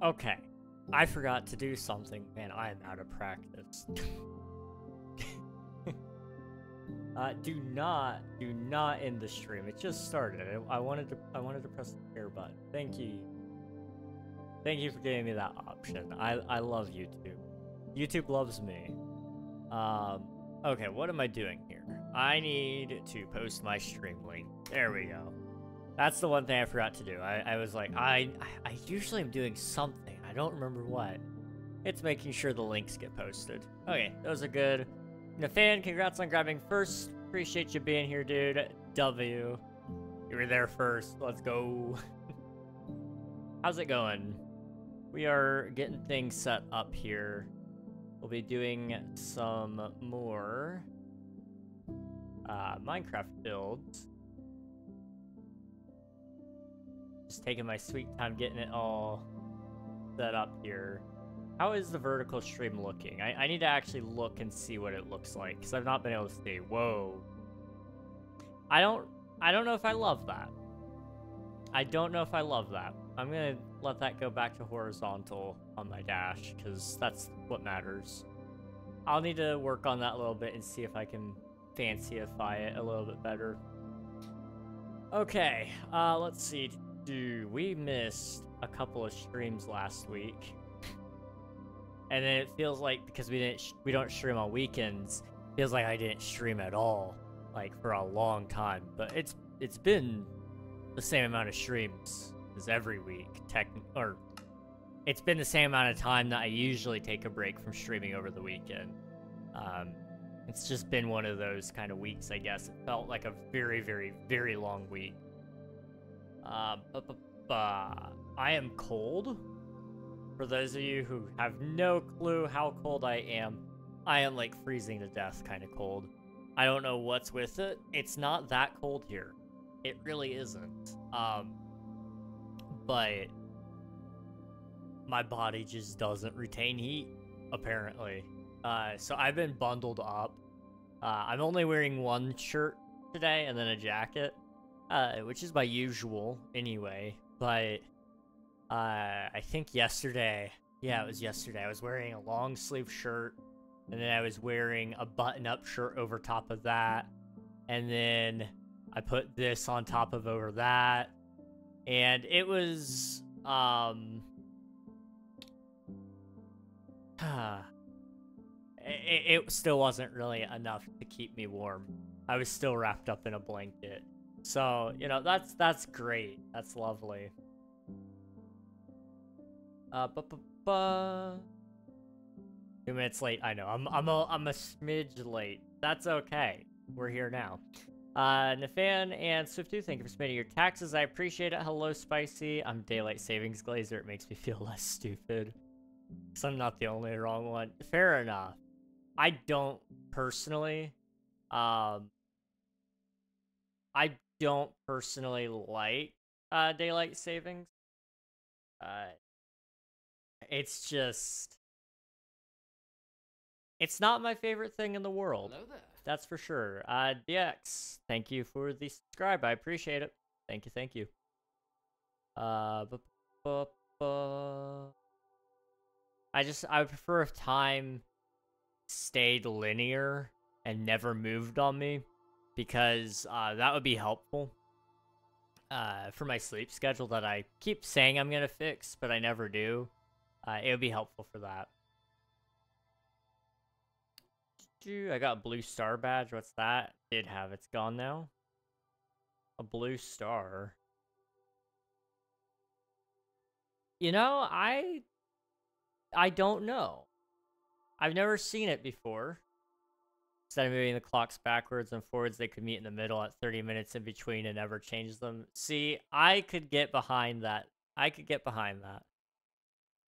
Okay. I forgot to do something. Man, I am out of practice. Do not end the stream. It just started. I wanted to press the share button. Thank you. Thank you for giving me that option. I love YouTube. YouTube loves me. Okay, what am I doing here? I need to post my stream link. There we go. That's the one thing I forgot to do. I was like, I usually am doing something. I don't remember what. It's making sure the links get posted. Okay, those are good. Nathan, congrats on grabbing first. Appreciate you being here, dude. W. You were there first. Let's go. How's it going? We are getting things set up here. We'll be doing some more Minecraft builds. Just taking my sweet time getting it all set up here. How is the vertical stream looking? I need to actually look and see what it looks like, because I've not been able to see. Whoa. I don't know if I love that. I don't know if I love that. I'm gonna let that go back to horizontal on my dash, because that's what matters. I'll need to work on that a little bit and see if I can fancyify it a little bit better. Okay, let's see. We missed a couple of streams last week. And then it feels like, because we don't stream on weekends, feels like I didn't stream at all, like, for a long time. But it's been the same amount of streams as every week, or it's been the same amount of time that I usually take a break from streaming over the weekend. It's just been one of those kind of weeks, I guess. It felt like a very, very, very long week. I am cold. For those of you who have no clue how cold I am like freezing to death kind of cold. I don't know what's with it. It's not that cold here. It really isn't. But my body just doesn't retain heat, apparently. So I've been bundled up. I'm only wearing one shirt today and then a jacket, which is my usual anyway, but I think yesterday, yeah, it was yesterday, I was wearing a long sleeve shirt, and then I was wearing a button-up shirt over top of that, and then I put this on top of over that, and it was, it still wasn't really enough to keep me warm. I was still wrapped up in a blanket. So, you know, that's great. That's lovely. 2 minutes late. I know. I'm a smidge late. That's okay. We're here now. Nathan and Swift2, thank you for submitting your taxes. I appreciate it. Hello, Spicy. I'm Daylight Savings Glazer. It makes me feel less stupid. So I'm not the only wrong one. Fair enough. I don't personally, I don't personally like daylight savings. It's just, it's not my favorite thing in the world. Hello there. That's for sure. DX, thank you for the subscribe. I appreciate it. Thank you, thank you. I prefer if time stayed linear and never moved on me, because that would be helpful for my sleep schedule that I keep saying I'm gonna fix, but I never do. It would be helpful for that. I got a blue star badge. What's that? Did have. It's gone now. A blue star. You know, I don't know. I've never seen it before. Instead of moving the clocks backwards and forwards, they could meet in the middle at 30 minutes in between and never change them. See, I could get behind that. I could get behind that.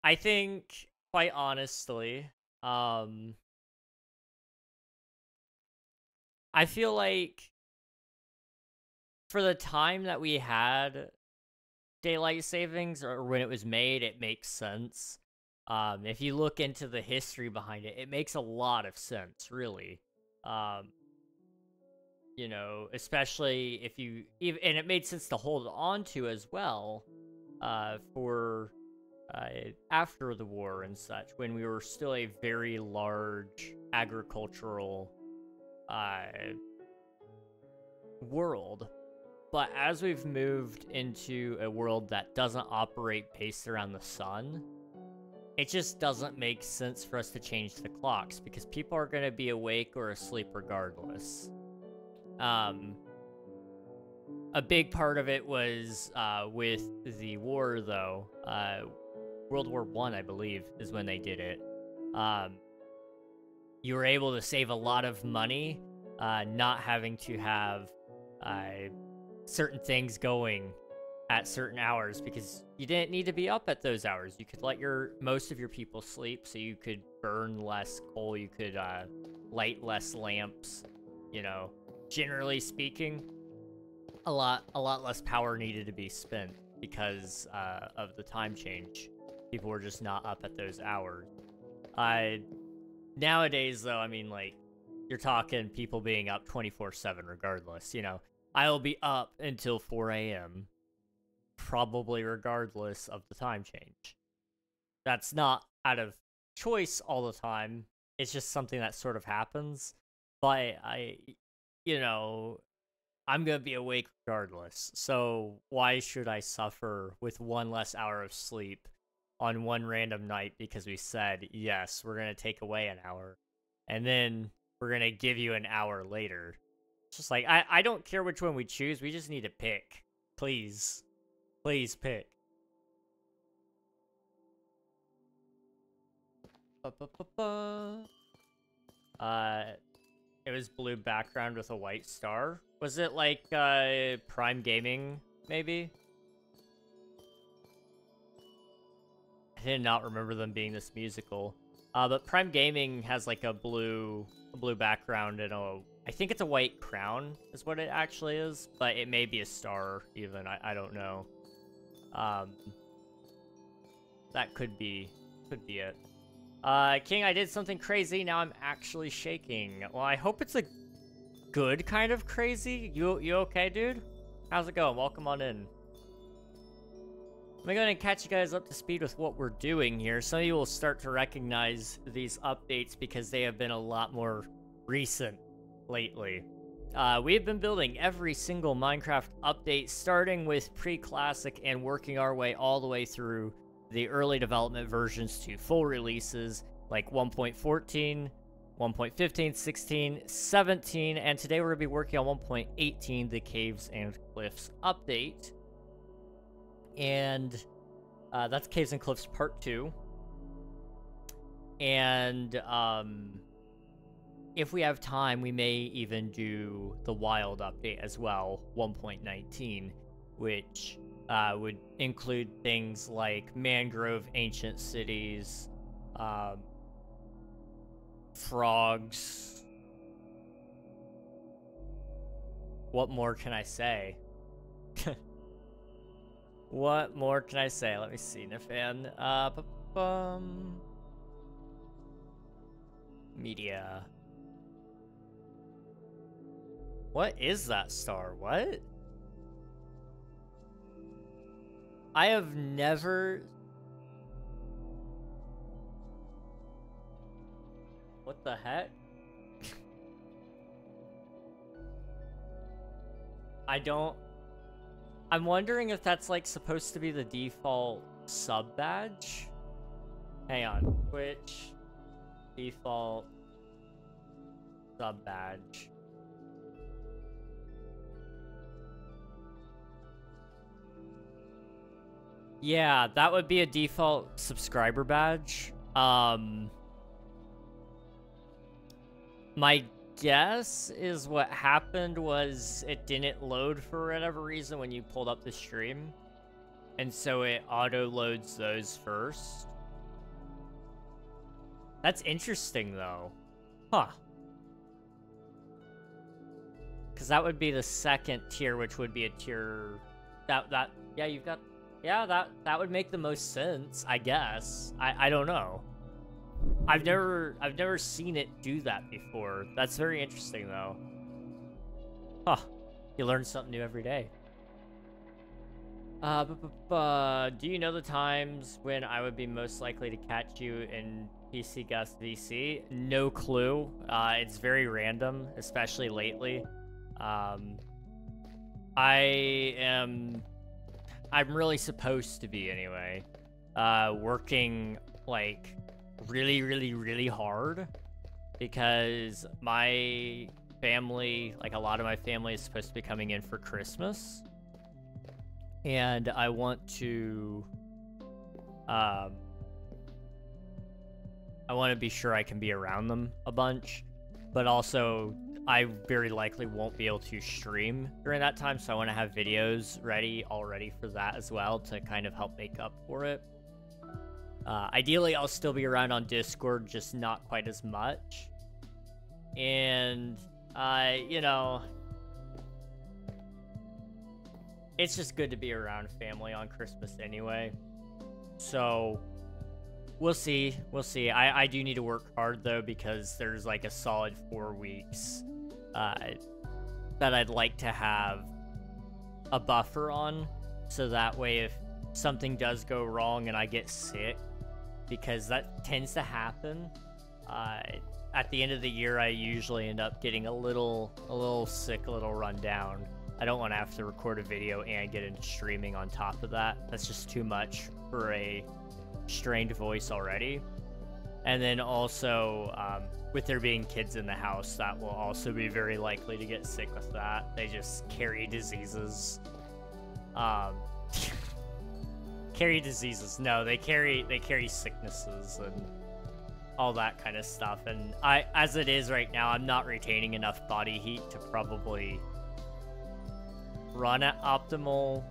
I think, quite honestly, I feel like for the time that we had daylight savings, or when it was made, it makes sense. If you look into the history behind it, it makes a lot of sense, really. You know, especially if you, and it made sense to hold on to as well, for after the war and such, when we were still a very large agricultural world. But as we've moved into a world that doesn't operate based around the sun, it just doesn't make sense for us to change the clocks because people are going to be awake or asleep regardless. A big part of it was with the war, though. World War I believe, is when they did it. You were able to save a lot of money, not having to have certain things going at certain hours because you didn't need to be up at those hours. You could let most of your people sleep, so you could burn less coal. You could light less lamps. You know, generally speaking, a lot less power needed to be spent because of the time change. People were just not up at those hours. Nowadays, though, I mean, like, you're talking people being up 24/7 regardless, you know. I'll be up until 4 a.m., probably regardless of the time change. That's not out of choice all the time. It's just something that sort of happens. But you know, I'm going to be awake regardless. So why should I suffer with one less hour of sleep on one random night because we said, yes, we're going to take away an hour, and then we're going to give you an hour later? It's just like, I don't care which one we choose. We just need to pick. Please. Please pick. It was blue background with a white star. Was it like Prime Gaming, maybe? I did not remember them being this musical. But Prime Gaming has like a blue background and I think it's a white crown is what it actually is, but it may be a star even. I don't know. That could be it. King, I did something crazy. Now I'm actually shaking. Well, I hope it's a good kind of crazy. You okay, dude? How's it going? Welcome on in. Let me go ahead and catch you guys up to speed with what we're doing here. Some of you will start to recognize these updates because they have been a lot more recent lately. We have been building every single Minecraft update, starting with pre-classic and working our way all the way through the early development versions to full releases like 1.14, 1.15, 16, 17, and today we're going to be working on 1.18, the Caves and Cliffs update. And that's Caves and Cliffs Part 2. And if we have time, we may even do the Wild update as well, 1.19, which would include things like mangrove ancient cities, frogs. What more can I say? What more can I say? Let me see, Nifan. Media. What is that star? What? I have never... What the heck? I don't... I'm wondering if that's, like, supposed to be the default sub badge? Hang on. Twitch. Default sub badge. Yeah, that would be a default subscriber badge. My guess is what happened was it didn't load for whatever reason when you pulled up the stream. And so it auto-loads those first. That's interesting, though. Huh. Because that would be the second tier, which would be a tier... Yeah, you've got... Yeah, that would make the most sense, I guess. I don't know. I've never seen it do that before. That's very interesting, though. Huh. You learn something new every day. Do you know the times when I would be most likely to catch you in PC Gus VC? No clue. It's very random, especially lately. Um, I am, I'm really supposed to be anyway, working like really, really, really hard because my family, like a lot of my family is supposed to be coming in for Christmas. And I want to, I want to be sure I can be around them a bunch, but also I very likely won't be able to stream during that time, so I want to have videos ready already for that as well to kind of help make up for it. Ideally, I'll still be around on Discord, just not quite as much. And, you know, it's just good to be around family on Christmas anyway. So, we'll see. We'll see. I do need to work hard, though, because there's like a solid 4 weeks that I'd like to have a buffer on. So that way, if something does go wrong and I get sick, because that tends to happen, at the end of the year, I usually end up getting a little sick, a little run down. I don't want to have to record a video and get into streaming on top of that. That's just too much for a strained voice already. And then also, with there being kids in the house, that will also be very likely to get sick with that. They just carry diseases. Carry diseases. No, they carry sicknesses and all that kind of stuff. And as it is right now, I'm not retaining enough body heat to probably run at optimal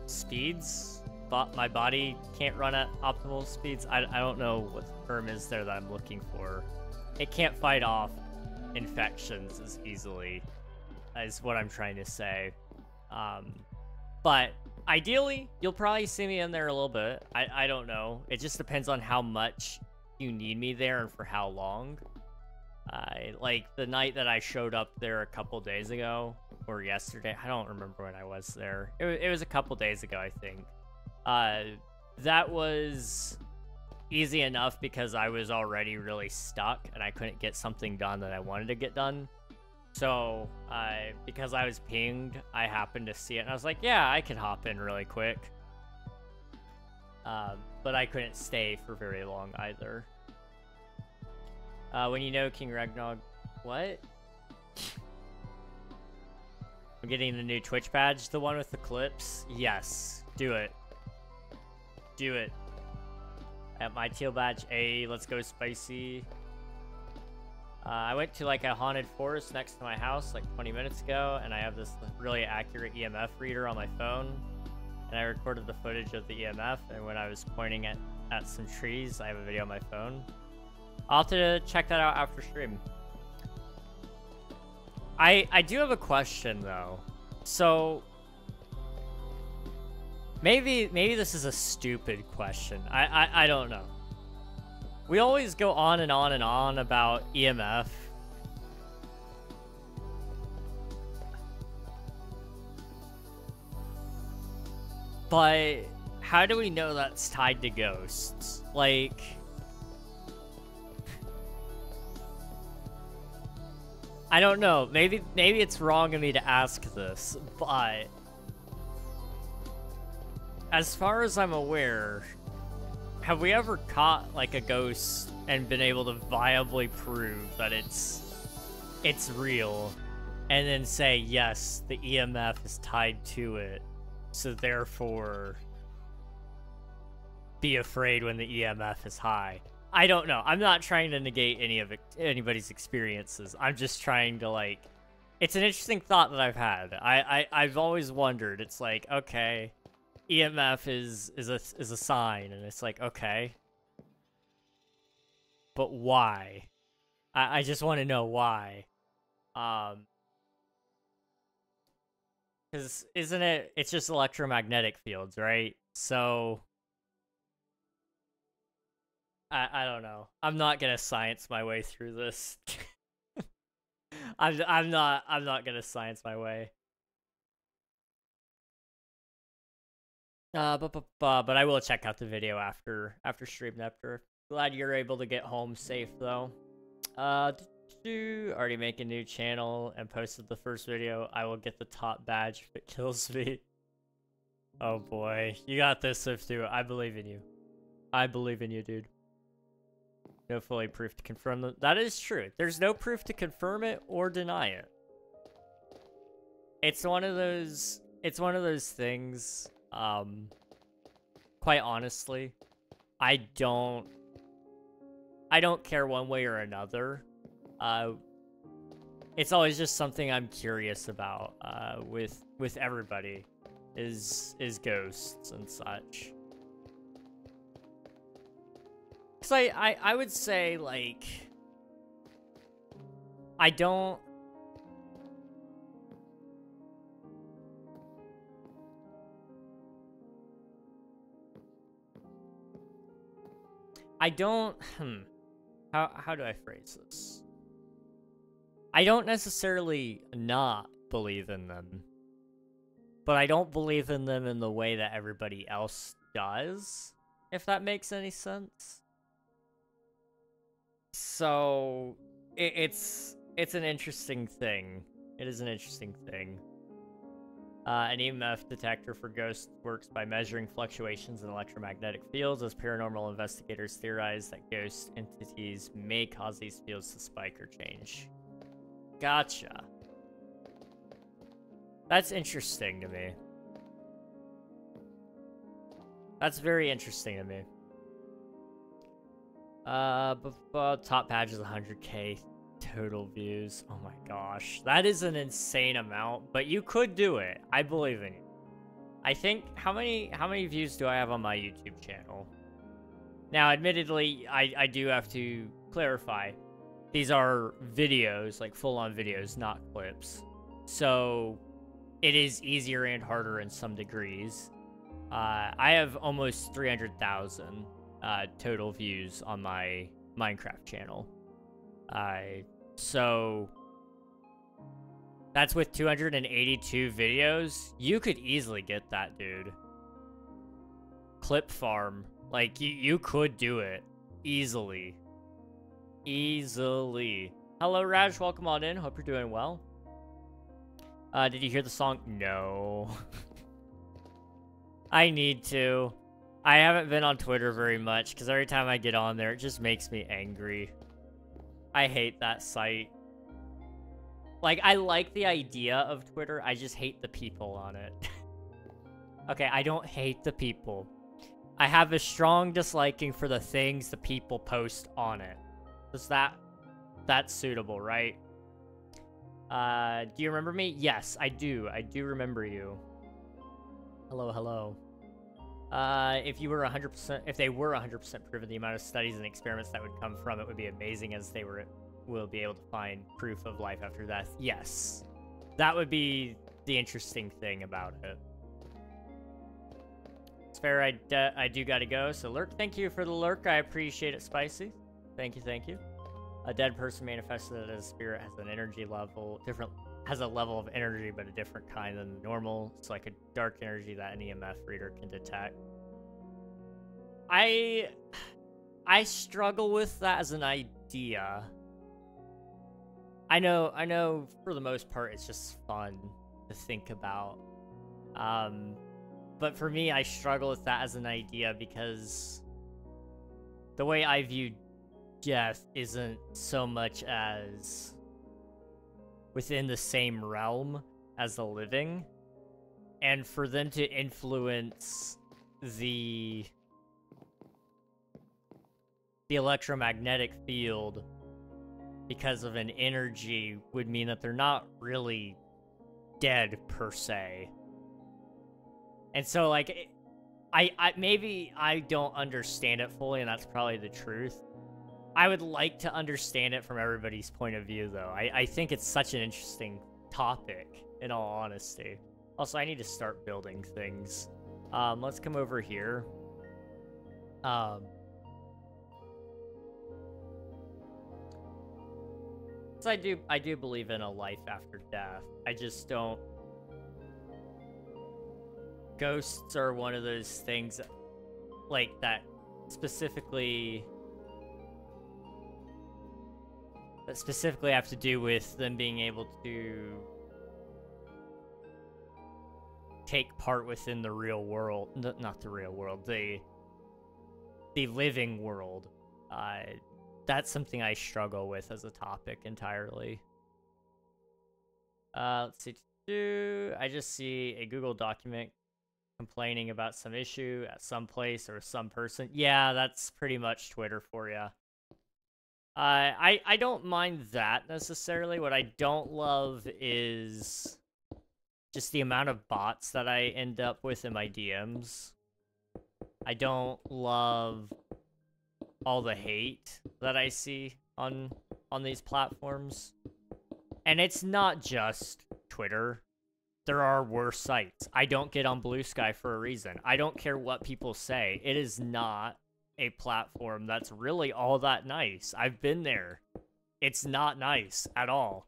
speeds, but my body can't run at optimal speeds. I don't know what the term is there that I'm looking for. It can't fight off infections as easily as what I'm trying to say. But ideally, you'll probably see me in there a little bit. I don't know. It just depends on how much you need me there and for how long. Like the night that I showed up there a couple days ago, or yesterday, I don't remember when I was there. It was a couple days ago, I think. That was easy enough because I was already really stuck and I couldn't get something done that I wanted to get done. So, because I was pinged, I happened to see it and I was like, yeah, I can hop in really quick. But I couldn't stay for very long either. When you know King Ragnog, what? I'm getting the new Twitch badge, the one with the clips. Yes, do it. Do it. At my teal badge, let's go spicy. I went to like a haunted forest next to my house like 20 minutes ago, and I have this really accurate EMF reader on my phone. And I recorded the footage of the EMF, and when I was pointing at some trees, I have a video on my phone. I'll have to check that out after stream. I do have a question though. So maybe this is a stupid question. I don't know. We always go on and on and on about EMF. But how do we know that's tied to ghosts? Like, I don't know. Maybe it's wrong of me to ask this, but as far as I'm aware, have we ever caught like a ghost and been able to viably prove that it's real, and then say yes, the EMF is tied to it, so therefore be afraid when the EMF is high? I don't know. I'm not trying to negate anybody's experiences. I'm just trying to, like, it's an interesting thought that I've had. I've always wondered. It's like, okay, EMF is a sign, and it's like, okay, but why? I just want to know why. Because isn't it? It's just electromagnetic fields, right? So I don't know. I'm not gonna science my way through this. I'm not gonna science my way. But I will check out the video after Stream Nepter. Glad you're able to get home safe though. Did you already make a new channel and posted the first video? I will get the top badge if it kills me. Oh boy, you got this, Siftu. I believe in you. I believe in you, dude. No fully proof to confirm that. That is true. There's no proof to confirm it or deny it. It's one of those things, quite honestly, I don't care one way or another. It's always just something I'm curious about, with everybody, is ghosts and such. Cause I would say, like, I don't how do I phrase this? I don't necessarily not believe in them, but I don't believe in them in the way that everybody else does, if that makes any sense. So it's an interesting thing. It is an interesting thing. An EMF detector for ghosts works by measuring fluctuations in electromagnetic fields, as paranormal investigators theorize that ghost entities may cause these fields to spike or change. Gotcha. That's interesting to me. That's very interesting to me. Top badge is 100k total views. Oh my gosh, that is an insane amount, but you could do it. I believe in you. I think, how many views do I have on my YouTube channel? Now, admittedly, I do have to clarify. These are videos, like full-on videos, not clips. So, it is easier and harder in some degrees. I have almost 300,000 total views on my Minecraft channel. So that's with 282 videos. You could easily get that, dude. Clip farm. Like, you could do it. Easily. Easily. Hello, Raj. Welcome on in. Hope you're doing well. Did you hear the song? No. I need to. I haven't been on Twitter very much, because every time I get on there, it just makes me angry. I hate that site. Like, I like the idea of Twitter, I just hate the people on it. Okay, I don't hate the people. I have a strong disliking for the things the people post on it. That's suitable, right? Do you remember me? Yes, I do. I do remember you. Hello, hello. If you were 100%, if they were 100% proven, the amount of studies and experiments that would come from it would be amazing, as they will be able to find proof of life after death. Yes, that would be the interesting thing about it. It's fair. I do gotta go. So lurk, thank you for the lurk. I appreciate it, Spicy. Thank you, thank you. A dead person manifested as a spirit has an energy level has a level of energy, but a different kind than normal. It's like a dark energy that an EMF reader can detect. I struggle with that as an idea. I know for the most part it's just fun to think about. But for me, I struggle with that as an idea because the way I view death isn't so much as within the same realm as the living, and for them to influence the electromagnetic field because of an energy would mean that they're not really dead per se. And so, like, maybe I don't understand it fully, and that's probably the truth. I would like to understand it from everybody's point of view, though. I think it's such an interesting topic, in all honesty. Also, I need to start building things. Let's come over here. So I do believe in a life after death. I just don't... ghosts are one of those things, like, that specifically have to do with them being able to take part within the real world. Not the real world, the living world. That's something I struggle with as a topic entirely. Let's see. I just see a Google document complaining about some issue at some place or some person. Yeah, that's pretty much Twitter for you. I don't mind that necessarily. What I don't love is just the amount of bots that I end up with in my DMs. I don't love all the hate that I see on these platforms. And it's not just Twitter. There are worse sites. I don't get on Blue Sky for a reason. I don't care what people say. It is not a platform that's really all that nice. I've been there. It's not nice at all.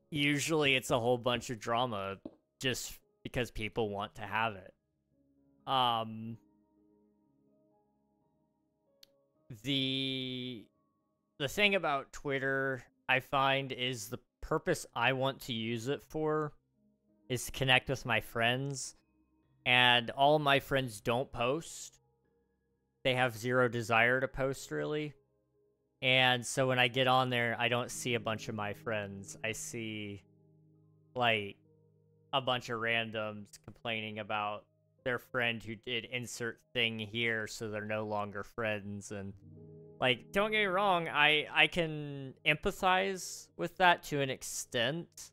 Usually it's a whole bunch of drama just because people want to have it. The thing about Twitter, I find, is the purpose I want to use it for is to connect with my friends, and all my friends don't post. They have zero desire to post, really. And so when I get on there, I don't see a bunch of my friends. I see, like, a bunch of randoms complaining about their friend who did insert thing here, so they're no longer friends. And, like, don't get me wrong, I can empathize with that to an extent,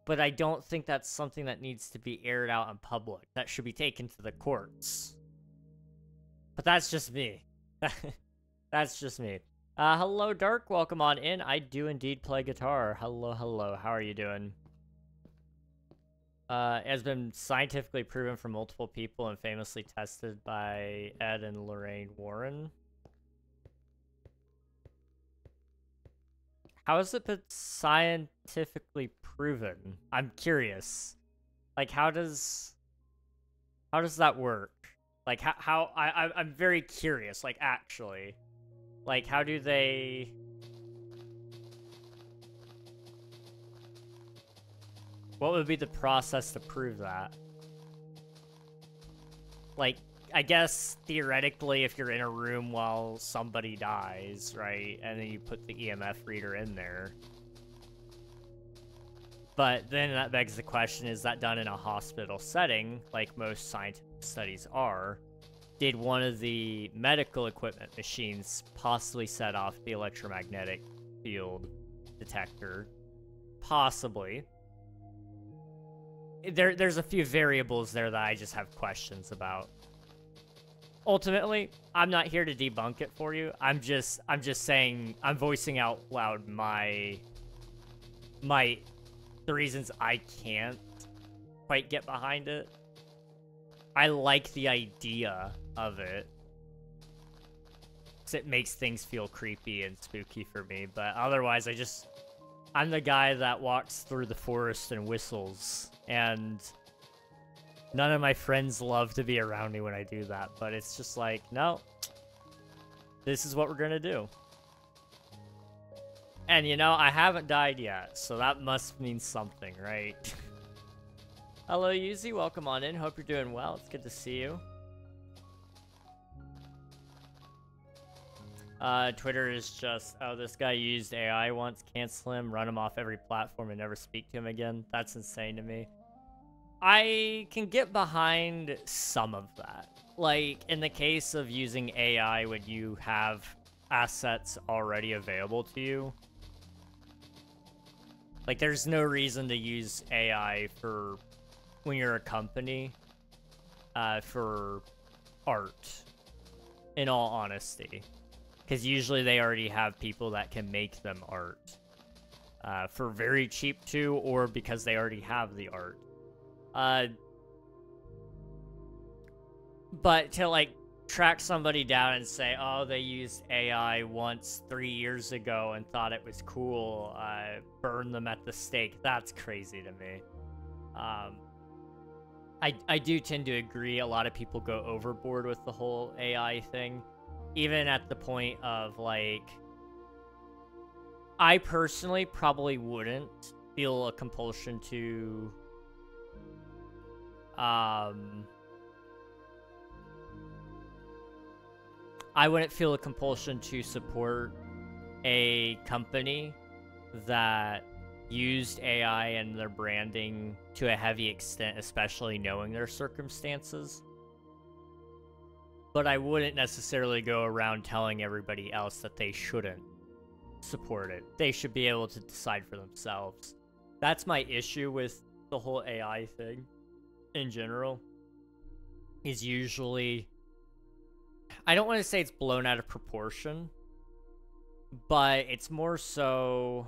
but I don't think that's something that needs to be aired out in public. That should be taken to the courts. But that's just me. That's just me. Hello, Dark. Welcome on in. I do indeed play guitar. Hello, hello. How are you doing? It has been scientifically proven for multiple people and famously tested by Ed and Lorraine Warren. How has it been scientifically proven? I'm curious. Like, how does that work? Like, I'm very curious, like, actually. Like, how do they... What would be the process to prove that? Like, I guess, theoretically, if you're in a room while somebody dies, right? And then you put the EMF reader in there. But then that begs the question, is that done in a hospital setting, like most scientific studies are? Did one of the medical equipment machines possibly set off the electromagnetic field detector? Possibly. There's a few variables there that I just have questions about. Ultimately, I'm not here to debunk it for you. I'm just saying, I'm voicing out loud the reasons I can't quite get behind it. I like the idea of it, because it makes things feel creepy and spooky for me, but otherwise I'm the guy that walks through the forest and whistles, and none of my friends love to be around me when I do that, but it's just like, no, this is what we're gonna do. And, you know, I haven't died yet, so that must mean something, right? Hello, Yuzi. Welcome on in. Hope you're doing well. It's good to see you. Twitter is just, oh, this guy used AI once, cancel him, run him off every platform, and never speak to him again. That's insane to me. I can get behind some of that. Like, in the case of using AI when you have assets already available to you. Like, there's no reason to use AI for when you're a company for art, in all honesty. Because usually they already have people that can make them art. For very cheap too, or because they already have the art. But to, like, track somebody down and say, oh, they used AI once 3 years ago and thought it was cool, burn them at the stake, that's crazy to me. I do tend to agree. A lot of people go overboard with the whole AI thing, even at the point of like, I personally probably wouldn't feel a compulsion to I wouldn't feel a compulsion to support a company that used AI and their branding to a heavy extent, especially knowing their circumstances. But I wouldn't necessarily go around telling everybody else that they shouldn't support it. They should be able to decide for themselves. That's my issue with the whole AI thing in general. Is usually, I don't want to say it's blown out of proportion, but it's more so,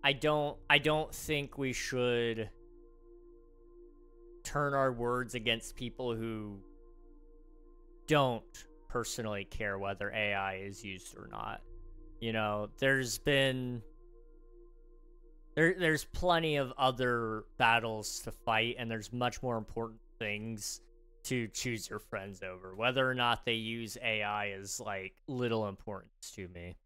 I don't think we should turn our words against people who don't personally care whether AI is used or not. You know, there's plenty of other battles to fight, and there's much more important things to choose your friends over. Whether or not they use AI is like little importance to me.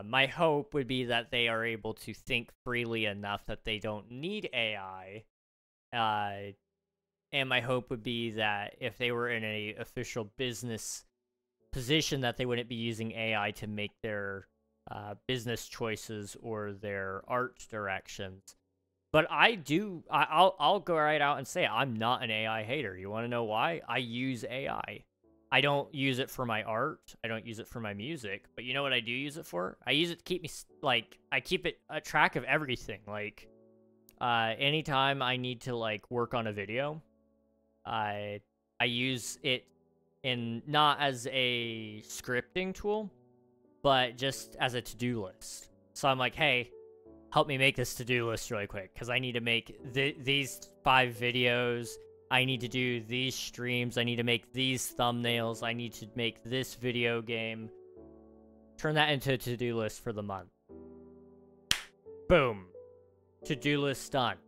My hope would be that they are able to think freely enough that they don't need AI. And my hope would be that if they were in a official business position, that they wouldn't be using AI to make their business choices or their art directions. But I'll go right out and say I'm not an AI hater. You want to know why? I use AI. I don't use it for my art. I don't use it for my music. But you know what I do use it for? I use it to keep me, like, I keep it a track of everything. Like, anytime I need to, like, work on a video, I use it in not as a scripting tool, but just as a to-do list. So I'm like, hey, help me make this to-do list really quick, because I need to make these 5 videos. I need to do these streams. I need to make these thumbnails. I need to make this video game. Turn that into a to-do list for the month. Boom. To-do list done.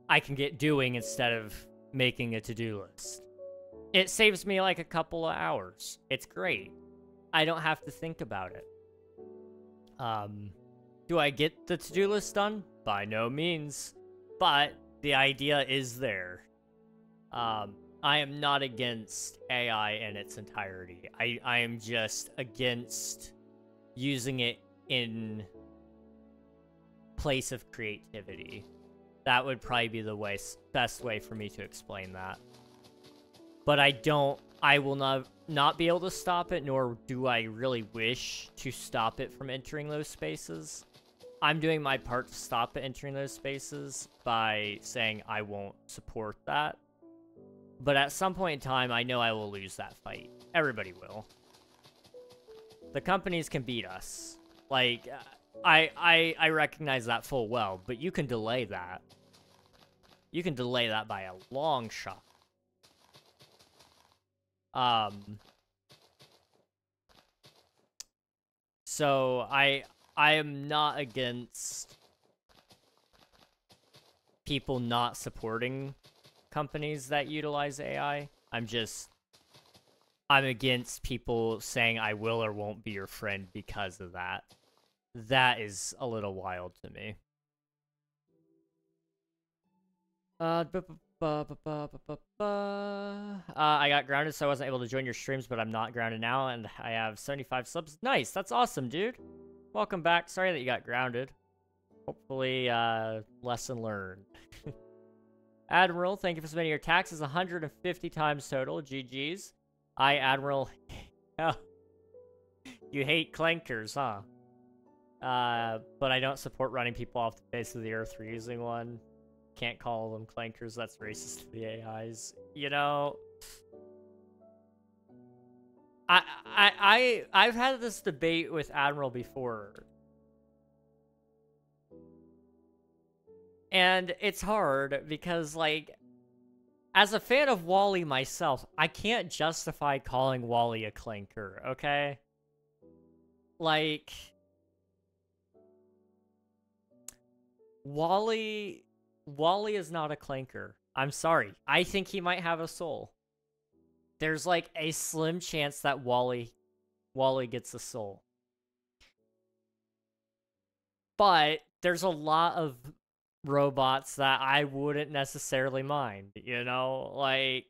I can get doing instead of making a to-do list. It saves me like a couple of hours. It's great. I don't have to think about it. Do I get the to-do list done? By no means. But the idea is there. I am not against AI in its entirety. I am just against using it in place of creativity. That would probably be the best way for me to explain that. But I will not be able to stop it, nor do I really wish to stop it from entering those spaces. I'm doing my part to stop it entering those spaces by saying I won't support that. But at some point in time, I know I will lose that fight. Everybody will. The companies can beat us. Like, I recognize that full well, but you can delay that. You can delay that by a long shot. So I am not against people not supporting companies that utilize AI. I'm against people saying I will or won't be your friend because of that. That is a little wild to me. I got grounded, so I wasn't able to join your streams, but I'm not grounded now, and I have 75 subs. Nice, that's awesome, dude. Welcome back. Sorry that you got grounded. Hopefully, lesson learned. Admiral, thank you for submitting your taxes 150 times total. GG's. Admiral. You hate clankers, huh? But I don't support running people off the face of the earth for using one. Can't call them clankers, that's racist to the AIs. You know, I've had this debate with Admiral before. And it's hard because, like, as a fan of Wally myself, I can't justify calling Wally a clanker, okay? Like, Wally Wally is not a clanker. I'm sorry. I think he might have a soul. There's like a slim chance that Wally gets a soul. But there's a lot of robots that I wouldn't necessarily mind, you know? Like,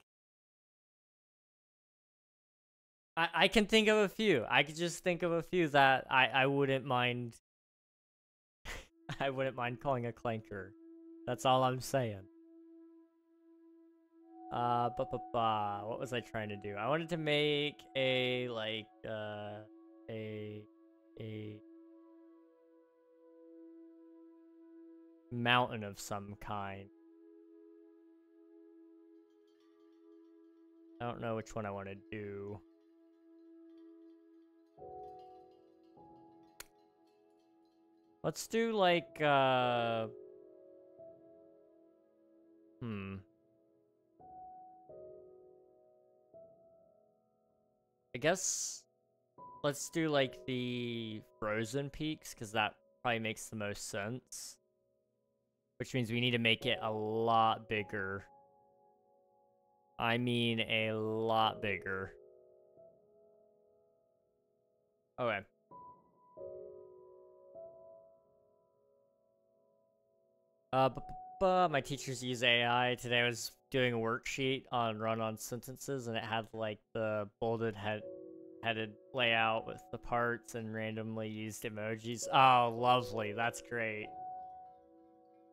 I can think of a few. I could just think of a few that I wouldn't mind. I wouldn't mind calling a clanker. That's all I'm saying. What was I trying to do? I wanted to make a, like, a mountain of some kind. I don't know which one I want to do. Let's do, like, I guess let's do, like, the frozen peaks, because that probably makes the most sense. Which means we need to make it a lot bigger. I mean a lot bigger. Okay. My teachers use AI. Today I was doing a worksheet on run-on sentences, and it had like the bolded headed layout with the parts and randomly used emojis. Oh, lovely. That's great.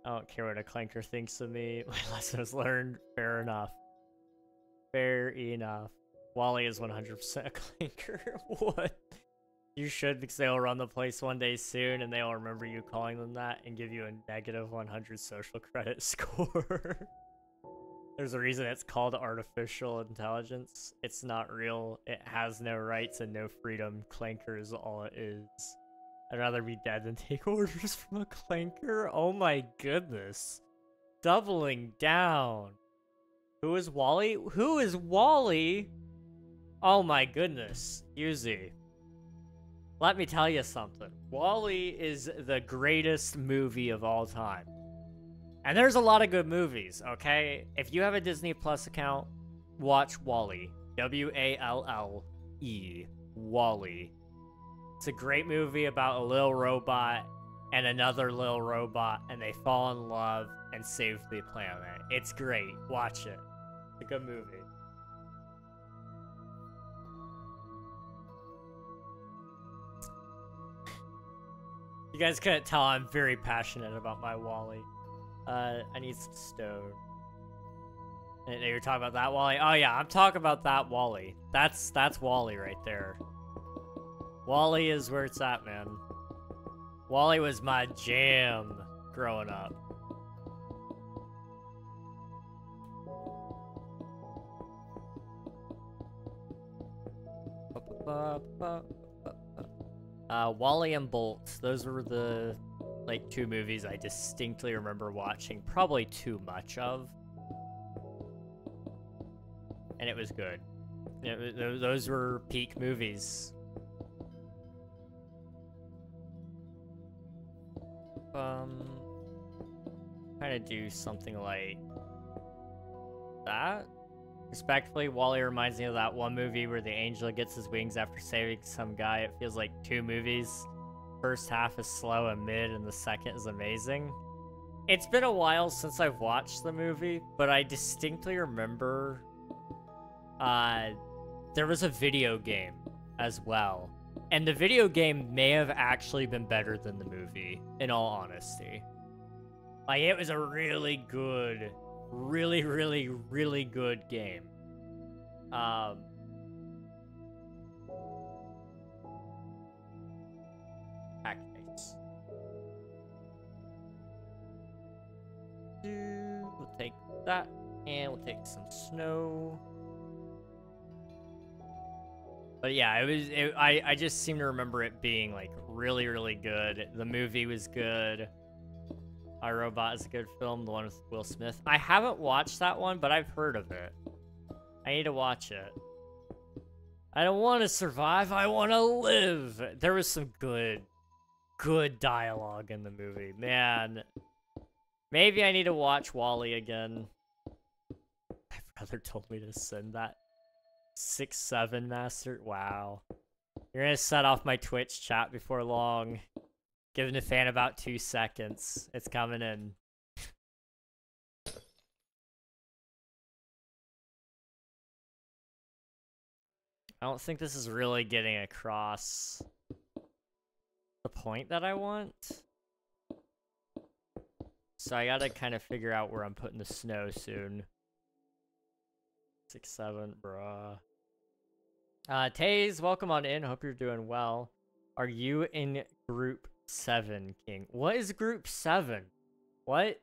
I don't care what a clanker thinks of me. My lesson was learned. Fair enough. Fair enough. Wally is 100% a clanker. What? You should, because they'll run the place one day soon, and they'll remember you calling them that and give you a negative 100 social credit score. There's a reason it's called artificial intelligence. It's not real. It has no rights and no freedom. Clanker is all it is. I'd rather be dead than take orders from a clanker. Oh my goodness. Doubling down. Who is Wally? Who is Wally? Oh my goodness. Yuzi. Let me tell you something. Wall-E is the greatest movie of all time. And there's a lot of good movies, okay? If you have a Disney Plus account, watch Wall-E. W-A-L-L-E. Wall-E. It's a great movie about a little robot and another little robot, and they fall in love and save the planet. It's great. Watch it. It's a good movie. You guys couldn't tell I'm very passionate about my Wall-E. I need some stone. And you're talking about that Wall-E? Oh yeah, I'm talking about that Wall-E. That's Wall-E right there. Wall-E is where it's at, man. Wall-E was my jam growing up. Wall-E and Bolt. Those were the, like, two movies I distinctly remember watching probably too much of. And it was good. Those were peak movies. Kind of do something like that. Respectfully, Wall-E reminds me of that one movie where the angel gets his wings after saving some guy. It feels like two movies. First half is slow and mid, and the second is amazing. It's been a while since I've watched the movie, but I distinctly remember there was a video game as well. And the video game may have actually been better than the movie, in all honesty. Like, it was a really good, really good game. Nice. We'll take that, and we'll take some snow. But yeah, I just seem to remember it being, like, really good. The movie was good. I, Robot is a good film, the one with Will Smith. I haven't watched that one, but I've heard of it. I need to watch it. I don't want to survive, I want to live! There was some good dialogue in the movie. Man, Maybe I need to watch Wall-E again. My brother told me to send that 6-7 master. Wow. You're gonna set off my Twitch chat before long. Giving the fan about 2 seconds. It's coming in. I don't think this is really getting across the point that I want. So I gotta kind of figure out where I'm putting the snow soon. 6-7, bruh. Taze, welcome on in. Hope you're doing well. Are you in group 7, King? What is group 7? What?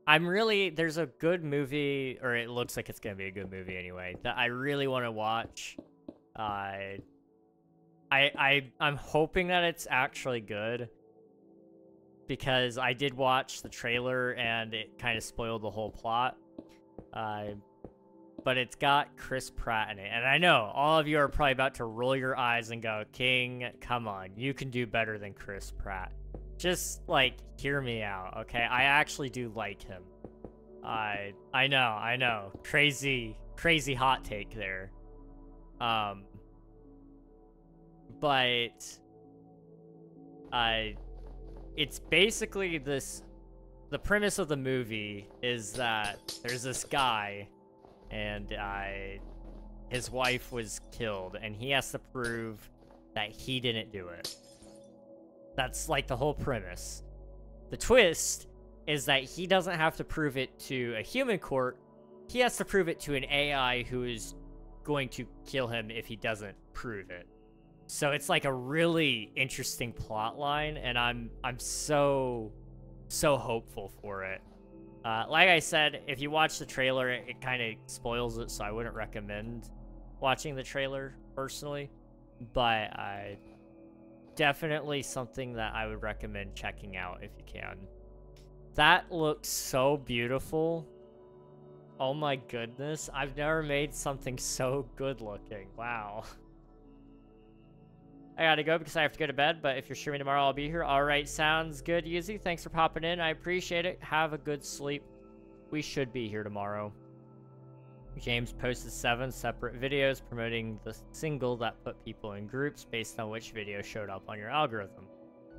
I'm really, there's a good movie, or it looks like it's gonna be a good movie anyway, that I really want to watch. I'm hoping that it's actually good, because I did watch the trailer and it kind of spoiled the whole plot. But it's got Chris Pratt in it, and I know all of you are probably about to roll your eyes and go, King, come on, you can do better than Chris Pratt. Just, like, hear me out, okay? I actually do like him. I know. Crazy hot take there. But it's basically this, the premise of the movie is that there's this guy, and his wife was killed, and he has to prove that he didn't do it. That's like the whole premise. The twist is that he doesn't have to prove it to a human court. He has to prove it to an AI who is going to kill him if he doesn't prove it. So it's like a really interesting plot line, and I'm so hopeful for it. Like I said, if you watch the trailer, it kind of spoils it, so I wouldn't recommend watching the trailer personally. But definitely something that I would recommend checking out if you can. That looks so beautiful. Oh my goodness, I've never made something so good looking. Wow. I gotta go because I have to go to bed, but if you're streaming tomorrow, I'll be here. All right, sounds good, Yuzi. Thanks for popping in. I appreciate it. Have a good sleep. We should be here tomorrow. James posted 7 separate videos promoting the single that put people in groups based on which video showed up on your algorithm.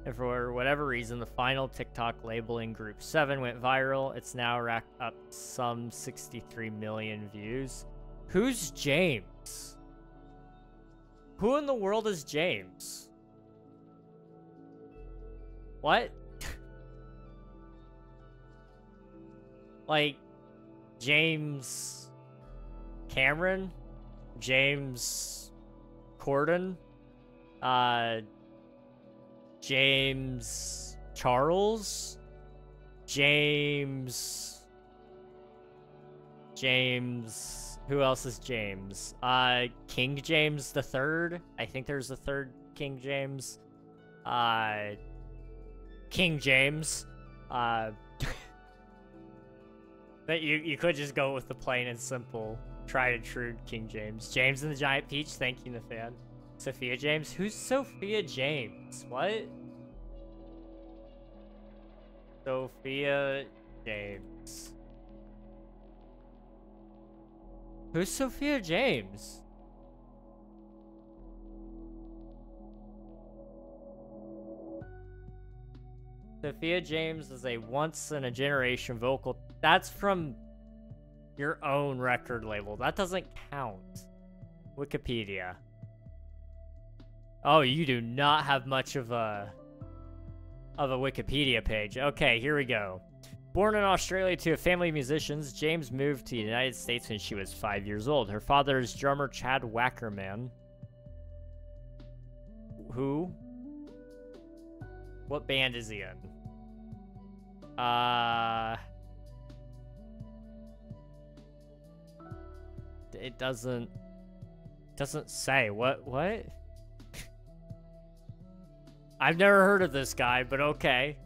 And for whatever reason, the final TikTok labeling Group 7 went viral. It's now racked up some 63 million views. Who's James? Who in the world is James? What? Like, James Cameron? James Corden? James Charles? James... Who else is James? King James the Third? I think there's a third King James. King James. But you could just go with the plain and simple, tried and true King James. James and the Giant Peach, thank you, Nathan. Sophia James? Who's Sophia James? What? Sophia James. Who's Sophia James? Sophia James is a once-in-a-generation vocal. That's from your own record label. That doesn't count. Wikipedia. Oh, you do not have much of a Wikipedia page. Okay, here we go. Born in Australia to a family of musicians, James moved to the United States when she was 5 years old. Her father is drummer Chad Wackerman. Who? What band is he in? It doesn't say. What? I've never heard of this guy, but okay.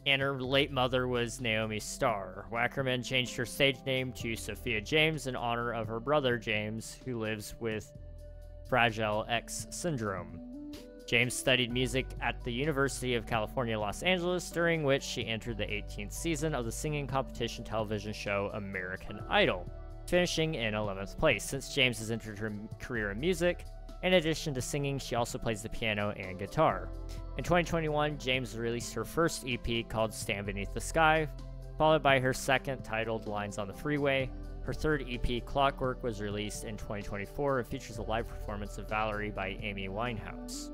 and her late mother was Naomi Starr. Wackerman changed her stage name to Sophia James in honor of her brother James, who lives with Fragile X syndrome. James studied music at the University of California, Los Angeles, during which she entered the 18th season of the singing competition television show American Idol, finishing in 11th place. Since James has entered her career in music, in addition to singing, she also plays the piano and guitar. In 2021, James released her first EP called Stand Beneath the Sky, followed by her second titled Lines on the Freeway. Her third EP, Clockwork, was released in 2024 and features a live performance of Valerie by Amy Winehouse.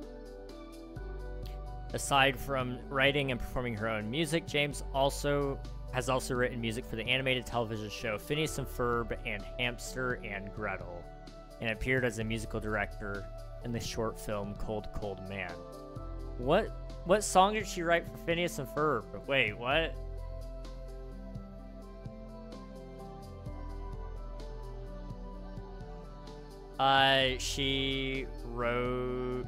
Aside from writing and performing her own music, James has also written music for the animated television show Phineas and Ferb and Hamster and Gretel, and appeared as a musical director in the short film Cold Cold Man. What song did she write for Phineas and Ferb? Wait, what? She wrote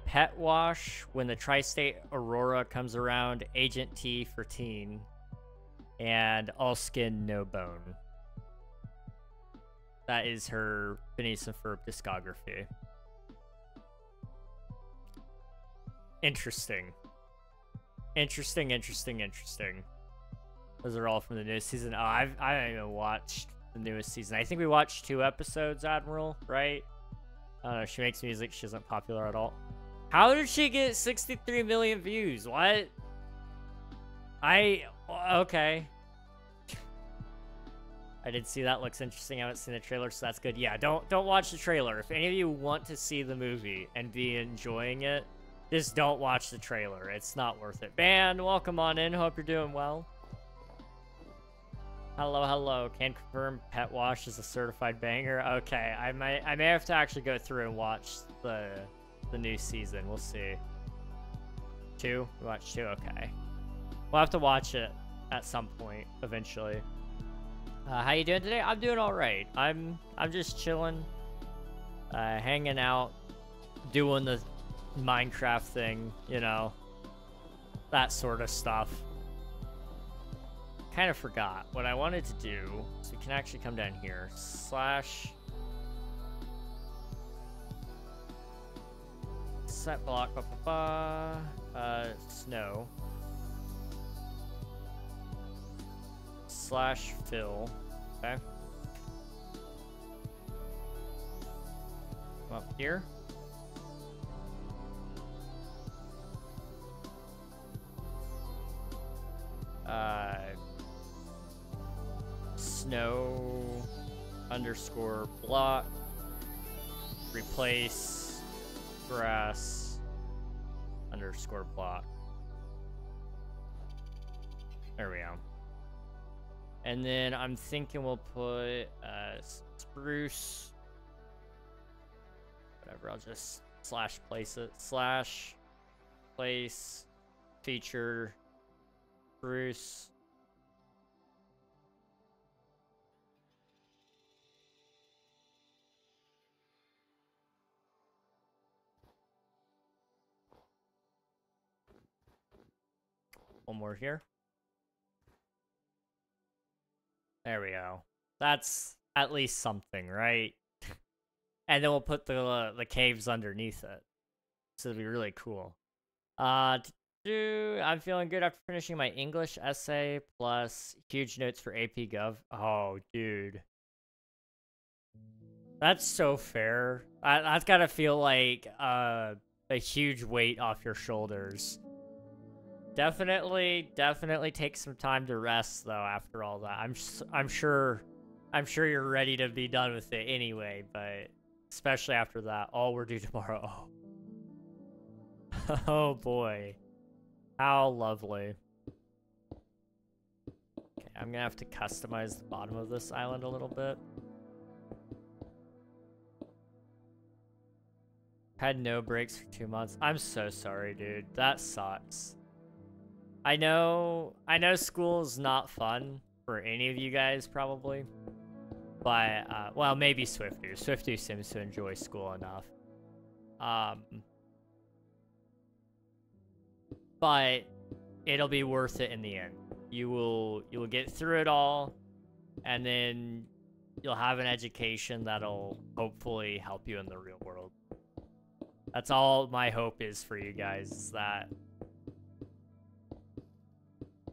Pet Wash, When the Tri-State Aurora Comes Around, Agent T for Teen, and All Skin, No Bone. That is her Phineas and Ferb discography. Interesting. Interesting. Those are all from the newest season. Oh, I haven't even watched the newest season. I think we watched 2 episodes, Admiral, right? I don't know, she makes music, she isn't popular at all. How did she get 63 million views? What? Okay. I did see that. Looks interesting. I haven't seen the trailer, so that's good. Yeah, don't watch the trailer. If any of you want to see the movie and be enjoying it, just don't watch the trailer. It's not worth it. Ban, welcome on in. Hope you're doing well. Hello. Can confirm Pet Wash is a certified banger. Okay, I may have to actually go through and watch the new season. We'll see. 2? We watched 2. Okay. We'll have to watch it at some point eventually. How you doing today? I'm doing all right. I'm just chilling, hanging out, doing the Minecraft thing, you know, that sort of stuff. Kind of forgot what I wanted to do, so we can actually come down here. Slash set block, snow. Slash fill. Okay. Come up here. Snow underscore block. Replace grass underscore block. There we go. And then I'm thinking we'll put spruce. Whatever, I'll just slash place it. Slash place feature spruce. One more here. There we go. That's at least something, right? And then we'll put the caves underneath it. So it'll be really cool. I'm feeling good after finishing my English essay plus huge notes for AP Gov. Oh, dude. That's so fair. That's gotta feel like a huge weight off your shoulders. Definitely take some time to rest though after all that. I'm sure you're ready to be done with it anyway, but especially after that. All we're due tomorrow. Oh. Oh boy. How lovely. Okay, I'm gonna have to customize the bottom of this island a little bit. Had no breaks for 2 months. I'm so sorry, dude. That sucks. I know school's not fun for any of you guys, probably. But, well, maybe Swifty. Swifty seems to enjoy school enough. but it'll be worth it in the end. You will get through it all, and then you'll have an education that'll hopefully help you in the real world. That's all my hope is for you guys, is that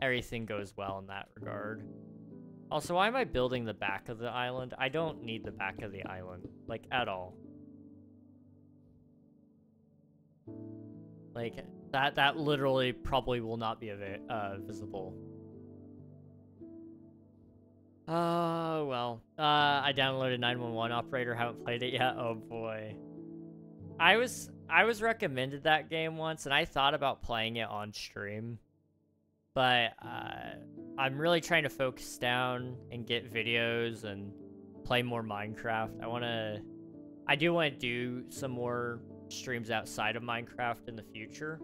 everything goes well in that regard. Also, why am I building the back of the island? I don't need the back of the island, like, at all. Like, that literally probably will not be visible. Oh, well. I downloaded 911 Operator, haven't played it yet. Oh boy. I was recommended that game once, and I thought about playing it on stream. But I'm really trying to focus down and get videos and play more Minecraft. I do want to do some more streams outside of Minecraft in the future.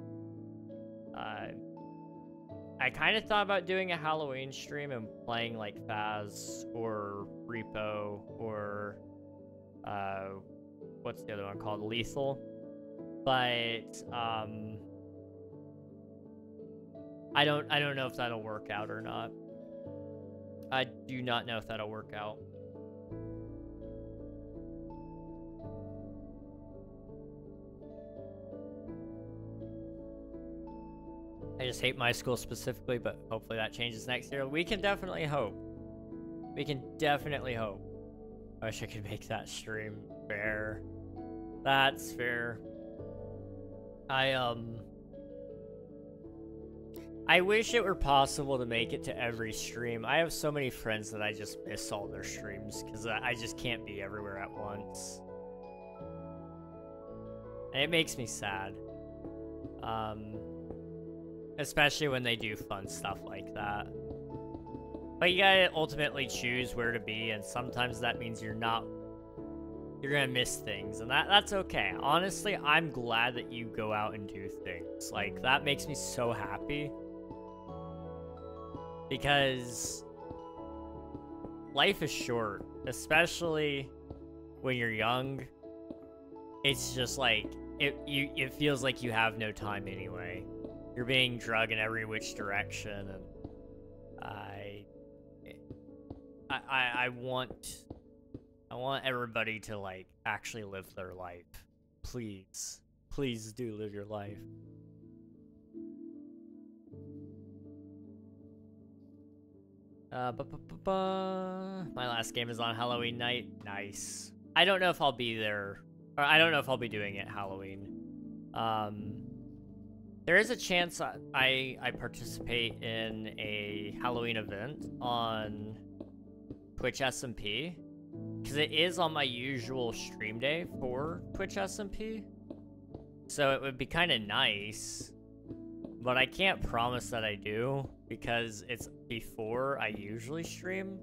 I kind of thought about doing a Halloween stream and playing like Faz or Repo or what's the other one called? Lethal. But I don't know if that'll work out or not. I do not know if that'll work out. I just hate my school specifically, but hopefully that changes next year. We can definitely hope. We can definitely hope. I wish I could make that stream fair. That's fair. I wish it were possible to make it to every stream. I have so many friends that I just miss all their streams because I just can't be everywhere at once. And it makes me sad. Especially when they do fun stuff like that. But you gotta ultimately choose where to be, and sometimes that means you're gonna miss things, and that's okay. Honestly, I'm glad that you go out and do things. Like, that makes me so happy. Because life is short, especially when you're young. It's just like, it feels like you have no time anyway. You're being dragged in every which direction, and I want everybody to like actually live their life. Please do live your life. My last game is on Halloween night. Nice. I don't know if I'll be there, or I don't know if I'll be doing it Halloween. There is a chance I participate in a Halloween event on Twitch SMP, because it is on my usual stream day for Twitch SMP. So it would be kind of nice, but I can't promise that I do, because it's before I usually stream,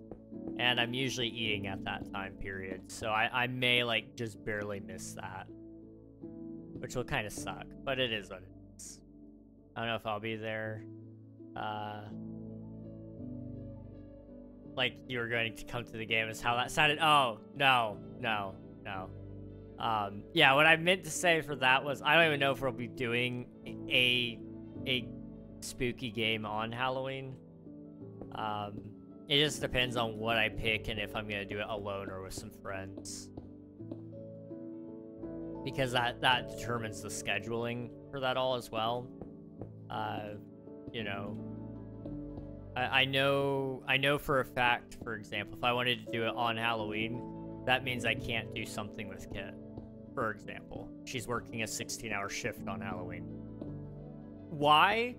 and I'm usually eating at that time period. So I may like just barely miss that, which will kind of suck, but it is what it is. I don't know if I'll be there. Like, you were going to come to the game is how that sounded. Oh, no. Yeah, what I meant to say for that was, I don't even know if we'll be doing a spooky game on Halloween. It just depends on what I pick and if I'm gonna do it alone or with some friends. Because that determines the scheduling for that all as well. You know, I know for a fact, for example, if I wanted to do it on Halloween, that means I can't do something with Kit. For example, she's working a 16-hour shift on Halloween. Why?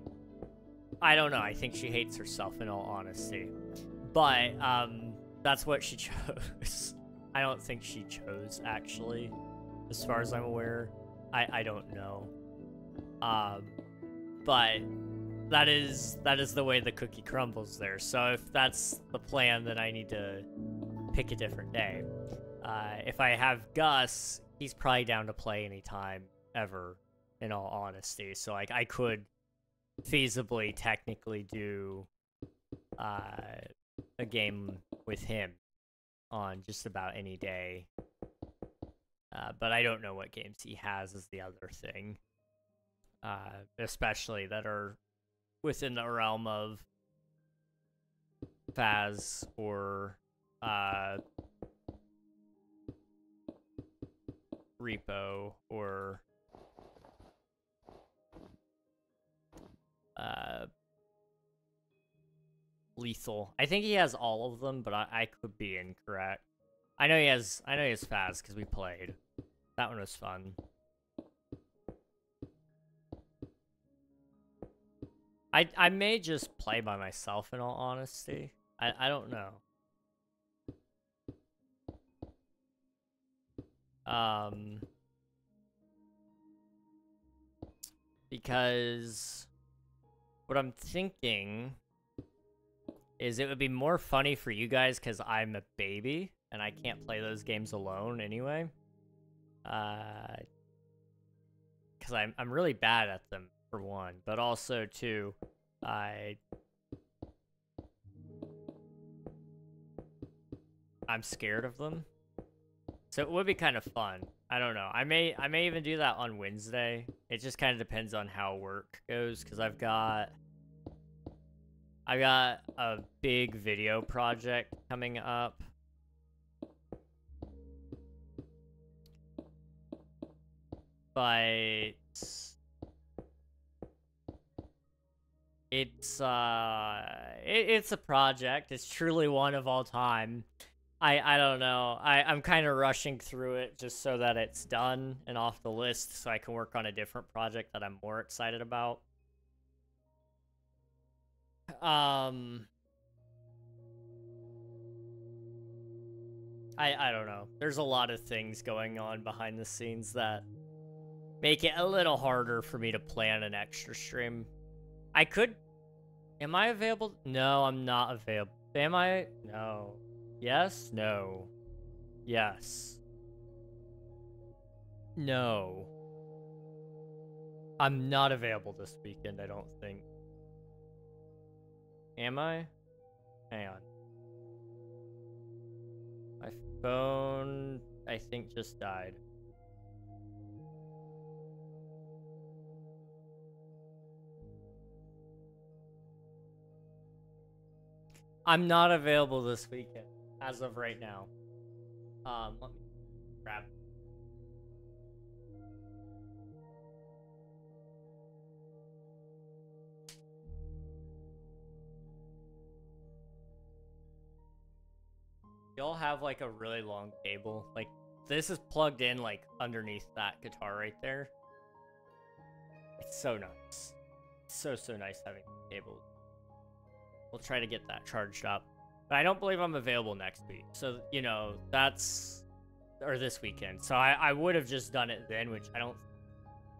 I don't know. I think she hates herself, in all honesty. But that's what she chose. I don't think she chose, actually, as far as I'm aware. I don't know. But that is the way the cookie crumbles there. So if that's the plan, then I need to pick a different day. If I have Gus, he's probably down to play anytime ever, in all honesty. So like, I could feasibly technically do a game with him on just about any day. But I don't know what games he has is the other thing. especially that are within the realm of Faz or Repo or Lethal. I think he has all of them, but I could be incorrect. I know he has Faz because we played. That one was fun. I may just play by myself in all honesty. I don't know. Because what I'm thinking is it would be more funny for you guys because I'm a baby and I can't play those games alone anyway. Because I'm really bad at them for one, but also two, I'm scared of them. So it would be kind of fun. I don't know. I may even do that on Wednesday. It just kind of depends on how work goes because I've got a big video project coming up. But it's a project. It's truly one of all time. I don't know. I'm kind of rushing through it just so that it's done and off the list so I can work on a different project that I'm more excited about. I don't know. There's a lot of things going on behind the scenes that make it a little harder for me to plan an extra stream. I could... Am I available? No, I'm not available. Am I? No. Yes? No. Yes. No. I'm not available this weekend, I don't think. Am I? Hang on. My phone, I think, just died. I'm not available this weekend, as of right now. Let me grab. Y'all have like a really long cable. Like this is plugged in like underneath that guitar right there. It's so nice. So nice having cable. We'll try to get that charged up. But I don't believe I'm available next week. So, you know, that's... Or this weekend. So I would have just done it then, which I don't...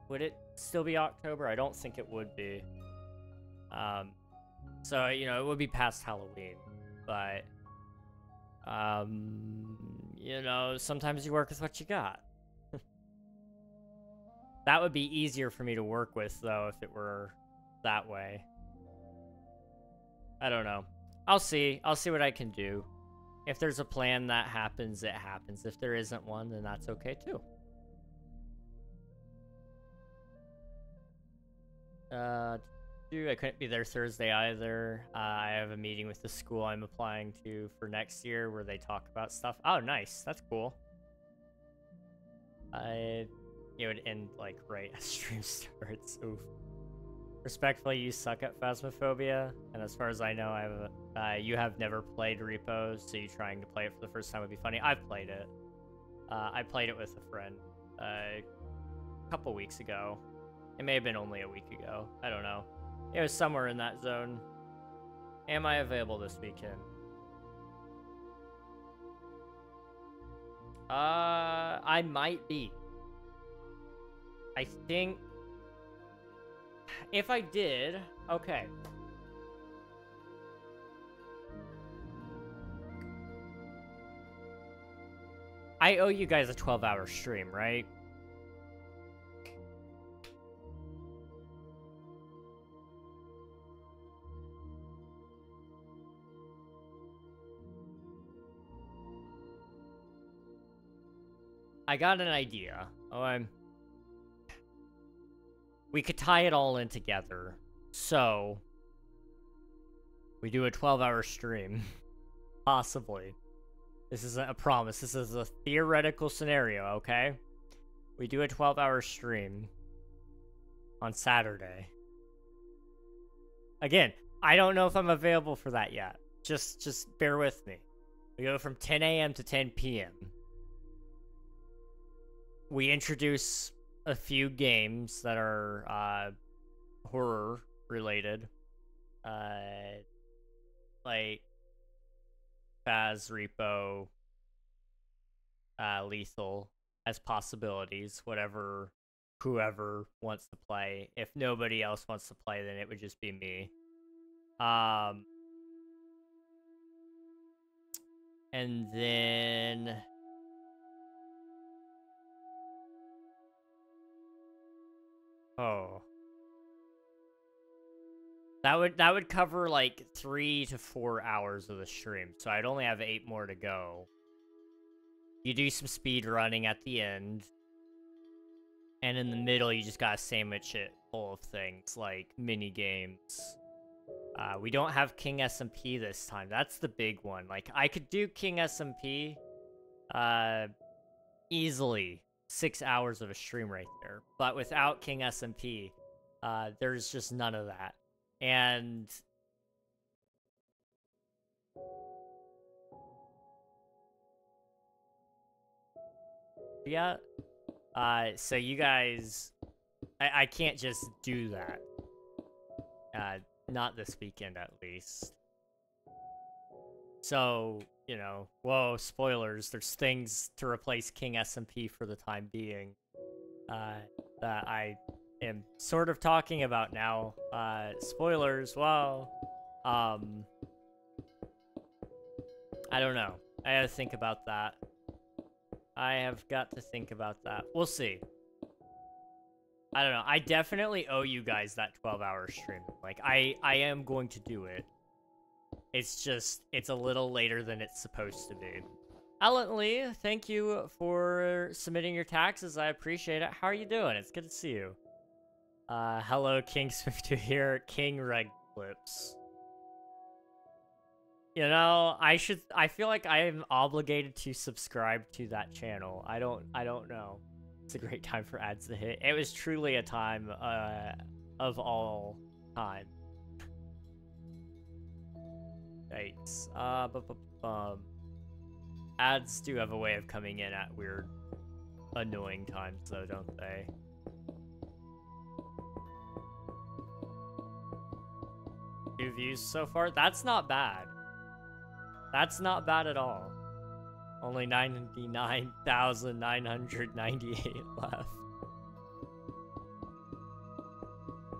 Would it still be October? I don't think it would be. So, you know, it would be past Halloween. But... you know, sometimes you work with what you got. That would be easier for me to work with, though, if it were that way. I don't know. I'll see. I'll see what I can do. If there's a plan that happens, it happens. If there isn't one, then that's okay, too. I couldn't be there Thursday either. I have a meeting with the school I'm applying to for next year where they talk about stuff. Oh, nice. That's cool. It would end, like, right as stream starts. Oof. Respectfully, you suck at Phasmophobia, and as far as I know, you have never played Repo, so you trying to play it for the first time would be funny. I've played it. I played it with a friend a couple weeks ago. It may have been only a week ago. I don't know. It was somewhere in that zone. Am I available this weekend? I might be. I think... If I did... Okay. I owe you guys a 12-hour stream, right? I got an idea. we could tie it all in together. So, we do a 12-hour stream. Possibly. This isn't a promise. This is a theoretical scenario, okay? We do a 12-hour stream on Saturday. Again, I don't know if I'm available for that yet. Just bear with me. We go from 10 a.m. to 10 p.m. We introduce a few games that are horror related. Like Faz, Repo, Lethal as possibilities, whoever wants to play. If nobody else wants to play, then it would just be me. And then that would cover like 3 to 4 hours of the stream, so I'd only have 8 more to go. You do some speed running at the end, and in the middle you just gotta sandwich it full of things like mini games. We don't have King SMP this time. That's the big one. Like, I could do King SMP easily 6 hours of a stream right there, but without King SMP, there's just none of that. And yeah, so you guys, I can't just do that. Not this weekend, at least. So, you know, whoa, spoilers. There's things to replace King SMP for the time being that I am sort of talking about now. Spoilers, wow. I don't know. I gotta think about that. I have got to think about that. We'll see. I don't know. I definitely owe you guys that 12-hour stream. Like, I am going to do it. It's just, it's a little later than it's supposed to be. Alan Lee, thank you for submitting your taxes. I appreciate it. How are you doing? It's good to see you. Hello, King Swift here. King Reg Clips. You know, I feel like I am obligated to subscribe to that channel. I don't know. It's a great time for ads to hit. It was truly a time of all time. Yikes. Ads do have a way of coming in at weird, annoying times, though, don't they? Two views so far? That's not bad. That's not bad at all. Only 99,998 left.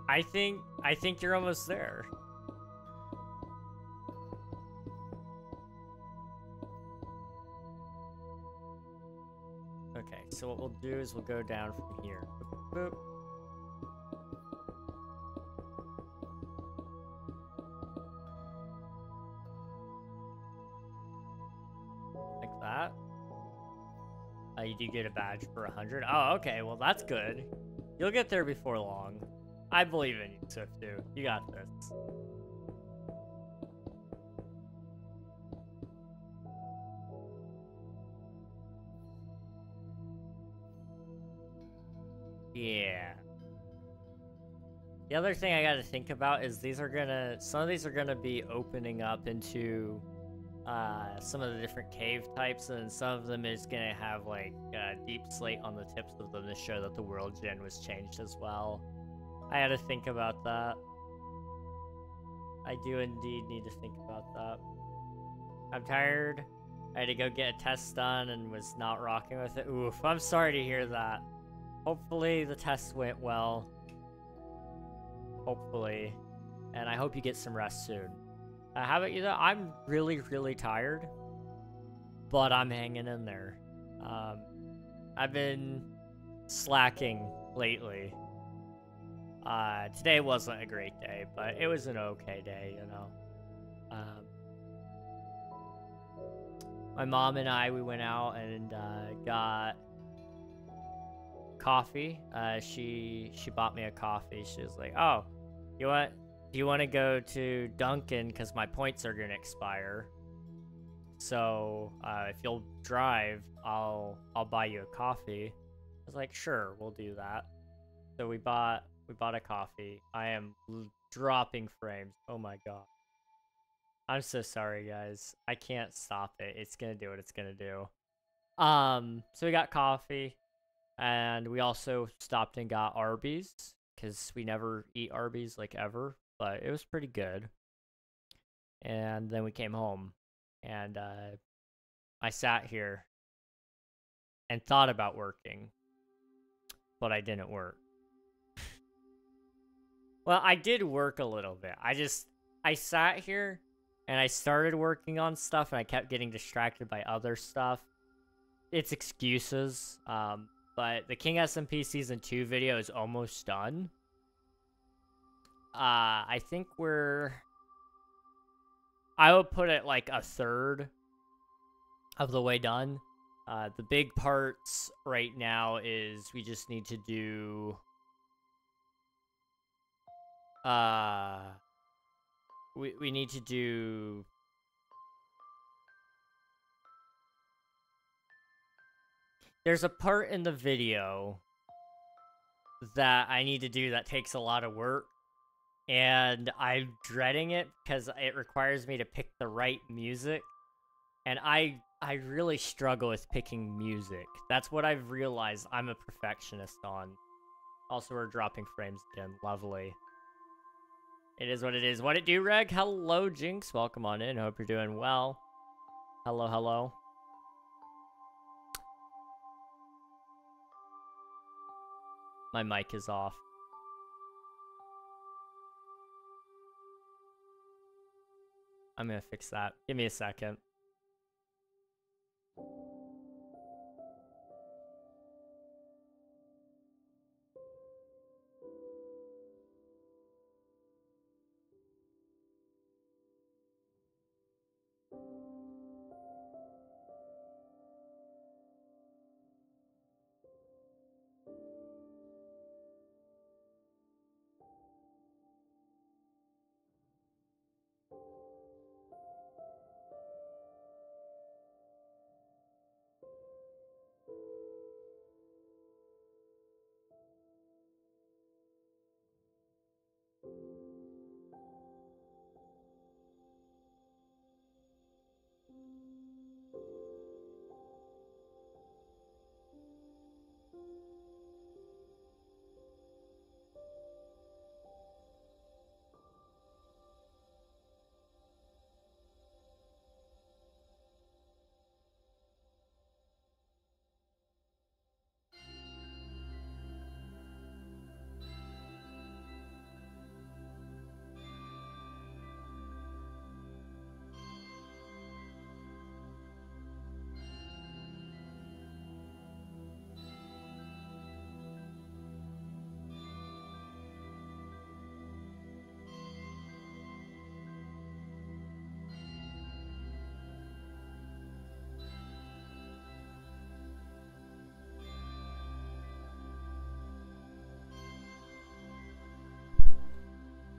I think you're almost there. Okay, so what we'll do is we'll go down from here. Boop, boop. Like that. You do get a badge for 100. Oh, okay, well that's good. You'll get there before long. I believe in you, Swiftu. You got this. Yeah. The other thing I gotta think about is some of these are gonna be opening up into some of the different cave types, and some of them is gonna have like deep slate on the tips of them to show that the world gen was changed as well. I had to think about that. I do indeed need to think about that. I'm tired. I had to go get a test done and was not rocking with it. Oof, I'm sorry to hear that. Hopefully the test went well. Hopefully. And I hope you get some rest soon. How about you though? I'm really, really tired. But I'm hanging in there. I've been slacking lately. Today wasn't a great day, but it was an okay day, you know. My mom and I, we went out and got coffee. She bought me a coffee. She was like, "Oh, do you want to go to Dunkin' because my points are gonna expire? So if you'll drive, I'll buy you a coffee." I was like, "Sure, we'll do that." So we bought a coffee. I am dropping frames. Oh my god. I'm so sorry, guys. I can't stop it. It's gonna do what it's gonna do. So we got coffee, and we also stopped and got Arby's because we never eat Arby's like ever, but it was pretty good. And then we came home, and I sat here and thought about working, but I didn't work. Well, I did work a little bit. I sat here and I started working on stuff and I kept getting distracted by other stuff. It's excuses. But the King SMP Season 2 video is almost done. I think I would put it like a third of the way done. The big parts right now is we just need to do we need to do there's a part in the video that I need to do that takes a lot of work, and I'm dreading it because it requires me to pick the right music, and I really struggle with picking music. That's what I've realized I'm a perfectionist on. Also, we're dropping frames again. Lovely. It is what it is. What it do, Reg? Hello, Jinx. Welcome on in. Hope you're doing well. Hello, hello. My mic is off. I'm gonna fix that. Give me a second.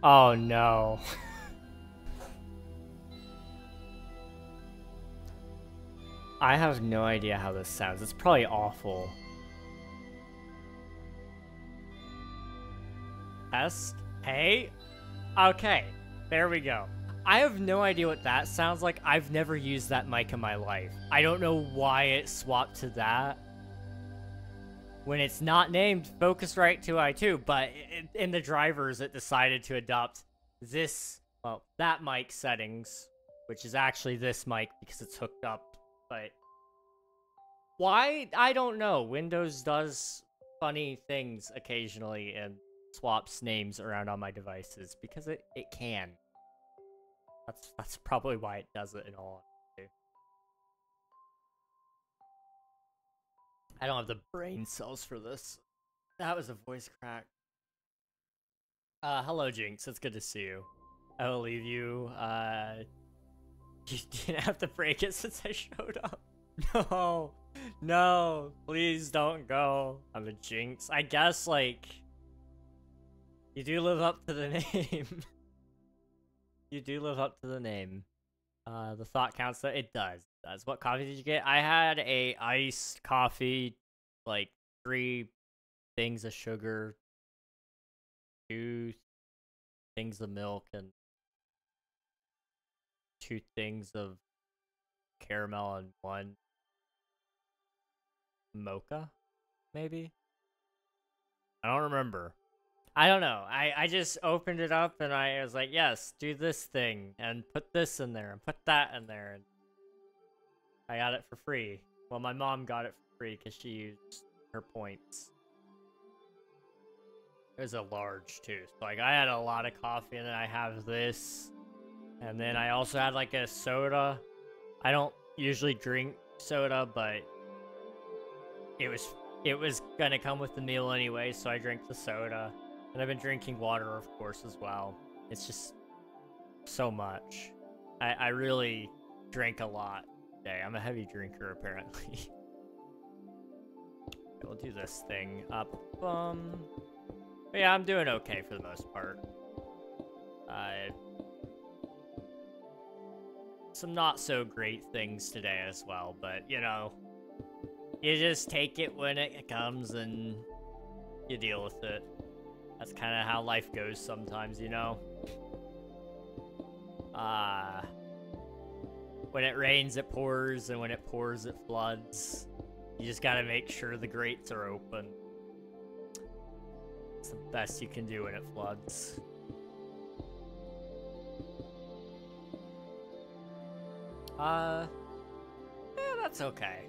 Oh no. I have no idea how this sounds. It's probably awful. Test? Hey? Okay, there we go. I have no idea what that sounds like. I've never used that mic in my life. I don't know why it swapped to that when it's not named Focusrite 2i2, but in the drivers it decided to adopt this, well, that mic settings, which is actually this mic because it's hooked up, but why? I don't know. Windows does funny things occasionally and swaps names around on my devices because it can. That's probably why it does it in all honesty. I don't have the brain cells for this. That was a voice crack. Hello, Jinx. It's good to see you. I will leave you. You didn't have to break it since I showed up. No. No, please don't go. I'm a jinx. I guess, like, you do live up to the name. You do live up to the name. The thought counts. It does. What coffee did you get? I had a iced coffee, like 3 things of sugar, 2 things of milk, and 2 things of caramel, and 1 mocha, maybe? I don't remember. I don't know. I just opened it up and I was like, yes, do this thing and put this in there and put that in there. And I got it for free. Well, my mom got it for free because she used her points. It was a large too. So like I had a lot of coffee and then I have this. And then I also had like a soda. I don't usually drink soda, but it was gonna come with the meal anyway, so I drank the soda. And I've been drinking water, of course, as well. It's just so much. I really drank a lot today. I'm a heavy drinker, apparently. We'll do this thing up. But yeah, I'm doing okay for the most part. Some not so great things today as well, but you know, you just take it when it comes and you deal with it. That's kind of how life goes sometimes, you know? When it rains, it pours, and when it pours, it floods. You just gotta make sure the grates are open. It's the best you can do when it floods. Yeah, that's okay.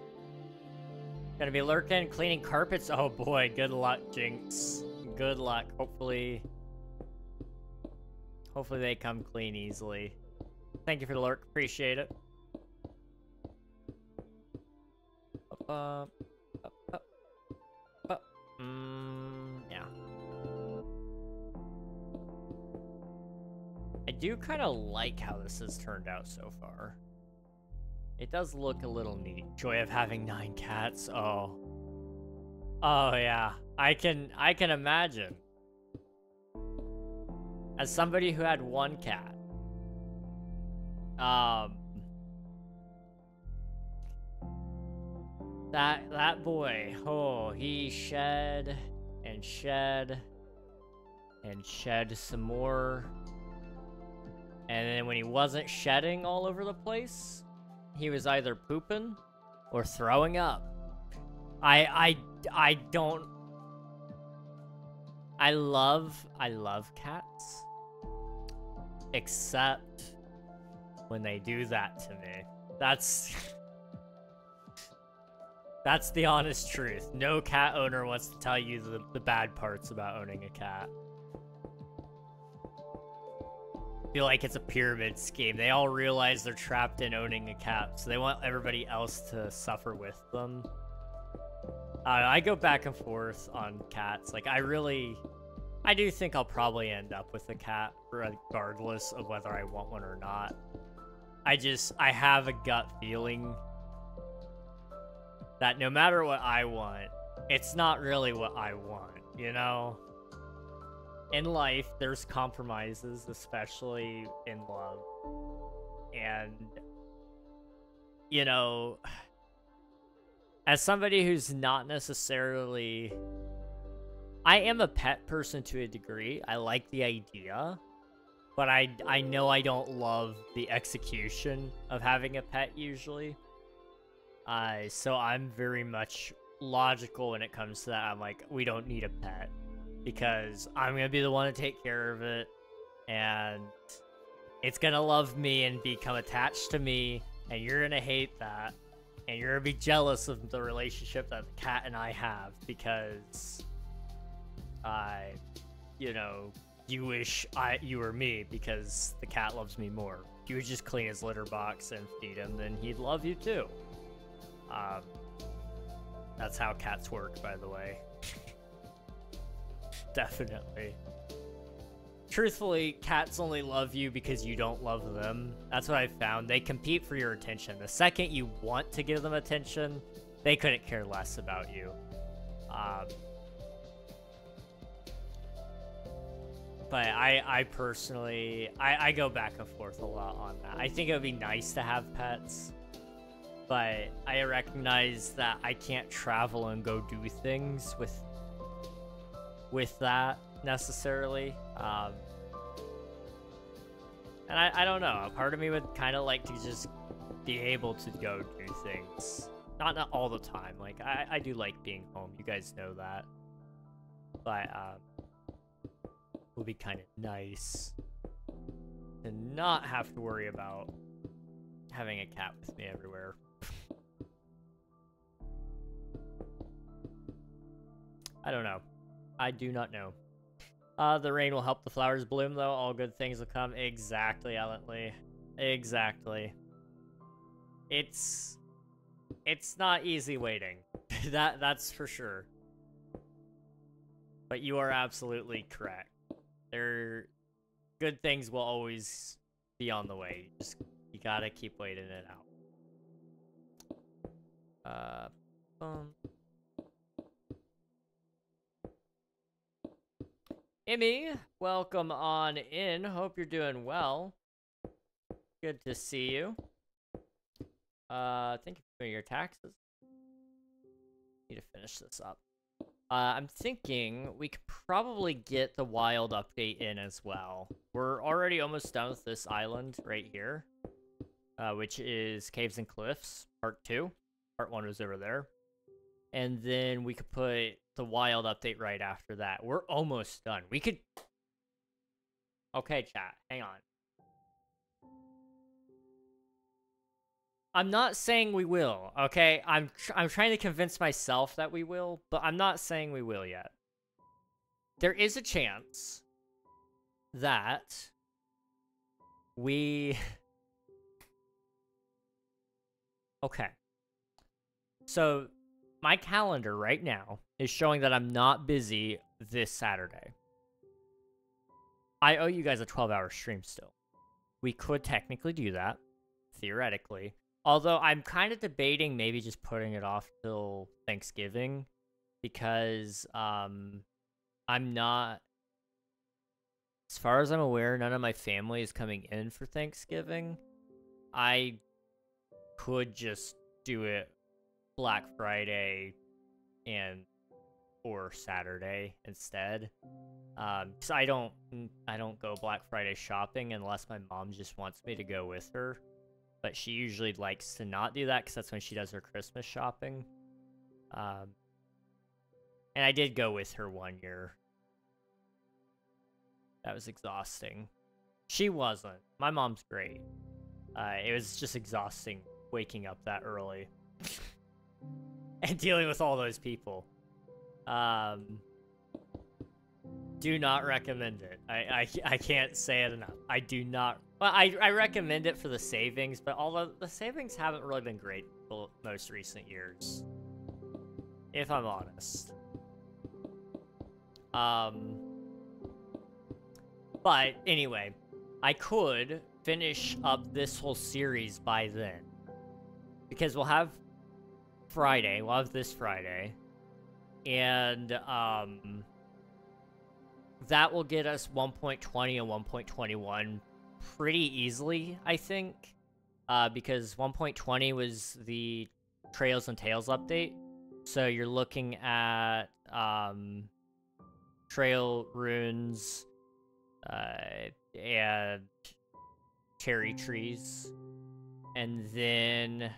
Gonna be lurking, cleaning carpets. Oh boy, good luck, Jinx. Good luck. Hopefully they come clean easily. Thank you for the lurk. Appreciate it. Yeah. I do kind of like how this has turned out so far. It does look a little neat. Joy of having 9 cats. Oh. Oh yeah. I can imagine. As somebody who had 1 cat. That boy, oh, he shed and shed and shed some more. And then when he wasn't shedding all over the place, he was either pooping or throwing up. I love cats. Except when they do that to me. That's the honest truth. No cat owner wants to tell you the bad parts about owning a cat. I feel like it's a pyramid scheme. They all realize they're trapped in owning a cat, so they want everybody else to suffer with them. I go back and forth on cats. Like, I do think I'll probably end up with a cat, regardless of whether I want one or not. I have a gut feeling that no matter what I want, it's not really what I want, you know? In life, there's compromises, especially in love. And, you know, as somebody who's not necessarily... I am a pet person to a degree. I like the idea. But I know I don't love the execution of having a pet, usually. So I'm very much logical when it comes to that. I'm like, we don't need a pet. Because I'm going to be the one to take care of it. And it's going to love me and become attached to me. And you're going to hate that. And you're going to be jealous of the relationship that the cat and I have. Because, you know, you wish you were me because the cat loves me more. If you would just clean his litter box and feed him, then he'd love you too. That's how cats work, by the way. Definitely. Truthfully, cats only love you because you don't love them. That's what I've found. They compete for your attention. The second you want to give them attention, they couldn't care less about you. But I personally, I go back and forth a lot on that. I think it would be nice to have pets, but I recognize that I can't travel and go do things with that necessarily. And I don't know, a part of me would kind of like to just be able to go do things. Not all the time. Like, I do like being home. You guys know that. But, it would be kind of nice to not have to worry about having a cat with me everywhere. I don't know. I do not know. The rain will help the flowers bloom, though. All good things will come. Exactly, Ellently. Exactly. It's not easy waiting. That's for sure. But you are absolutely correct. Good things will always be on the way. You gotta keep waiting it out. Emmy, welcome on in. Hope you're doing well. Good to see you. Thank you for your taxes. Need to finish this up. I'm thinking we could probably get the wild update in as well. We're already almost done with this island right here, which is Caves and Cliffs, Part 2. Part 1 was over there. And then we could put the wild update right after that. We're almost done. We could... Okay, chat. Hang on. I'm not saying we will, okay? I'm trying to convince myself that we will, but I'm not saying we will yet. There is a chance that we... Okay. So, my calendar right now is showing that I'm not busy this Saturday. I owe you guys a 12-hour stream still. We could technically do that, theoretically. Although I'm kind of debating maybe just putting it off till Thanksgiving, because I'm not, as far as I'm aware, none of my family is coming in for Thanksgiving. I could just do it Black Friday or Saturday instead. Because I don't go Black Friday shopping unless my mom just wants me to go with her. But she usually likes to not do that because that's when she does her Christmas shopping. And I did go with her one year. That was exhausting. She wasn't. My mom's great. It was just exhausting waking up that early. And dealing with all those people. Do not recommend it. I can't say it enough. I do not... Well, I recommend it for the savings, but although the savings haven't really been great the most recent years. If I'm honest. But anyway, I could finish up this whole series by then. Because we'll have Friday. We'll have this Friday. And, that will get us 1.20 and 1.21 pretty easily, I think. Because 1.20 was the Trails and Tales update. So you're looking at, Trail Runes, and Cherry Trees. And then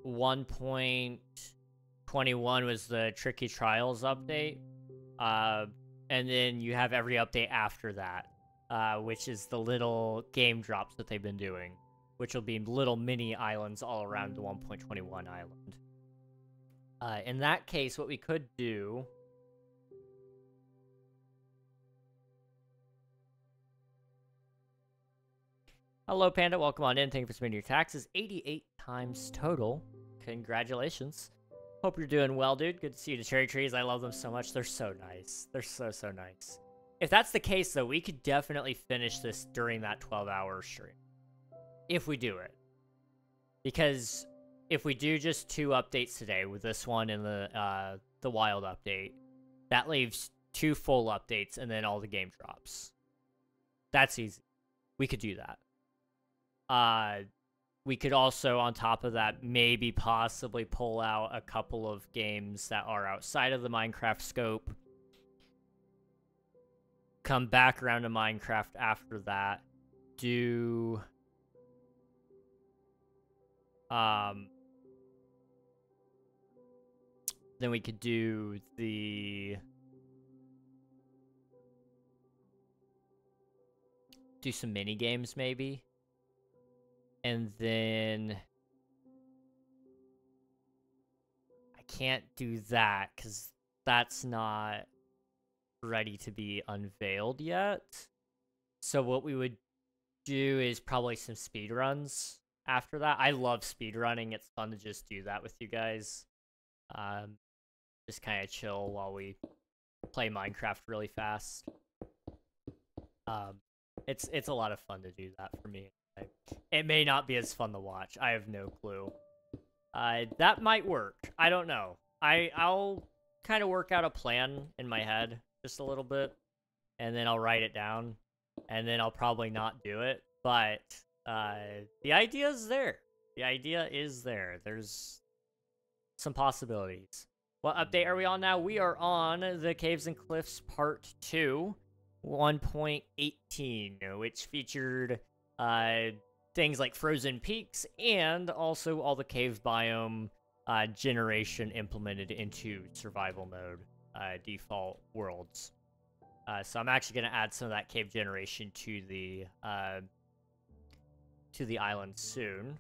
1.21 was the Tricky Trials update. And then you have every update after that, which is the little game drops that they've been doing, which will be little mini islands all around the 1.21 island. In that case, what we could do... Hello, Panda. Welcome on in. Thank you for submitting your taxes. 88 times total. Congratulations. Hope you're doing well, dude. Good to see you. The cherry trees, I love them so much. They're so nice. They're so nice. If that's the case, though, we could definitely finish this during that 12-hour stream. If we do it. Because if we do just 2 updates today with this one and the wild update, that leaves 2 full updates and then all the game drops. That's easy. We could do that. We could also, on top of that, maybe possibly pull out a couple of games that are outside of the Minecraft scope. Come back around to Minecraft after that. Do... then we could do the... do some mini games maybe. And then I can't do that because that's not ready to be unveiled yet. So what we would do is probably some speedruns after that. I love speedrunning. It's fun to just do that with you guys. Just kind of chill while we play Minecraft really fast. It's a lot of fun to do that for me. It may not be as fun to watch. I have no clue. That might work. I don't know. I'll kind of work out a plan in my head just a little bit, and then I'll write it down, and then I'll probably not do it. But the idea is there. The idea is there. There's some possibilities. What update are we on now? We are on the Caves and Cliffs Part 2, 1.18, which featured things like frozen peaks and also all the cave biome generation implemented into survival mode default worlds. So I'm actually going to add some of that cave generation to the island soon.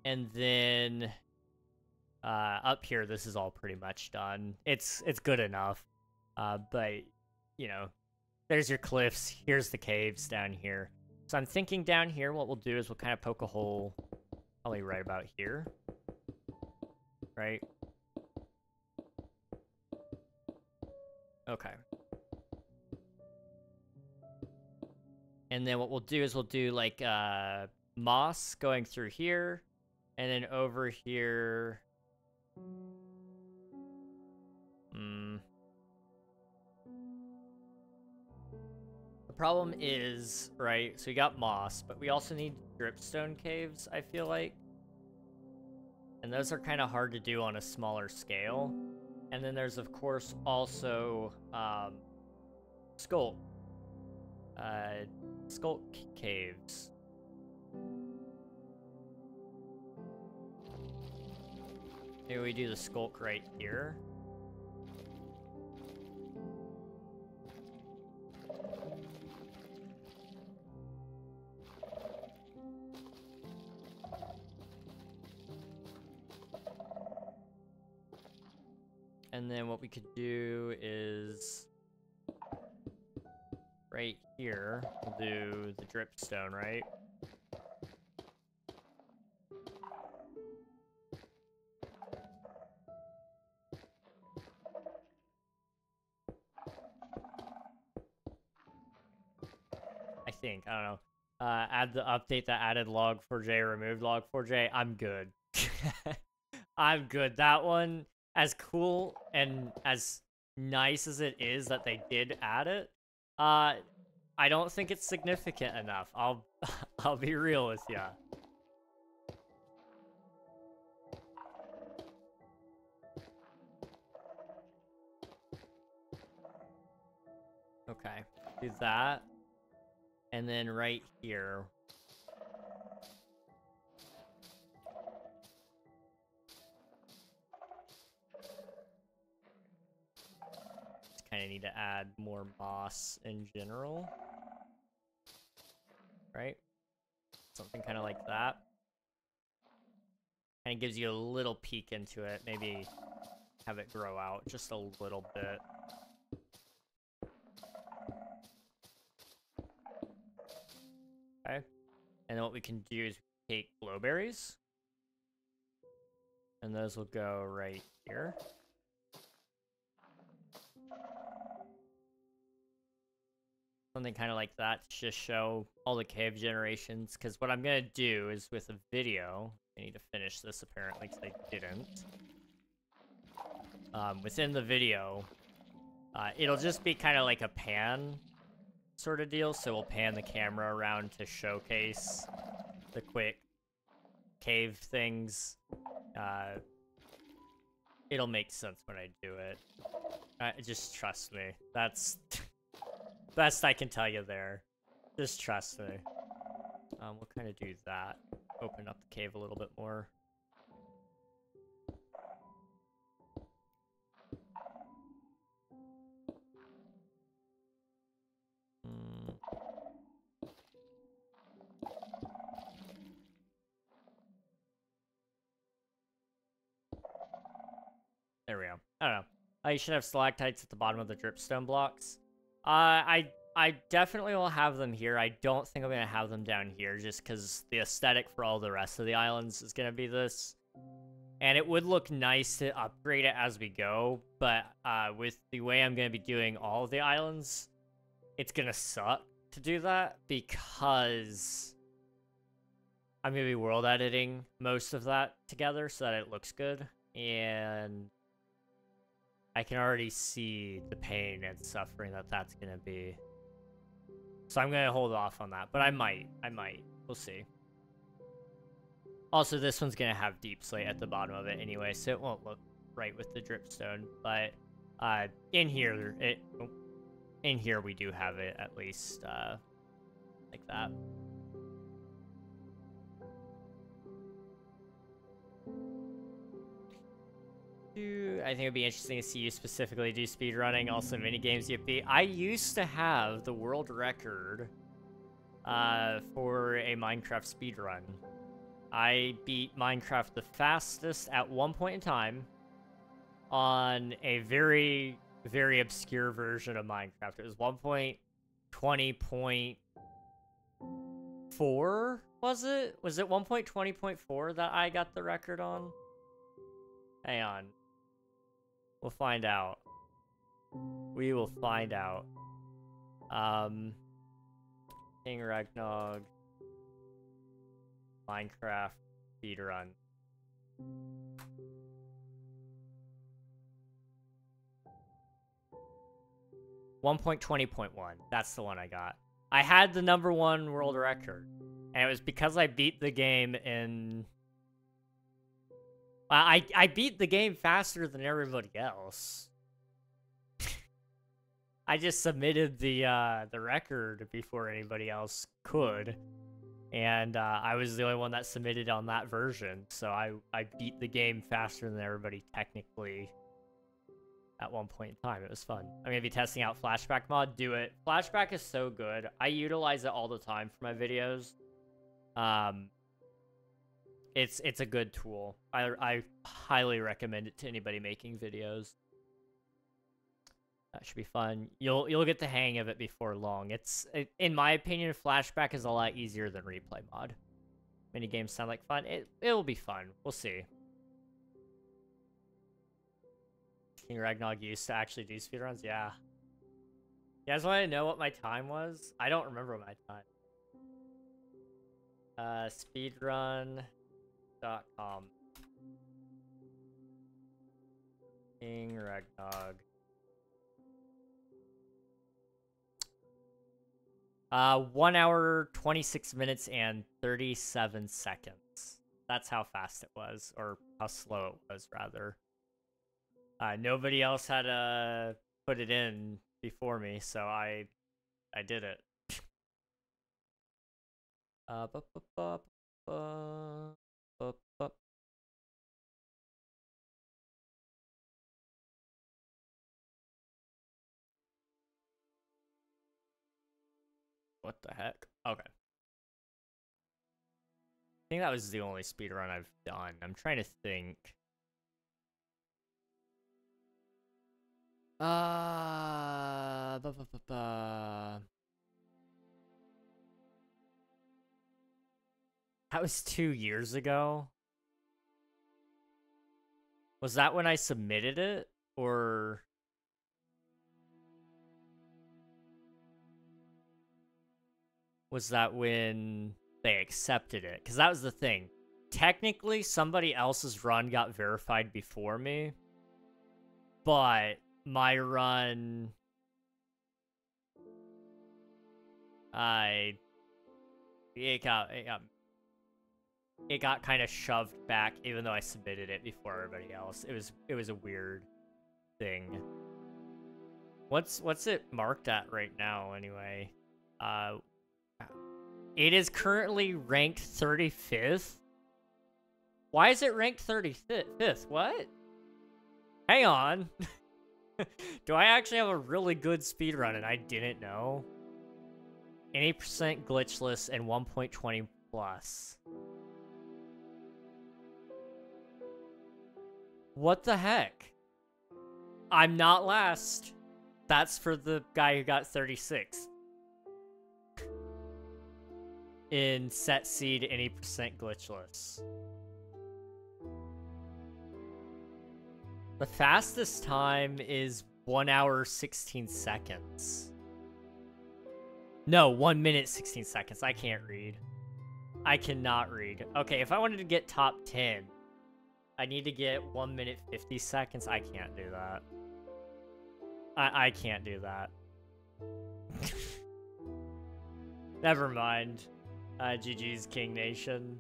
And then up here, this is all pretty much done. It's good enough, but you know, there's your cliffs. Here's the caves down here. So I'm thinking down here, what we'll do is we'll kind of poke a hole, probably right about here, right? Okay. And then what we'll do is we'll do like moss going through here, and then over here. The problem is, right, so we got moss, but we also need dripstone caves, I feel like. And those are kind of hard to do on a smaller scale. And then there's, of course, also sculk caves. Maybe we do the sculk right here. And then what we could do is right here, we'll do the dripstone, right? I think, I don't know. Add the update that added log4j, removed log4j. I'm good. I'm good. That one, as cool and as nice as it is that they did add it, I don't think it's significant enough. I'll be real with ya. Okay, do that. And then right here. Just kind of need to add more moss in general. Right? Something kind of like that. Kind of gives you a little peek into it. Maybe have it grow out just a little bit. Okay. And then what we can do is take glowberries. And those will go right here. something kind of like that to just show all the cave generations. Because what I'm going to do is with a video, I need to finish this apparently because I didn't. Within the video, it'll just be kind of like a pan sort of deal. So we'll pan the camera around to showcase the quick cave things. It'll make sense when I do it. Just trust me. That's best I can tell you there. Just trust me. We'll kind of do that. Open up the cave a little bit more. There we go. I don't know. You should have stalactites at the bottom of the dripstone blocks. I definitely will have them here. I don't think I'm going to have them down here just because the aesthetic for all the rest of the islands is going to be this. And it would look nice to upgrade it as we go, but with the way I'm going to be doing all of the islands, it's going to suck to do that because I'm going to be world editing most of that together so that it looks good. And I can already see the pain and suffering that that's going to be. So I'm going to hold off on that, but I might. We'll see. Also, this one's going to have deep slate at the bottom of it anyway, so it won't look right with the dripstone. But in here, we do have it at least like that. I think it'd be interesting to see you specifically do speedrunning, also minigames you beat. I used to have the world record for a Minecraft speedrun. I beat Minecraft the fastest at one point in time on a very, very obscure version of Minecraft. It was 1.20.4, was it? Was it 1.20.4 that I got the record on? Hang on. We'll find out. We will find out. King Ragnog. Minecraft speedrun. .20.1. That's the one I got. I had the #1 world record. And it was because I beat the game in... I beat the game faster than everybody else. I just submitted the record before anybody else could. And I was the only one that submitted on that version. So I beat the game faster than everybody technically at one point in time. It was fun. I'm going to be testing out Flashback mod. Do it. Flashback is so good. I utilize it all the time for my videos. It's a good tool. I highly recommend it to anybody making videos. That should be fun. You'll get the hang of it before long. In my opinion, Flashback is a lot easier than Replay mod. Mini games sound like fun. It'll be fun. We'll see. King Ragnog used to actually do speedruns? Yeah. You guys want to know what my time was? I don't remember my time. Speedrun.com. King Ragnog. 1 hour, 26 minutes, and 37 seconds. That's how fast it was, or how slow it was, rather. Nobody else had put it in before me, so I did it. What the heck? Okay. I think that was the only speedrun I've done. I'm trying to think. That was 2 years ago. Was that when I submitted it? Or... was that when they accepted it. Because that was the thing. Technically, somebody else's run got verified before me. But my run... It got kind of shoved back, even though I submitted it before everybody else. It was a weird thing. What's it marked at right now, anyway? It is currently ranked 35th. Why is it ranked 35th? What? Hang on. Do I actually have a really good speedrun and I didn't know? 80% glitchless and 1.20 plus. What the heck? I'm not last. That's for the guy who got 36th. In set seed 80% glitchless. The fastest time is 1 hour 16 seconds. No, 1 minute 16 seconds. I can't read. I cannot read. Okay, if I wanted to get top 10, I need to get 1 minute 50 seconds. I can't do that. I can't do that. Never mind. GG's King Nation.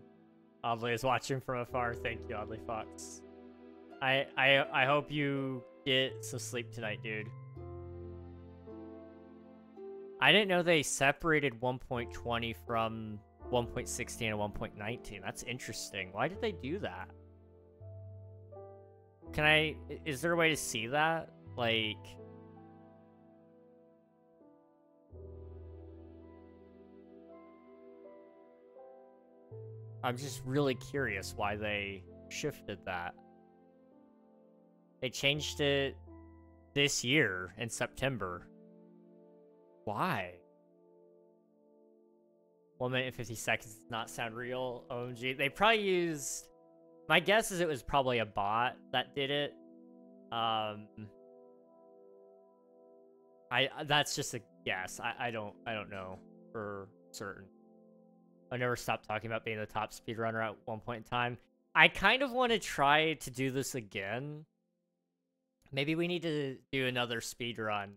Oddly is watching from afar. Thank you, Oddly Fox. I hope you get some sleep tonight, dude. I didn't know they separated 1.20 from 1.16 and 1.19. That's interesting. Why did they do that? Is there a way to see that? Like... I'm just really curious why they shifted that. They changed it this year in September. Why? 1 minute and 50 seconds does not sound real. OMG. They probably used... My guess is it was probably a bot that did it. That's just a guess. I don't know for certain. I never stopped talking about being the top speedrunner at one point in time. I kind of want to try to do this again. Maybe we need to do another speedrun.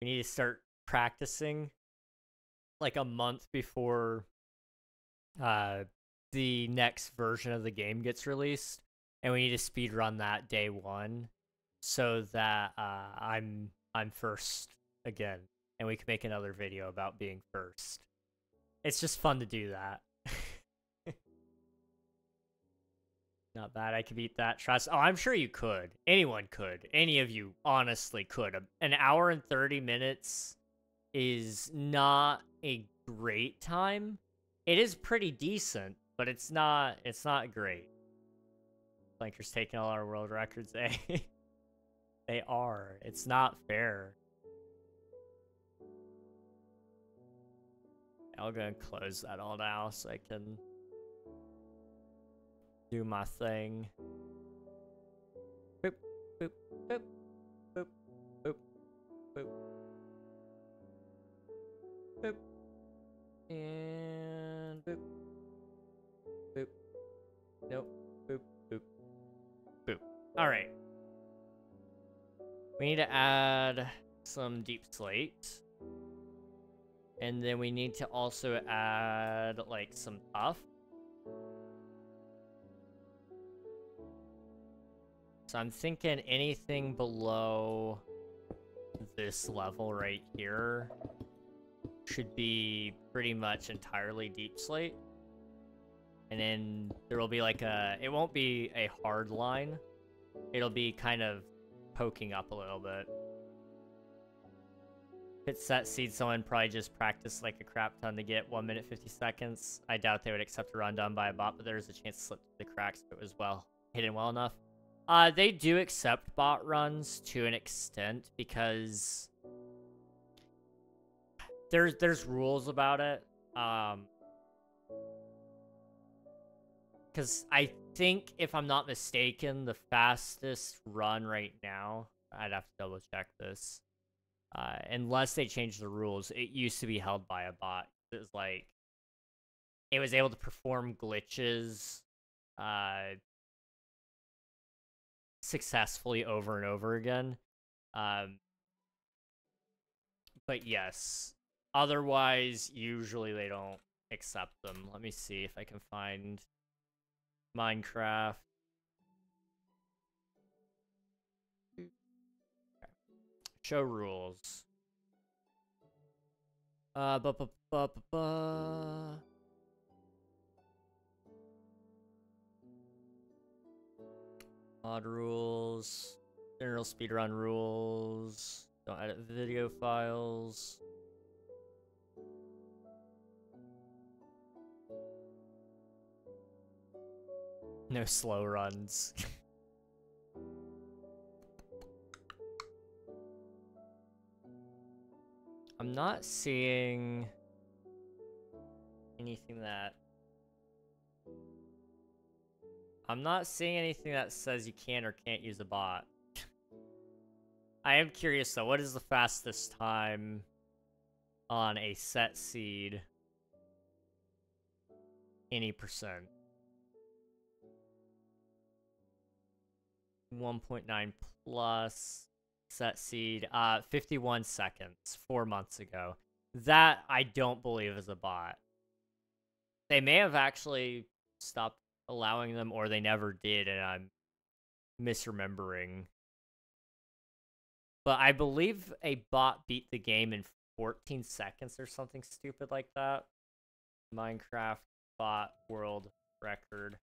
We need to start practicing like a month before the next version of the game gets released. And we need to speedrun that day one so that I'm first again. And we can make another video about being first. It's just fun to do that. Not bad. I could beat that. Trust. Oh, I'm sure you could. Anyone could. Any of you honestly could. An hour and 30 minutes is not a great time. It is pretty decent, but it's not great. Flanker's taking all our world records, eh? They are. It's not fair. I'm gonna close that all now so I can do my thing. Boop, boop, boop, boop, boop, boop, boop, and boop, boop, nope, boop, boop, boop. All right. We need to add some deep slate. And then we need to also add, like, some tough. So I'm thinking anything below this level right here should be pretty much entirely deep slate. And then there will be like it won't be a hard line. It'll be kind of poking up a little bit. If it's set seed, someone probably just practiced like a crap ton to get 1 minute 50 seconds. I doubt they would accept a run done by a bot, but there's a chance to slip through the cracks if it was hidden well enough. They do accept bot runs to an extent because there's rules about it. Because I think, if I'm not mistaken, the fastest run right now, I'd have to double check this. Unless they change the rules, it used to be held by a bot. It was like it was able to perform glitches successfully over and over again. But yes, otherwise, usually they don't accept them. Let me see if I can find Minecraft. Show rules. Ba ba ba ba ba. Mod rules. General speedrun rules. Don't edit video files. No slow runs. I'm not seeing anything that... I'm not seeing anything that says you can or can't use a bot. I am curious though, what is the fastest time on a set seed? Any percent. 1.9 plus set seed. 51 seconds 4 months ago. That I don't believe is a bot. They may have actually stopped allowing them, or they never did, and I'm misremembering. But I believe a bot beat the game in 14 seconds or something stupid like that. Minecraft bot world record.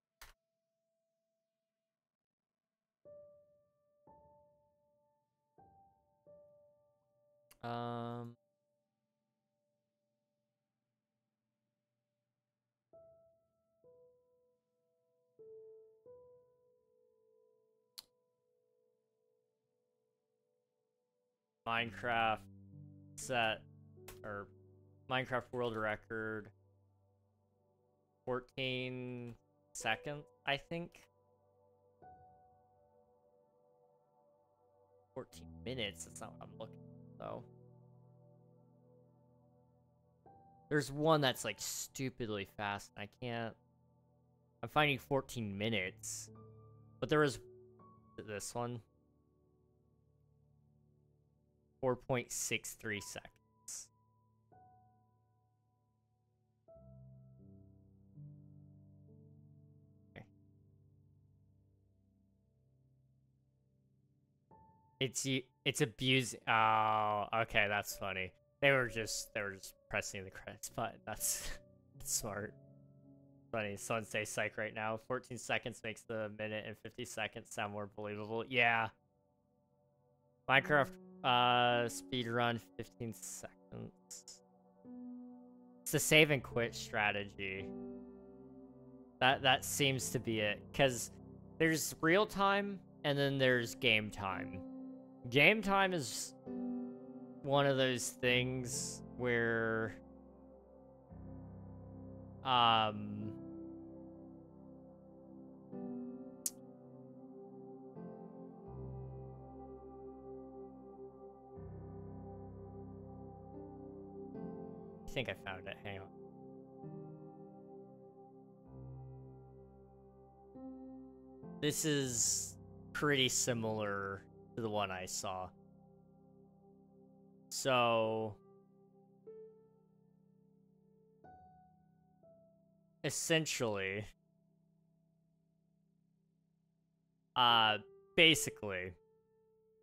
Minecraft set, or Minecraft world record, 14 seconds, I think. 14 minutes, that's not what I'm looking at, though. There's one that's like stupidly fast, and I can't... I'm finding 14 minutes. But there was this one. 4.63 seconds. Okay. It's abusing. Oh, okay, that's funny. They were just pressing the credits button. That's smart. Funny. Someone say psych right now. 14 seconds makes the minute and 50 seconds sound more believable. Yeah. Minecraft speedrun 15 seconds. It's the save and quit strategy. That seems to be it. Because there's real time and then there's game time. Game time is one of those things where I think I found it. Hang on. This is pretty similar to the one I saw. So essentially, basically,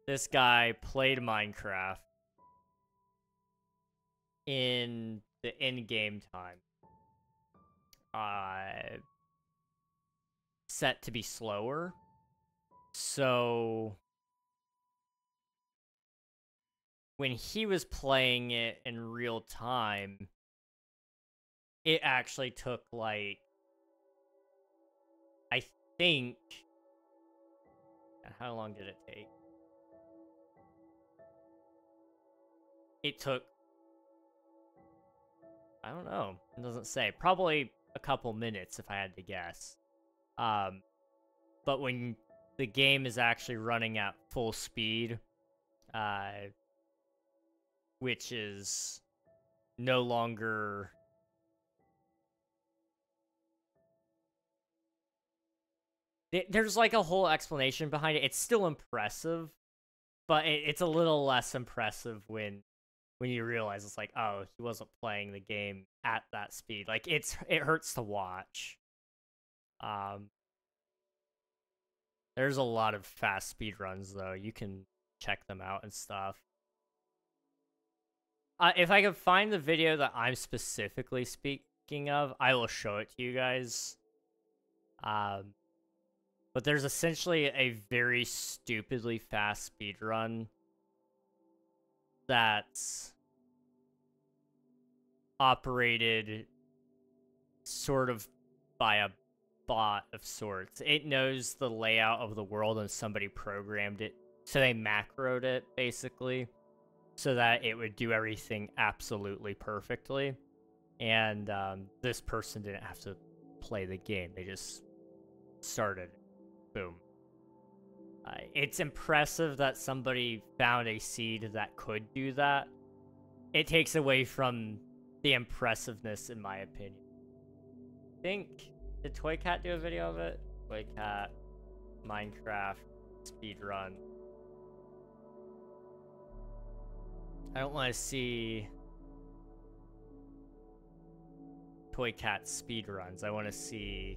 this guy played Minecraft in the in-game time. Set to be slower. So when he was playing it in real time, it actually took like, I think, how long did it take? It took, I don't know, it doesn't say. Probably a couple minutes if I had to guess. But when the game is actually running at full speed, which is no longer there's like a whole explanation behind it. It's still impressive, but it's a little less impressive when you realize it's like, oh, he wasn't playing the game at that speed. Like it hurts to watch. There's a lot of fast speed runs though. You can check them out and stuff. If I could find the video that I'm specifically speaking of, I will show it to you guys. But there's essentially a very stupidly fast speed run that's operated sort of by a bot of sorts. It knows the layout of the world and somebody programmed it. So they macroed it, basically, so that it would do everything absolutely perfectly. And this person didn't have to play the game. They just started. Boom. It's impressive that somebody found a seed that could do that. It takes away from the impressiveness, in my opinion. I think, did Toycat do a video of it? Toycat, Minecraft, speedrun. I don't want to see Toycat speedruns. I want to see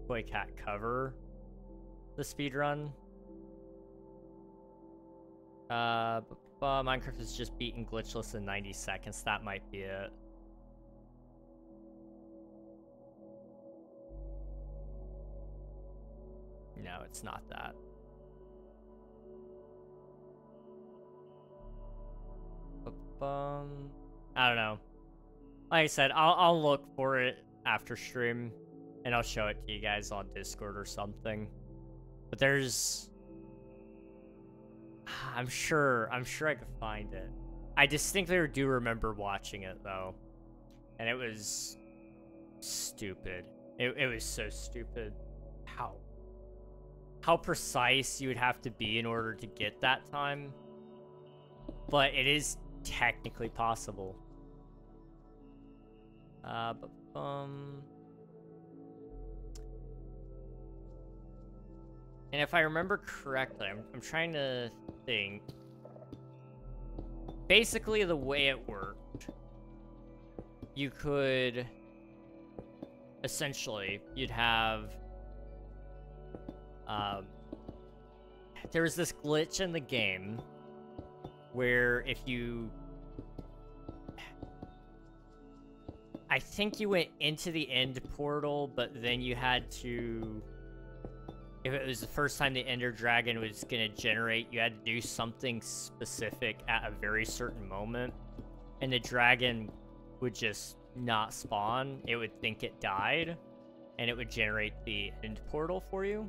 Toycat cover the speedrun. Minecraft is just beaten glitchless in 90 seconds. That might be it. No, it's not that. I don't know. Like I said, I'll look for it after stream, and I'll show it to you guys on Discord or something. But there's... I'm sure I could find it. I distinctly do remember watching it, though. And it was... stupid. It was so stupid. How precise you would have to be in order to get that time. But it is technically possible. And if I remember correctly, I'm trying to think. Basically, the way it worked, you could essentially, you'd have there was this glitch in the game where if you, I think you went into the end portal, but then you had to, if it was the first time the Ender Dragon was gonna generate, you had to do something specific at a very certain moment, and the dragon would just not spawn. It would think it died, and it would generate the end portal for you.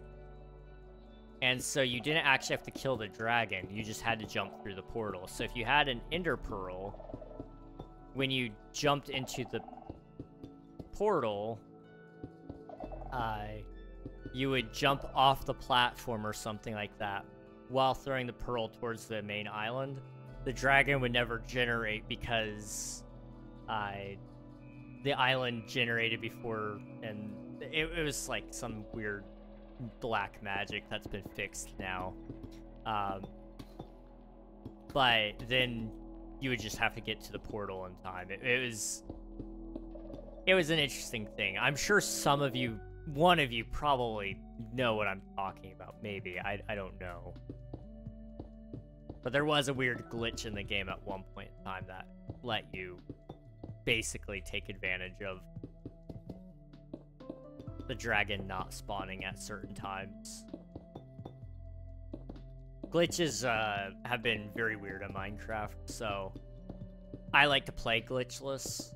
And so you didn't actually have to kill the dragon, you just had to jump through the portal. So if you had an Ender Pearl, when you jumped into the portal, you would jump off the platform or something like that while throwing the pearl towards the main island. The dragon would never generate because the island generated before, and it was like some weird black magic that's been fixed now. But then you would just have to get to the portal in time. It was an interesting thing. I'm sure some of you, one of you probably know what I'm talking about. Maybe. I don't know. But there was a weird glitch in the game at one point in time that let you basically take advantage of the dragon not spawning at certain times. Glitches have been very weird in Minecraft, so I like to play glitchless.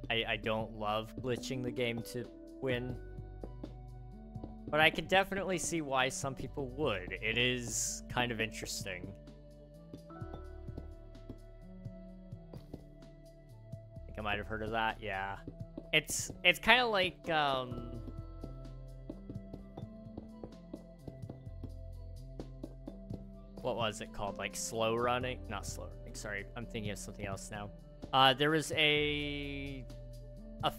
I don't love glitching the game to win, but I could definitely see why some people would. It is kind of interesting. I think I might have heard of that. Yeah, it's kind of like what was it called? Like slow running? Not slow running. Sorry, I'm thinking of something else now. There was a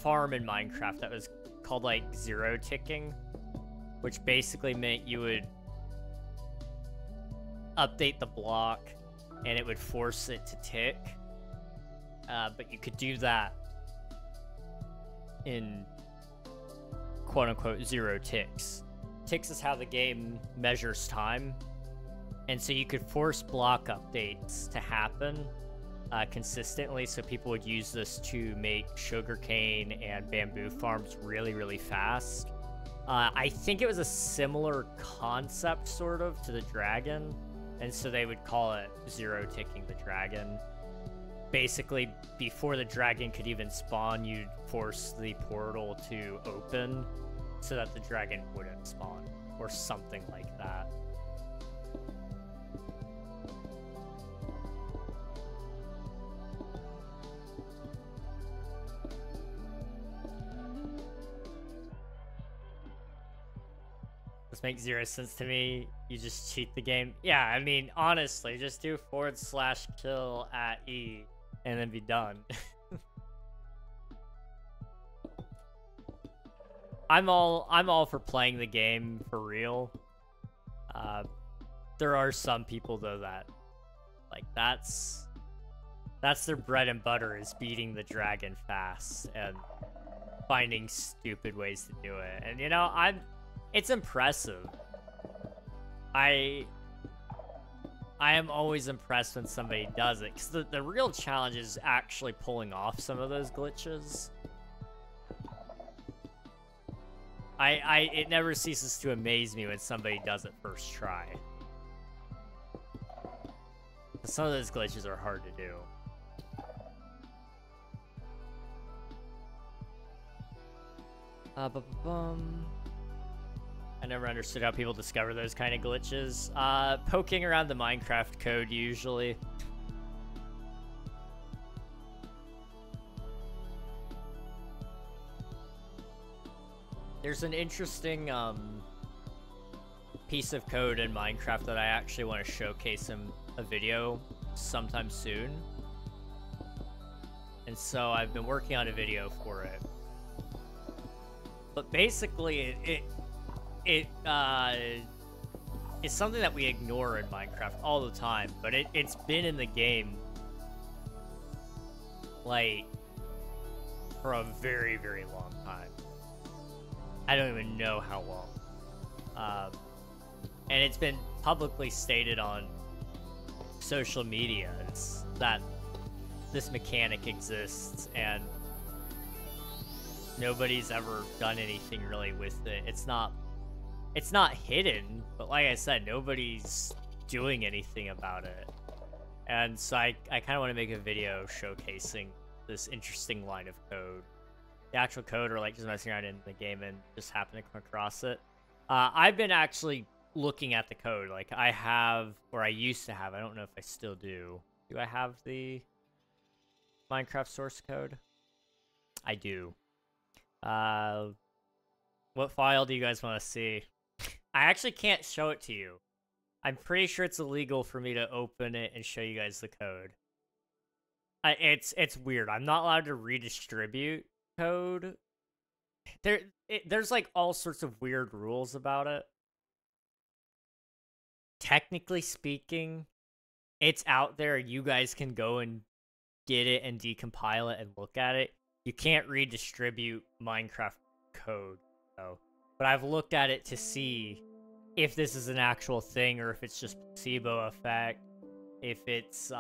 farm in Minecraft that was called like zero ticking, which basically meant you would update the block and it would force it to tick. But you could do that in quote-unquote 0 ticks. Ticks is how the game measures time, and so you could force block updates to happen consistently, so people would use this to make sugarcane and bamboo farms really, really fast. I think it was a similar concept, sort of, to the dragon, and so they would call it 0 ticking the dragon. Basically, before the dragon could even spawn, you'd force the portal to open so that the dragon wouldn't spawn, or something like that. This makes 0 sense to me. You just cheat the game. Yeah, I mean, honestly, just do /kill at E and then be done. I'm all for playing the game for real. There are some people though that, like, that's their bread and butter, is beating the dragon fast and finding stupid ways to do it. And you know, it's impressive. I am always impressed when somebody does it, because the real challenge is actually pulling off some of those glitches. It never ceases to amaze me when somebody does it first try. Some of those glitches are hard to do. I never understood how people discover those kind of glitches. Poking around the Minecraft code, usually. There's an interesting piece of code in Minecraft that I actually want to showcase in a video sometime soon. And so I've been working on a video for it. But basically, it's something that we ignore in Minecraft all the time, but it's been in the game, like, for a very, very long time. I don't even know how long. And it's been publicly stated on social media that this mechanic exists, and nobody's ever done anything really with it. It's not hidden, but like I said, nobody's doing anything about it. And so I kind of want to make a video showcasing this interesting line of code. The actual code, or like just messing around in the game and just happen to come across it. I've been actually looking at the code. Like, I have, or I used to have, I don't know if I still do. Do I have the Minecraft source code? I do. What file do you guys want to see? I actually can't show it to you. I'm pretty sure it's illegal for me to open it and show you guys the code. It's weird. I'm not allowed to redistribute code. There's like all sorts of weird rules about it. Technically speaking, it's out there. You guys can go and get it and decompile it and look at it. You can't redistribute Minecraft code, though. But I've looked at it to see if this is an actual thing or if it's just placebo effect. If it's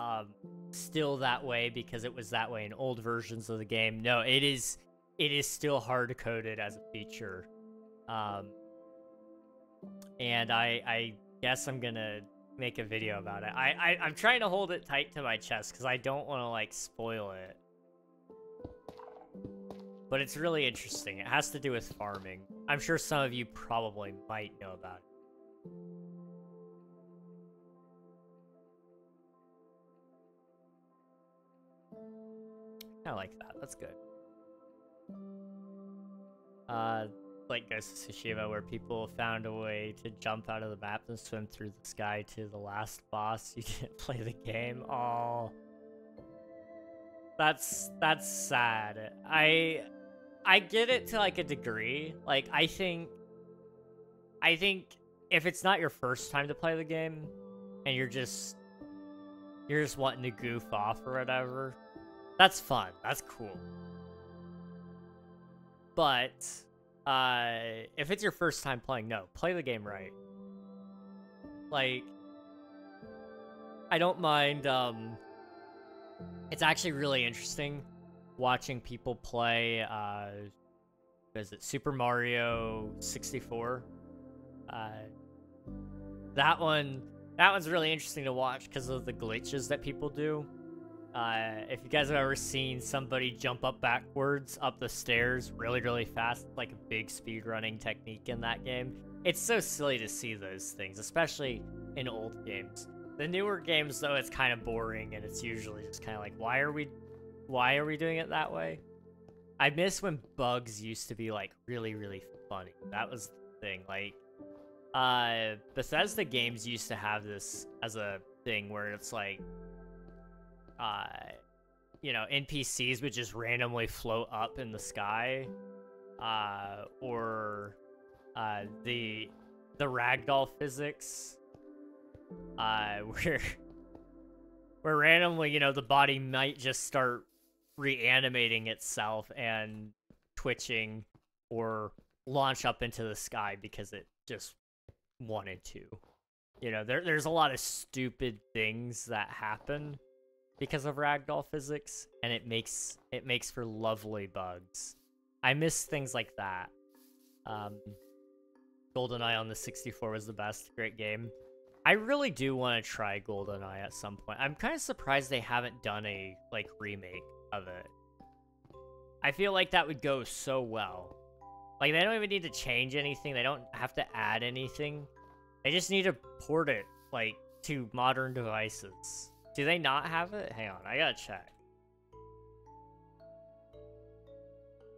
still that way because it was that way in old versions of the game. No, it is still hard-coded as a feature. And I guess I'm gonna make a video about it. I'm trying to hold it tight to my chest because I don't want to, like, spoil it. But it's really interesting. It has to do with farming. I'm sure some of you probably might know about it. I like that. That's good. Like Ghost of Tsushima, where people found a way to jump out of the map and swim through the sky to the last boss. You didn't play the game. Oh, that's sad. I get it to, like, a degree. Like, I think I think if it's not your first time to play the game, and you're just wanting to goof off or whatever, that's fun. That's cool. But if it's your first time playing, no, play the game right. Like, I don't mind. It's actually really interesting watching people play. What is it? Super Mario 64. That one's really interesting to watch because of the glitches that people do. If you guys have ever seen somebody jump up backwards up the stairs really, really fast, like a big speedrunning technique in that game, it's so silly to see those things, especially in old games. The newer games, though, it's kind of boring, and it's usually just kind of like, why are we doing it that way? I miss when bugs used to be, like, really, really funny. That was the thing. Like, Bethesda games used to have this as a thing where it's like, you know, NPCs would just randomly float up in the sky, or the ragdoll physics, where randomly, you know, the body might just start reanimating itself and twitching or launch up into the sky because it just wanted to. You know, there's a lot of stupid things that happen because of ragdoll physics, and it makes for lovely bugs. I miss things like that. GoldenEye on the 64 was the best. Great game. I really do want to try GoldenEye at some point. I'm kind of surprised they haven't done a, like, remake of it. I feel like that would go so well. Like, they don't even need to change anything. They don't have to add anything. They just need to port it, like, to modern devices. Do they not have it? Hang on, I gotta check.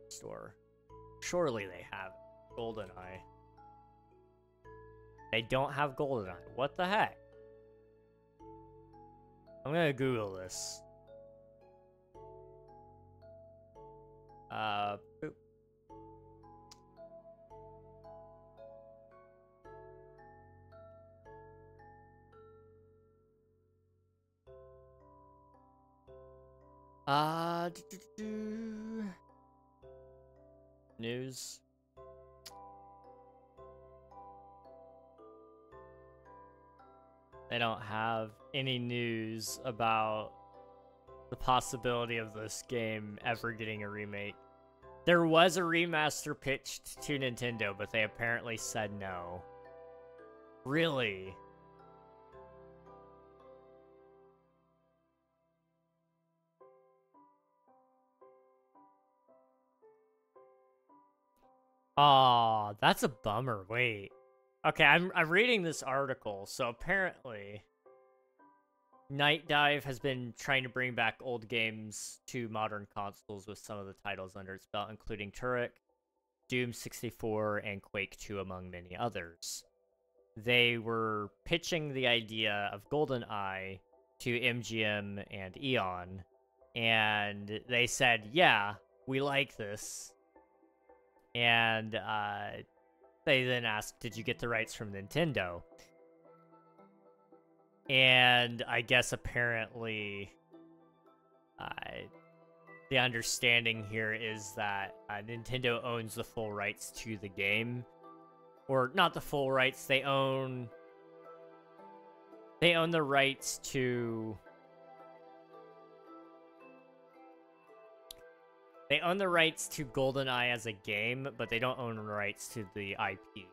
Store. Surely they have GoldenEye. They don't have GoldenEye. What the heck? I'm gonna Google this. Boop. News. They don't have any news about the possibility of this game ever getting a remake. There was a remaster pitched to Nintendo, but they apparently said no. Really? Aw, that's a bummer. Wait. Okay, I'm reading this article, so apparently Night Dive has been trying to bring back old games to modern consoles with some of the titles under its belt, including Turok, Doom 64, and Quake 2, among many others. They were pitching the idea of GoldenEye to MGM and Eon, and they said, yeah, we like this. And they then asked, did you get the rights from Nintendo? And I guess apparently the understanding here is that Nintendo owns the full rights to the game. Or not the full rights, they own the rights to... They own the rights to GoldenEye as a game, but they don't own the rights to the IP,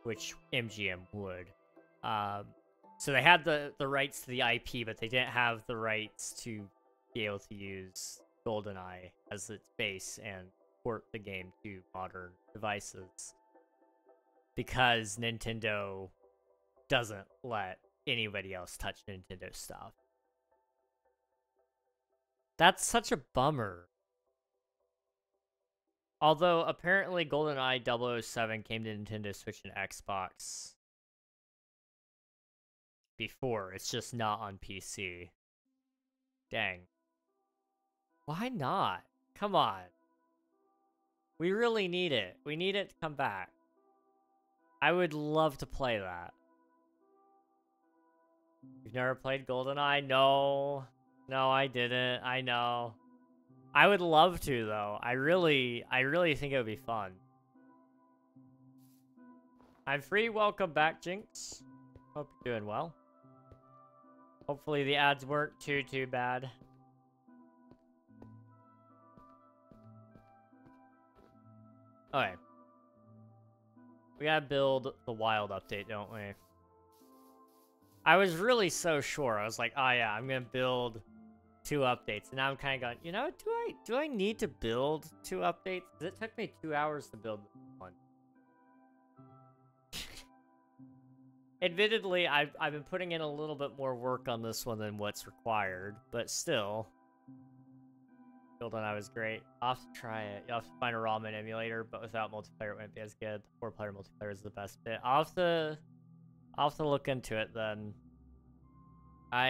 which MGM would. So they had the rights to the IP, but they didn't have the rights to be able to use GoldenEye as its base and port the game to modern devices. Because Nintendo doesn't let anybody else touch Nintendo stuff. That's such a bummer. Although, apparently, GoldenEye 007 came to Nintendo Switch and Xbox before. It's just not on PC. Dang. Why not? Come on. We really need it. We need it to come back. I would love to play that. You've never played GoldenEye? No. No, I didn't. I know. I would love to, though. I really think it would be fun. I'm free. Welcome back, Jinx. Hope you're doing well. Hopefully the ads weren't too bad. Okay. We gotta build the wild update, don't we? I was really so sure. I was like, oh yeah, I'm gonna build 2 updates. And now I'm kind of going, you know, do I need to build 2 updates? It took me 2 hours to build one. Admittedly, I've been putting in a little bit more work on this one than what's required, but still. GoldenEye was great. I'll have to try it. You'll have to find a ramen emulator, but without multiplayer it wouldn't be as good. 4-player multiplayer is the best bit. I'll have to look into it then. I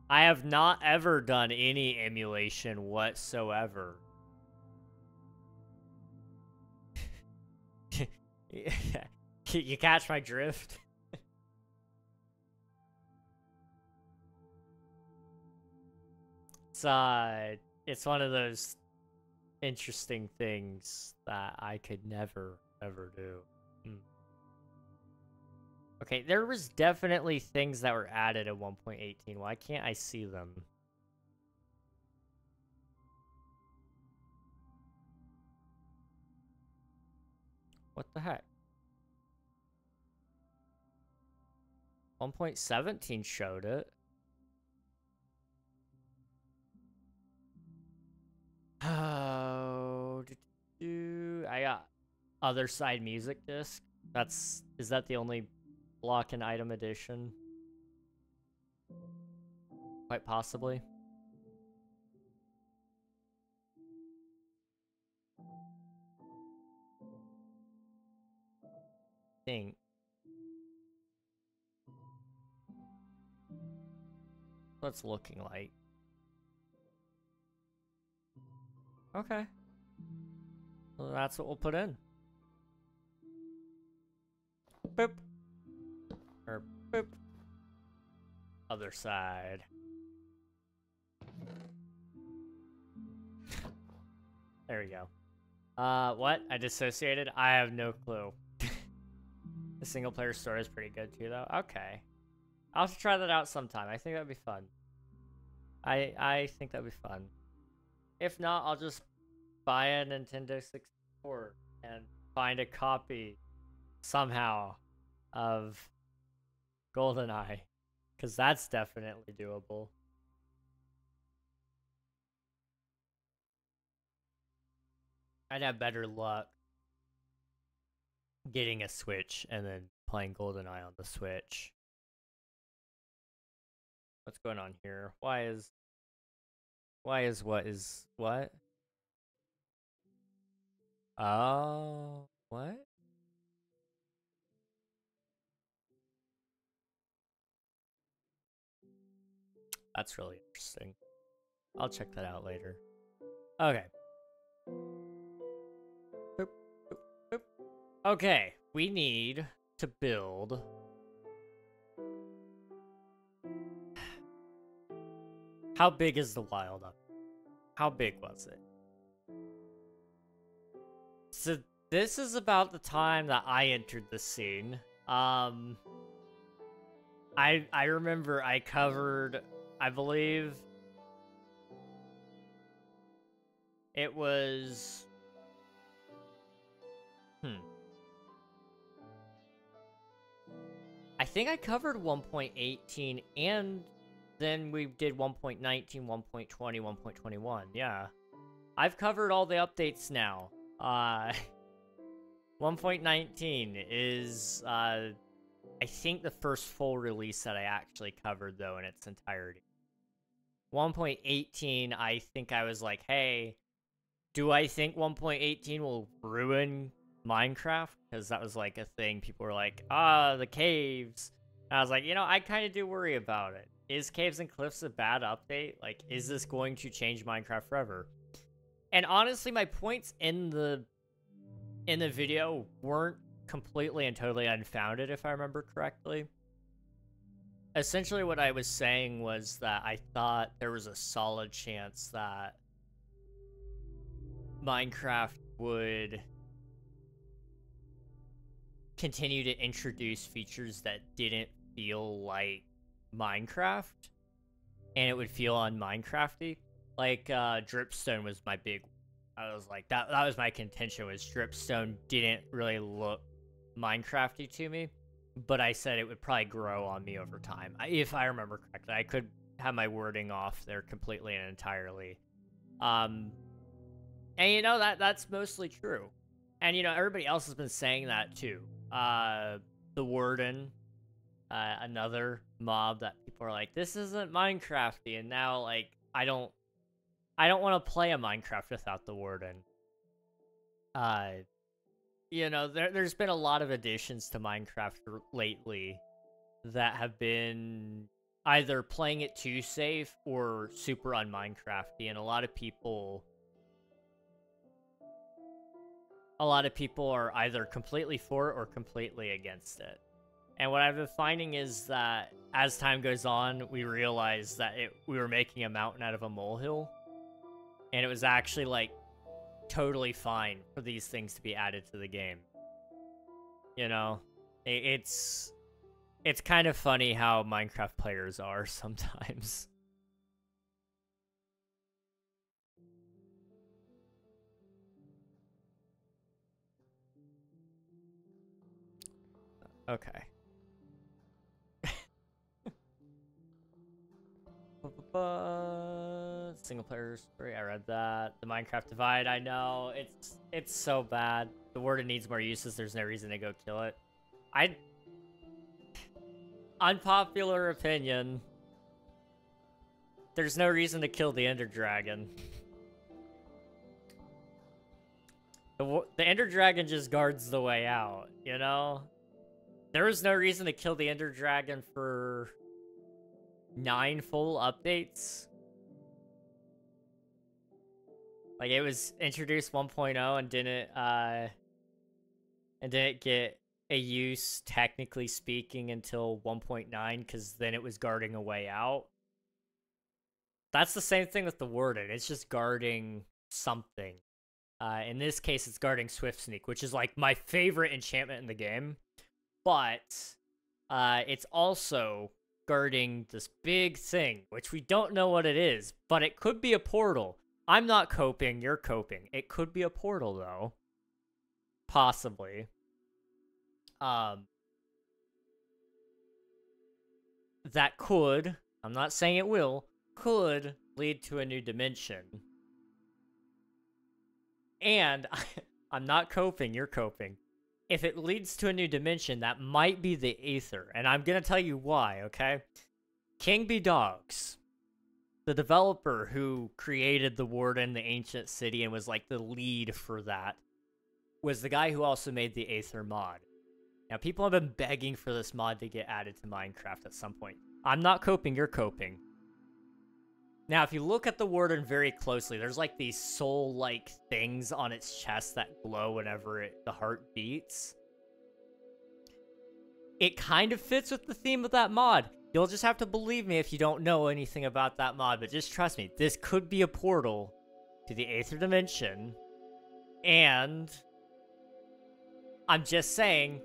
have not ever done any emulation whatsoever. You catch my drift? It's one of those interesting things that I could never ever do. Okay, there was definitely things that were added at 1.18. Why can't I see them? What the heck? 1.17 showed it. Oh, I got other side music disc. Is that the only block and item edition? Quite possibly. Think. What's looking like? Okay. Well, that's what we'll put in. Boop. Or boop. Other side. There we go. What? I dissociated? I have no clue. The single player story is pretty good too, though. Okay. I'll have to try that out sometime. I think that'd be fun. I think that'd be fun. If not, I'll just buy a Nintendo 64 and find a copy somehow of GoldenEye, because that's definitely doable. I'd have better luck getting a Switch and then playing GoldenEye on the Switch. What's going on here? Why is what? Oh, what? That's really interesting. I'll check that out later. Okay. Boop, boop, boop. Okay, we need to build how big is the wild up? How big was it? So this is about the time that I entered the scene. I remember I covered, I believe it was I think I covered 1.18 and then we did 1.19, 1.20, 1.21. Yeah. I've covered all the updates now. 1.19 is, I think the first full release that I actually covered, though, in its entirety. 1.18, I think I was like, hey, do I think 1.18 will ruin Minecraft? Because that was, like, a thing. People were like, the caves. And I was like, you know, I kind of do worry about it. Is Caves and Cliffs a bad update? Like, is this going to change Minecraft forever? And honestly, my points in the in the video weren't completely and totally unfounded, if I remember correctly. Essentially, what I was saying was that I thought there was a solid chance that Minecraft would continue to introduce features that didn't feel like Minecraft, and it would feel un-Minecrafty. Like, Dripstone was my big... I was like, that was my contention, was Dripstone didn't really look Minecrafty to me, but I said it would probably grow on me over time. If I remember correctly, I could have my wording off there completely and entirely. And you know, that's mostly true. And you know, everybody else has been saying that too. The Warden, another mob that people are like, this isn't Minecrafty, and now like I don't want to play a Minecraft without the Warden. You know, there's been a lot of additions to Minecraft lately that have been either playing it too safe or super un-Minecrafty, and a lot of people are either completely for it or completely against it. And what I've been finding is that as time goes on, we realize that we were making a mountain out of a molehill, and it was actually like totally fine for these things to be added to the game. You know, it's kind of funny how Minecraft players are sometimes. Okay. Single player story, I read that. The Minecraft Divide, I know. It's so bad. The Warden needs more uses, there's no reason to go kill it. Unpopular opinion. There's no reason to kill the Ender Dragon. The Ender Dragon just guards the way out, you know? There was no reason to kill the Ender Dragon for 9 full updates. Like, it was introduced 1.0 and didn't get a use, technically speaking, until 1.9, because then it was guarding a way out. That's the same thing with the Warden. It's just guarding something. In this case, it's guarding Swift Sneak, which is like my favorite enchantment in the game. But it's also guarding this big thing, which we don't know what it is, but it could be a portal. I'm not coping, you're coping. It could be a portal, though. Possibly. That could, I'm not saying it will, could lead to a new dimension. And, I'm not coping, you're coping. If it leads to a new dimension, that might be the Aether, and I'm gonna tell you why, okay? King Bee Dogs, the developer who created the Warden, the Ancient City, and was like the lead for that, was the guy who also made the Aether mod. Now, people have been begging for this mod to get added to Minecraft at some point. I'm not coping, you're coping. Now, if you look at the Warden very closely, there's like these soul-like things on its chest that glow whenever the heart beats. It kind of fits with the theme of that mod. You'll just have to believe me if you don't know anything about that mod, but just trust me, this could be a portal to the Aether Dimension, and I'm just saying,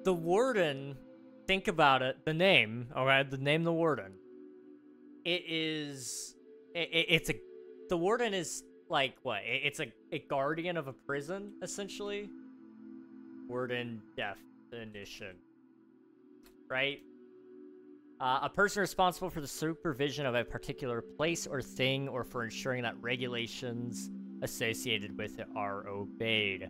the Warden, think about it, the name, alright, the name the Warden. The Warden is like, what? It's a guardian of a prison, essentially. Warden definition. Right? A person responsible for the supervision of a particular place or thing, or for ensuring that regulations associated with it are obeyed.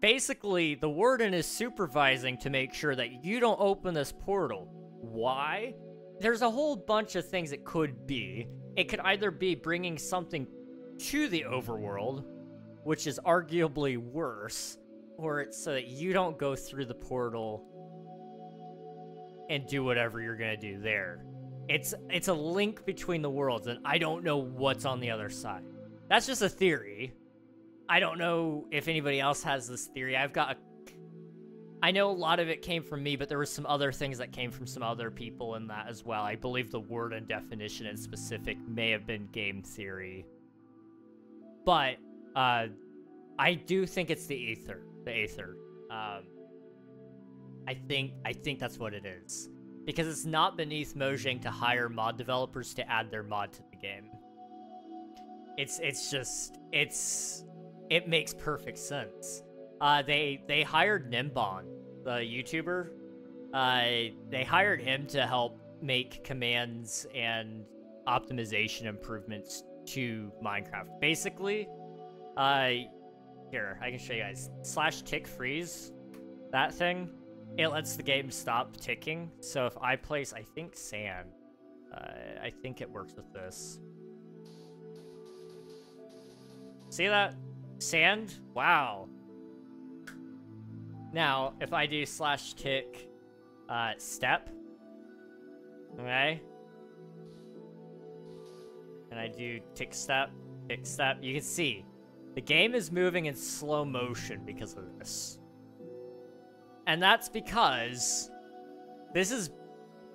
Basically, the Warden is supervising to make sure that you don't open this portal. Why? There's a whole bunch of things it could be. It could either be bringing something to the overworld, which is arguably worse, or it's so that you don't go through the portal and do whatever you're gonna do there. It's a link between the worlds, and I don't know what's on the other side. That's just a theory. I don't know if anybody else has this theory. I know a lot of it came from me, but there were some other things that came from some other people in that as well. I believe the word and definition in specific may have been game theory. But I do think it's the Aether. The Aether. I think that's what it is. Because it's not beneath Mojang to hire mod developers to add their mod to the game. It makes perfect sense. They hired Nimbon, the YouTuber. They hired him to help make commands and optimization improvements to Minecraft. Basically, here, I can show you guys. /tick freeze, that thing, it lets the game stop ticking. So if I place, I think, sand, I think it works with this. See that? Sand? Wow. Now, if I do /tick step, okay, and I do tick step, you can see the game is moving in slow motion because of this. And that's because this is,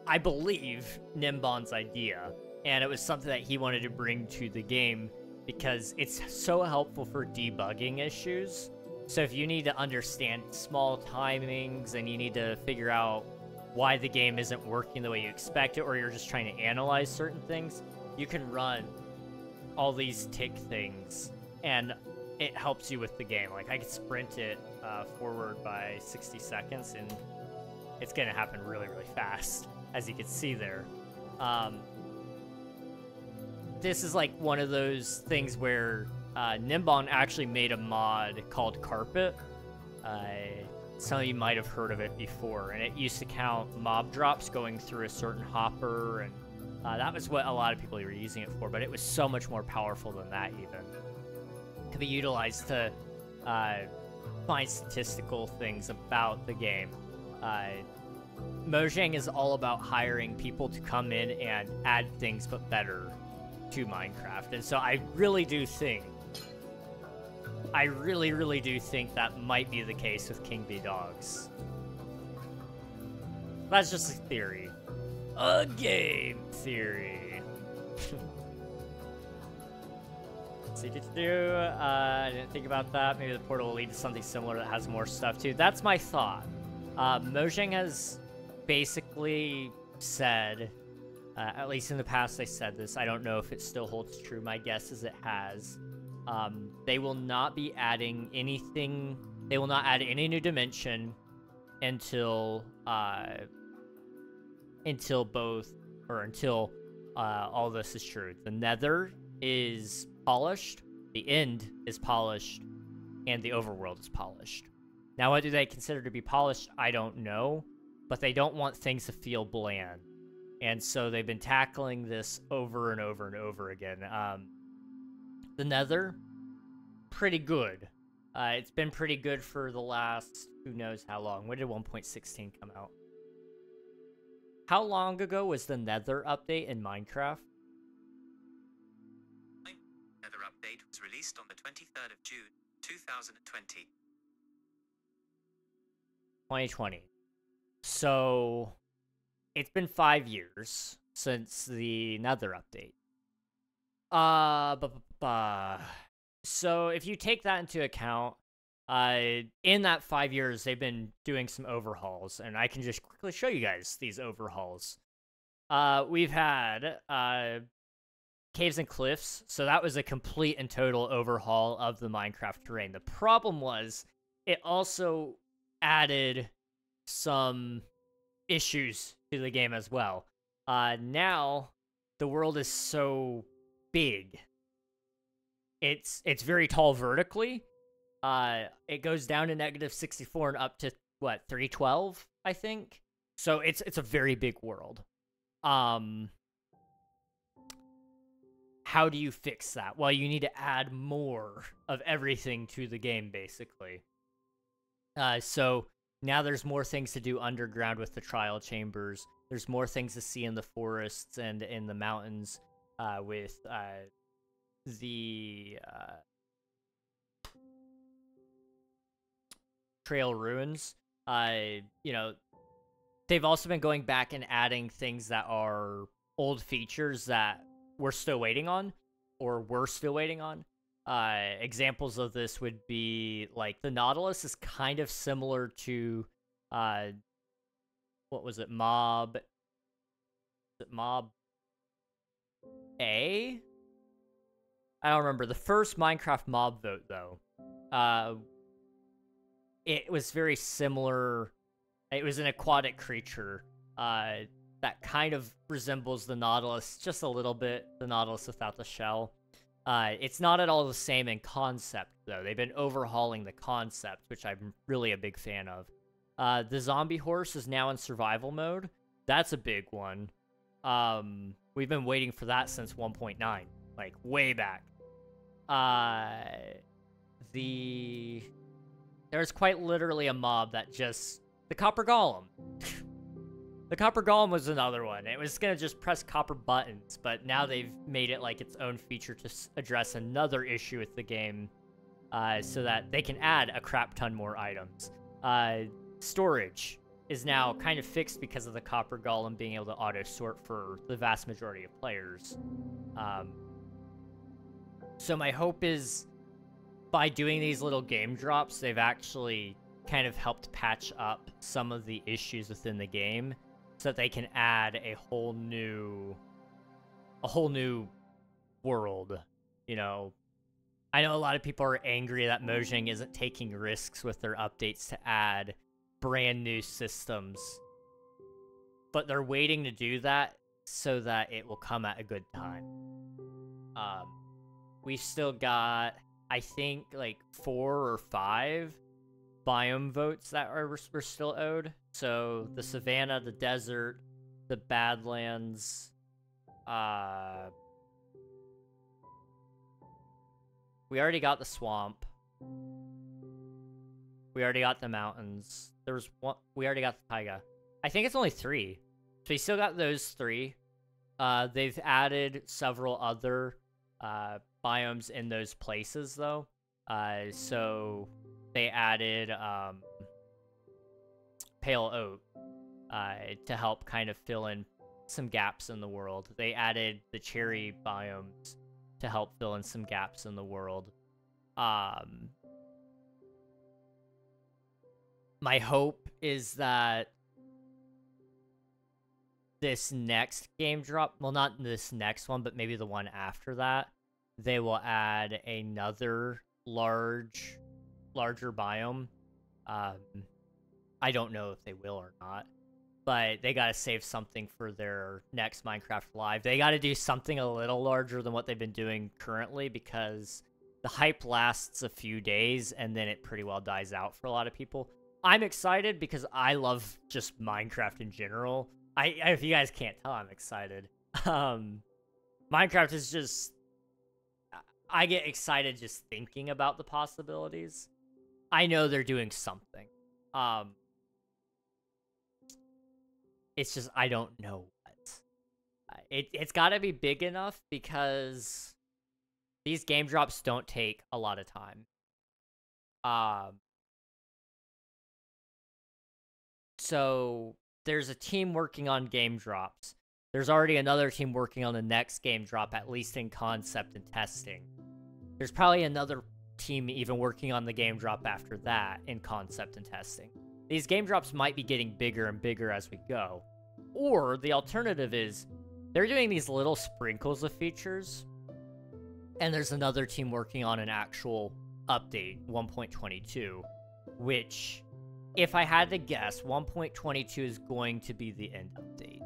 I believe, Nimbon's idea, and it was something that he wanted to bring to the game because it's so helpful for debugging issues. So if you need to understand small timings and you need to figure out why the game isn't working the way you expect it, or you're just trying to analyze certain things, you can run all these tick things and it helps you with the game. Like, I could sprint it forward by 60 seconds and it's gonna happen really, really fast, as you can see there. This is like one of those things where Nimbon actually made a mod called Carpet. Some of you might have heard of it before, and it used to count mob drops going through a certain hopper, and that was what a lot of people were using it for, but it was so much more powerful than that even. It could be utilized to find statistical things about the game. Mojang is all about hiring people to come in and add things but better to Minecraft, and so I really do think that might be the case with King Bee Dogs. That's just a theory. A game theory. I didn't think about that. Maybe the portal will lead to something similar that has more stuff too. That's my thought. Mojang has basically said, at least in the past they said this, I don't know if it still holds true, my guess is it has. They will not be adding anything, they will not add any new dimension until all this is true. The Nether is polished, the End is polished, and the Overworld is polished. Now, what do they consider to be polished? I don't know, but they don't want things to feel bland. And so they've been tackling this over and over and over again. The Nether, pretty good. It's been pretty good for the last, who knows how long. When did 1.16 come out? How long ago was the Nether update in Minecraft? Nether update was released on the 23rd of June, 2020. 2020. So, it's been 5 years since the Nether update. So if you take that into account, in that 5 years, they've been doing some overhauls, and I can just quickly show you guys these overhauls. We've had Caves and Cliffs, so that was a complete and total overhaul of the Minecraft terrain. The problem was, it also added some issues to the game as well. Now, the world is so big. It's very tall vertically. It goes down to -64 and up to, what, 312, I think? So it's a very big world. How do you fix that? Well, you need to add more of everything to the game, basically. So now there's more things to do underground with the trial chambers. There's more things to see in the forests and in the mountains Trail Ruins. You know, they've also been going back and adding things that are old features that we're still waiting on, or we're still waiting on. Examples of this would be, like, the Nautilus is kind of similar to, what was it, Mob A? I don't remember. The first Minecraft mob vote, though, it was very similar. It was an aquatic creature that kind of resembles the Nautilus just a little bit, the Nautilus without the shell. It's not at all the same in concept, though. They've been overhauling the concept, which I'm really a big fan of. The zombie horse is now in survival mode. That's a big one. We've been waiting for that since 1.9, like way back. There's quite literally a mob that just... The Copper Golem. The Copper Golem was another one. It was gonna just press copper buttons, but now they've made it like its own feature to address another issue with the game, so that they can add a crap ton more items. Storage is now kind of fixed because of the Copper Golem being able to auto-sort for the vast majority of players. So my hope is, by doing these little game drops, they've actually kind of helped patch up some of the issues within the game, so that they can add a whole new world. You know, I know a lot of people are angry that Mojang isn't taking risks with their updates to add brand new systems, but they're waiting to do that so that it will come at a good time. We've still got, I think, like 4 or 5 biome votes that we're still owed. So the Savannah, the Desert, the Badlands, we already got the Swamp. We already got the Mountains. There was one, we already got the Taiga. I think it's only 3. So we still got those 3. They've added several other biomes in those places, though. So they added Pale Oak to help kind of fill in some gaps in the world. They added the cherry biomes to help fill in some gaps in the world. My hope is that this next game drop, well, not this next one, but maybe the one after that, they will add another larger biome. I don't know if they will or not, but they gotta save something for their next Minecraft Live. They gotta do something a little larger than what they've been doing currently, because the hype lasts a few days and then it pretty well dies out for a lot of people. I'm excited because I love just Minecraft in general. If you guys can't tell, I'm excited. Minecraft is just... I get excited just thinking about the possibilities. I know they're doing something. It's just, I don't know what. It's gotta be big enough, because these game drops don't take a lot of time. So there's a team working on game drops. There's already another team working on the next game drop, at least in concept and testing. There's probably another team even working on the game drop after that in concept and testing. These game drops might be getting bigger and bigger as we go. Or the alternative is they're doing these little sprinkles of features, and there's another team working on an actual update, 1.22, which, if I had to guess, 1.22 is going to be the end update.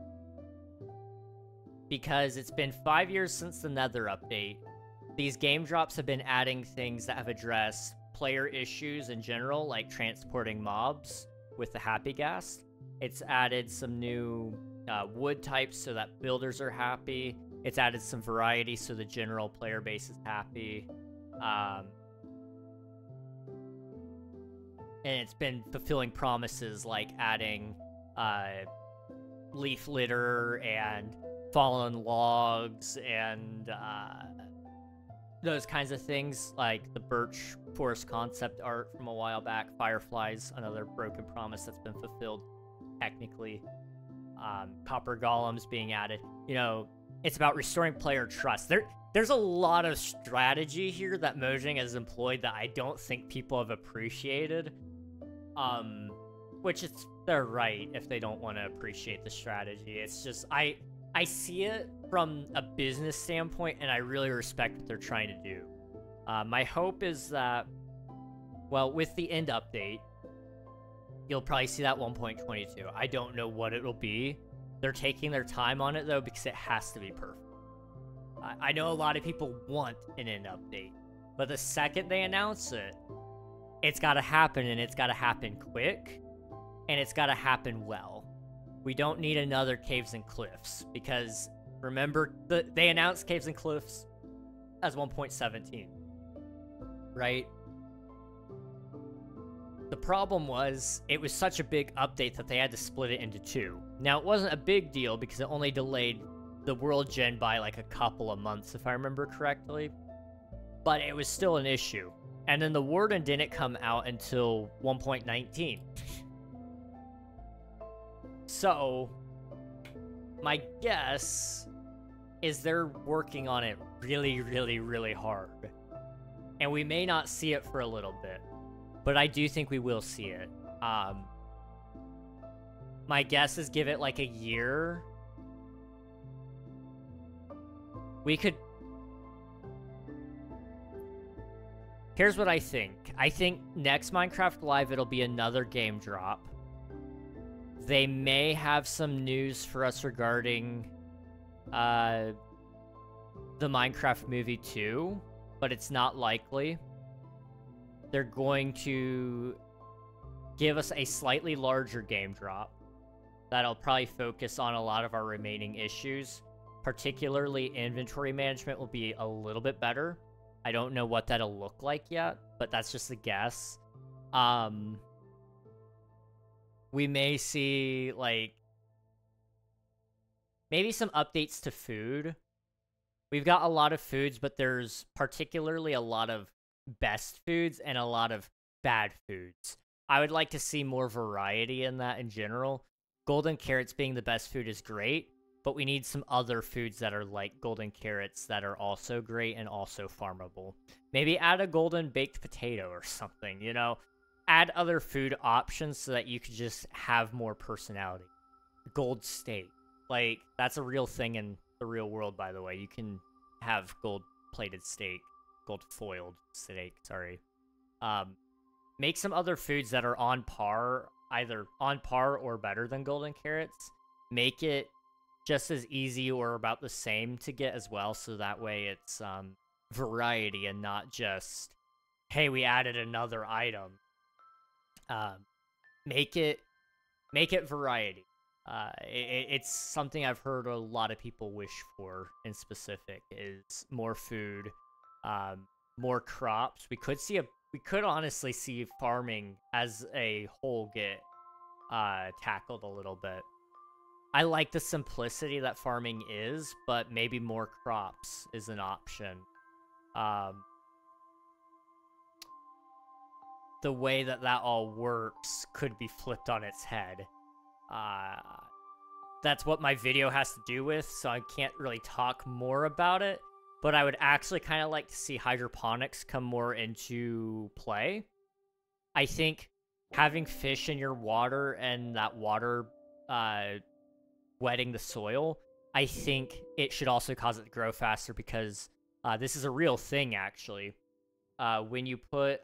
Because it's been 5 years since the Nether update. These game drops have been adding things that have addressed player issues in general, like transporting mobs with the Happy Ghast. It's added some new wood types so that builders are happy. It's added some variety so the general player base is happy. And it's been fulfilling promises like adding leaf litter and fallen logs and those kinds of things, like the birch forest concept art from a while back, Fireflies, another broken promise that's been fulfilled technically. Copper golems being added. You know, it's about restoring player trust. There's a lot of strategy here that Mojang has employed that I don't think people have appreciated. Which is they're right if they don't want to appreciate the strategy. It's just I see it from a business standpoint, and I really respect what they're trying to do. My hope is that, well, with the end update, you'll probably see that 1.22. I don't know what it'll be. They're taking their time on it, though, because it has to be perfect. I know a lot of people want an end update, but the second they announce it, it's got to happen, and it's got to happen quick, and it's got to happen well. We don't need another Caves and Cliffs, because remember, they announced Caves and Cliffs as 1.17, right? The problem was, it was such a big update that they had to split it into two. Now, it wasn't a big deal because it only delayed the world gen by like a couple of months, if I remember correctly. But it was still an issue. And then the Warden didn't come out until 1.19. So, my guess is they're working on it really, really, really hard. And we may not see it for a little bit. But I do think we will see it. My guess is give it like a year. We could... Here's what I think. I think next Minecraft Live, it'll be another game drop. They may have some news for us regarding the Minecraft movie 2, but it's not likely. They're going to give us a slightly larger game drop that'll probably focus on a lot of our remaining issues. Particularly, inventory management will be a little bit better. I don't know what that'll look like yet, but that's just a guess. We may see, like, maybe some updates to food. We've got a lot of foods, but there's particularly a lot of best foods and a lot of bad foods. I would like to see more variety in that in general. Golden carrots being the best food is great, but we need some other foods that are like golden carrots that are also great and also farmable. Maybe add a golden baked potato or something, you know? Add other food options so that you could just have more personality. Gold steak. Like, that's a real thing in the real world, by the way. You can have gold-plated steak. Gold-foiled steak, sorry. Make some other foods that are on par, either on par or better than golden carrots. Make it just as easy or about the same to get as well, so that way it's variety and not just, hey, we added another item. Make it variety. It's something I've heard a lot of people wish for in specific, is more food, more crops. We could honestly see farming as a whole get tackled a little bit. I like the simplicity that farming is, but maybe more crops is an option. The way that all works could be flipped on its head. That's what my video has to do with, so I can't really talk more about it. But I would actually kind of like to see hydroponics come more into play. I think having fish in your water and that water wetting the soil, I think it should also cause it to grow faster, because this is a real thing, actually. When you put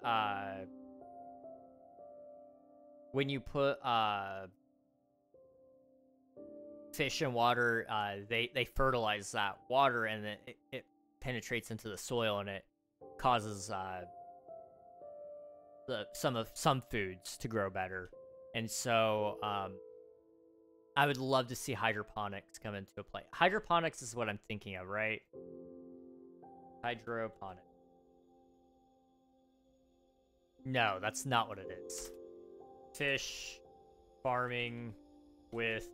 fish in water, they fertilize that water, and then it penetrates into the soil, and it causes some foods to grow better. And so I would love to see hydroponics come into play. Hydroponics is what I'm thinking of, right? Hydroponics. No, that's not what it is. Fish farming with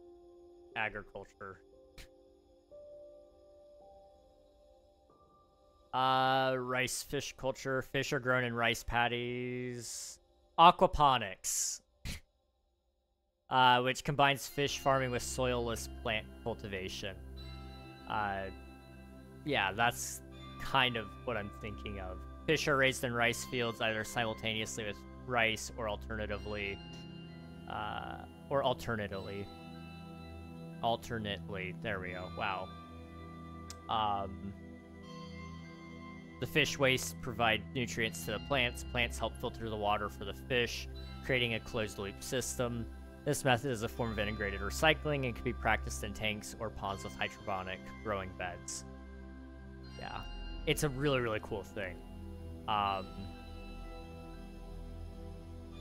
agriculture. Rice fish culture. Fish are grown in rice paddies. Aquaponics. Which combines fish farming with soilless plant cultivation. Yeah, that's kind of what I'm thinking of. Fish are raised in rice fields either simultaneously with rice or alternately, there we go. Wow. The fish waste provide nutrients to the plants. Plants help filter the water for the fish, creating a closed-loop system. This method is a form of integrated recycling and can be practiced in tanks or ponds with hydroponic growing beds. Yeah, it's a really, really cool thing.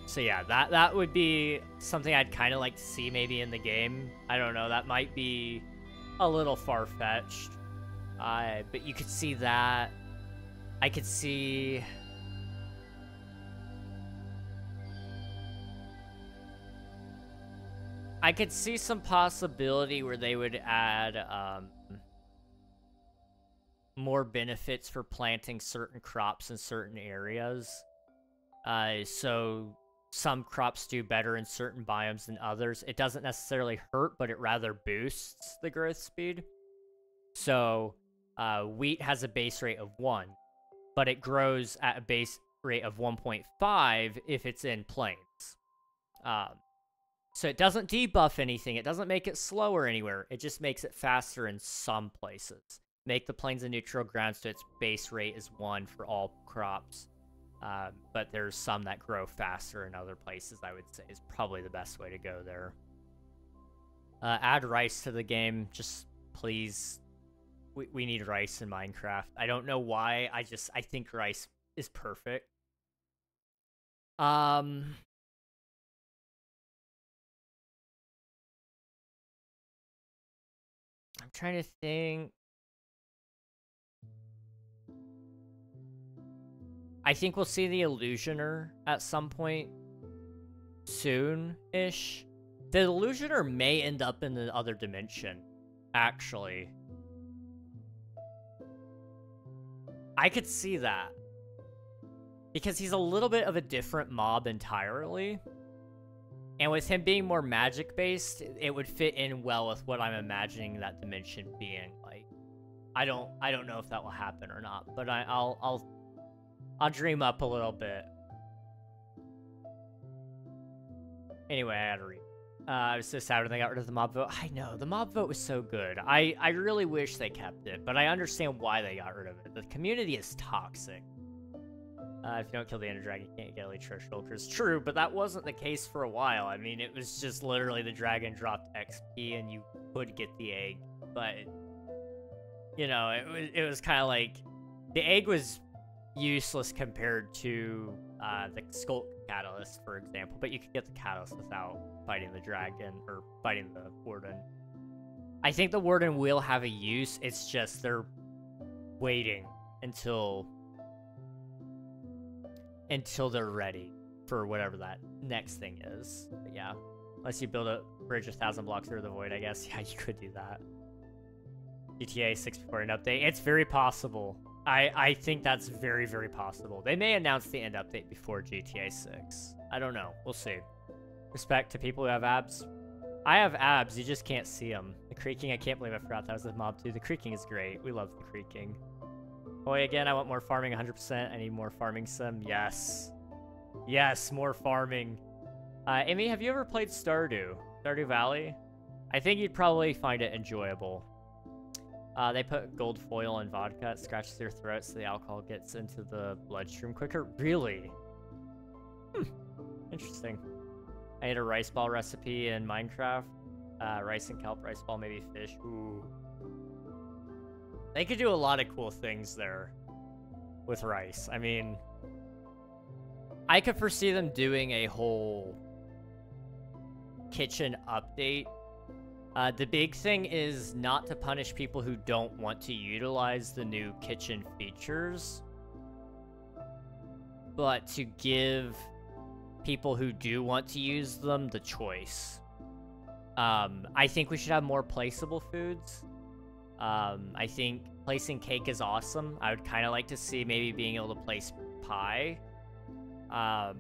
So yeah, that would be something I'd kind of like to see maybe in the game. I don't know, that might be a little far-fetched. But you could see that. I could see... some possibility where they would add more benefits for planting certain crops in certain areas. So some crops do better in certain biomes than others. It doesn't necessarily hurt, but it rather boosts the growth speed. So wheat has a base rate of 1, but it grows at a base rate of 1.5 if it's in plains. So it doesn't debuff anything. It doesn't make it slower anywhere. It just makes it faster in some places. Make the plains a neutral ground so its base rate is 1 for all crops. But there's some that grow faster in other places, I would say, is probably the best way to go there. Add rice to the game. Just please. We need rice in Minecraft. I don't know why. I think rice is perfect. I'm trying to think. I think we'll see the Illusioner at some point soon-ish. The Illusioner may end up in the other dimension, actually. I could see that. Because he's a little bit of a different mob entirely. And with him being more magic-based, it would fit in well with what I'm imagining that dimension being like. I don't know if that will happen or not, but I'll dream up a little bit. Anyway, I gotta read. I was so sad when they got rid of the mob vote. I know, the mob vote was so good. I really wish they kept it, but I understand why they got rid of it. The community is toxic. If you don't kill the Ender Dragon, you can't get Elite Treasure Shulkers. True, but that wasn't the case for a while. I mean, it was just literally the dragon dropped XP and you could get the egg. But, you know, it was kind of like... The egg was useless compared to the Skulk Catalyst, for example. But you could get the Catalyst without fighting the dragon, or fighting the Warden. I think the Warden will have a use, it's just they're waiting until they're ready for whatever that next thing is. But yeah, unless you build a bridge 1,000 blocks through the void, I guess. Yeah, you could do that. GTA 6 before an update. It's very possible. I think that's very, very possible. They may announce the end update before GTA 6. I don't know. We'll see. Respect to people who have abs. I have abs, you just can't see them. The creaking, I can't believe I forgot that was a mob too. The creaking is great. We love the creaking. Boy, again, I want more farming 100%. I need more farming sim. Yes. Yes, more farming. Amy, have you ever played Stardew? Stardew Valley? I think you'd probably find it enjoyable. They put gold foil in vodka. It scratches your throat so the alcohol gets into the bloodstream quicker. Really? Interesting. I ate a rice ball recipe in Minecraft. Rice and kelp, rice ball, maybe fish. Ooh. They could do a lot of cool things there with rice. I mean, I could foresee them doing a whole kitchen update. The big thing is not to punish people who don't want to utilize the new kitchen features, but to give people who do want to use them the choice. I think we should have more placeable foods. I think placing cake is awesome. I would kind of like to see maybe being able to place pie. I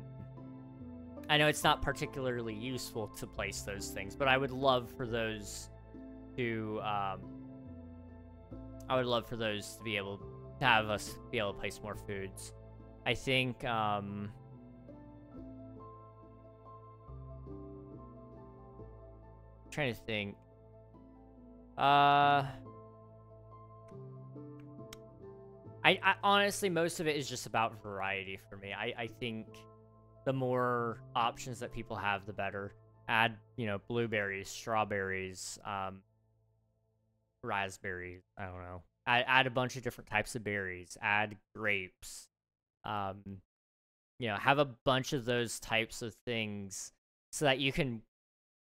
know it's not particularly useful to place those things, but I would love for those to, I would love for those to be able to have us be able to place more foods. I think, trying to think. I honestly, most of it is just about variety for me. I think the more options that people have, the better. Add, you know, blueberries, strawberries, raspberries, I don't know. Add a bunch of different types of berries. Add grapes. You know, have a bunch of those types of things so that you can.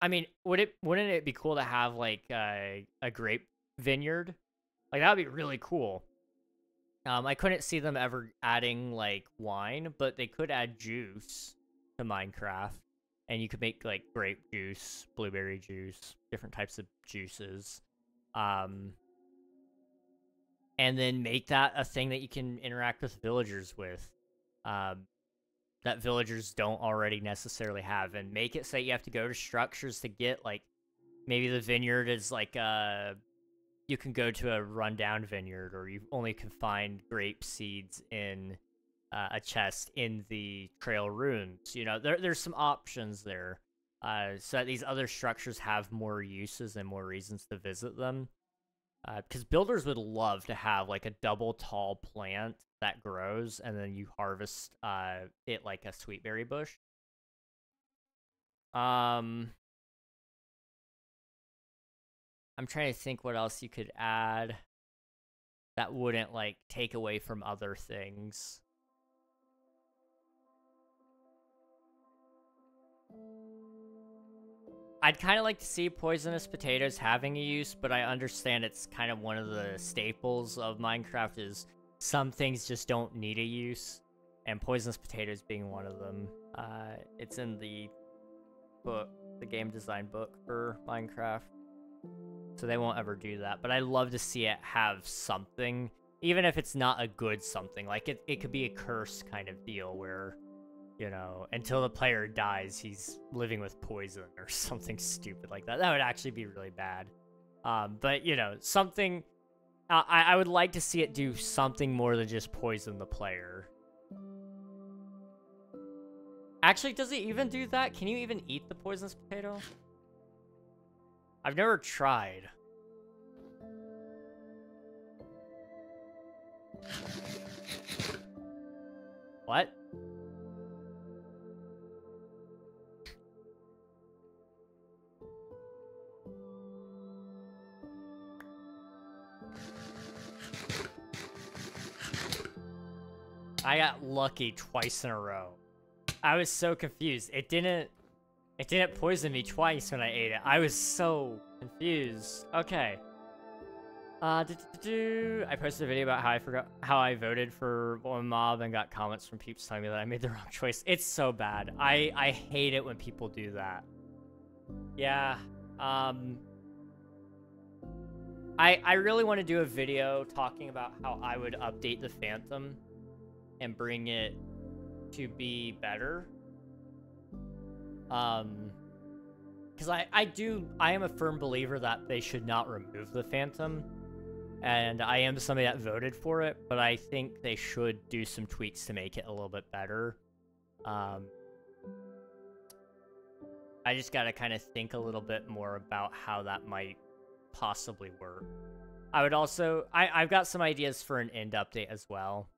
I mean, wouldn't it be cool to have like a grape vineyard? Like that would be really cool. I couldn't see them ever adding like wine, but they could add juice to Minecraft, and you could make like grape juice, blueberry juice, different types of juices. And then make that a thing that you can interact with villagers with, that villagers don't already necessarily have, and make it so you have to go to structures to get, like, maybe the vineyard is like, you can go to a rundown vineyard, or you only can find grape seeds in a chest in the trail ruins. You know, there's some options there, so that these other structures have more uses and more reasons to visit them. Because builders would love to have like a double tall plant that grows, and then you harvest it like a sweetberry bush. I'm trying to think what else you could add that wouldn't like take away from other things. I'd kind of like to see poisonous potatoes having a use, but I understand it's kind of one of the staples of Minecraft is some things just don't need a use, and poisonous potatoes being one of them. It's in the book, the game design book for Minecraft, so they won't ever do that, but I'd love to see it have something, even if it's not a good something. Like, it could be a curse kind of deal where, you know, until the player dies, he's living with poison or something stupid like that. That would actually be really bad. But, you know, something... I would like to see it do something more than just poison the player. Actually, does it even do that? Can you even eat the poisonous potato? I've never tried. What? I got lucky twice in a row. I was so confused. It didn't poison me twice when I ate it. I was so confused. Okay. I posted a video about how I voted for one mob and got comments from peeps telling me that I made the wrong choice. It's so bad. I hate it when people do that. Yeah. I really want to do a video talking about how I would update the Phantom and bring it to be better. Because I am a firm believer that they should not remove the Phantom, and I am somebody that voted for it, but I think they should do some tweaks to make it a little bit better. I just gotta kind of think a little bit more about how that might possibly work. I would also... I've got some ideas for an end update as well.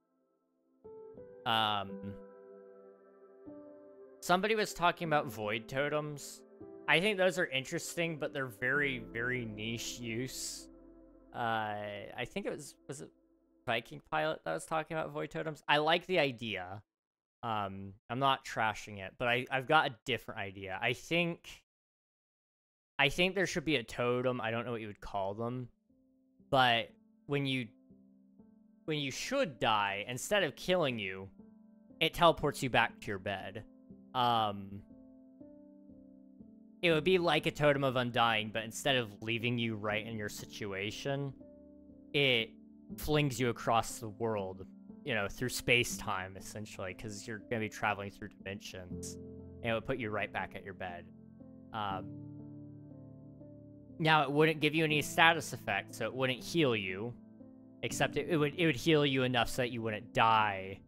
Somebody was talking about void totems. I think those are interesting, but they're very, very niche use. I think was it Viking Pilot that was talking about void totems? I like the idea. I'm not trashing it, but I've got a different idea. I think there should be a totem. I don't know what you would call them, but when you should die, instead of killing you, it teleports you back to your bed. It would be like a Totem of Undying, but instead of leaving you right in your situation, it flings you across the world, you know, through space-time, essentially, because you're going to be traveling through dimensions, and it would put you right back at your bed. Now, it wouldn't give you any status effect, so it wouldn't heal you, except it would heal you enough so that you wouldn't die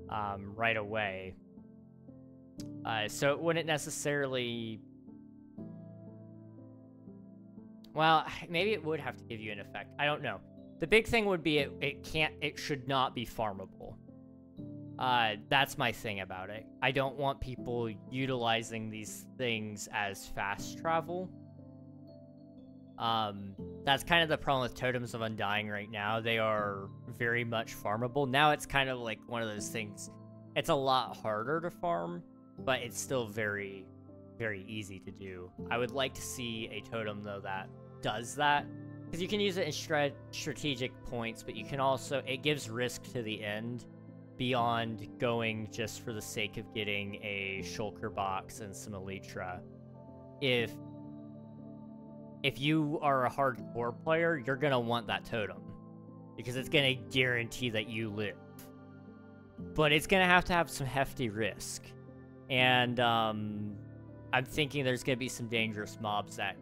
right away. So it wouldn't necessarily... Well, maybe it would have to give you an effect. I don't know. The big thing would be it should not be farmable. That's my thing about it. I don't want people utilizing these things as fast travel. That's kind of the problem with Totems of Undying right now. They are very much farmable. Now it's kind of like one of those things. It's a lot harder to farm, but it's still very, very easy to do. I would like to see a totem, though, that does that. Because you can use it in strategic points, but you can also... It gives risk to the end beyond going just for the sake of getting a Shulker box and some Elytra. If you are a hardcore player, you're going to want that totem. Because it's going to guarantee that you live. But it's going to have some hefty risk. And I'm thinking there's going to be some dangerous mobs that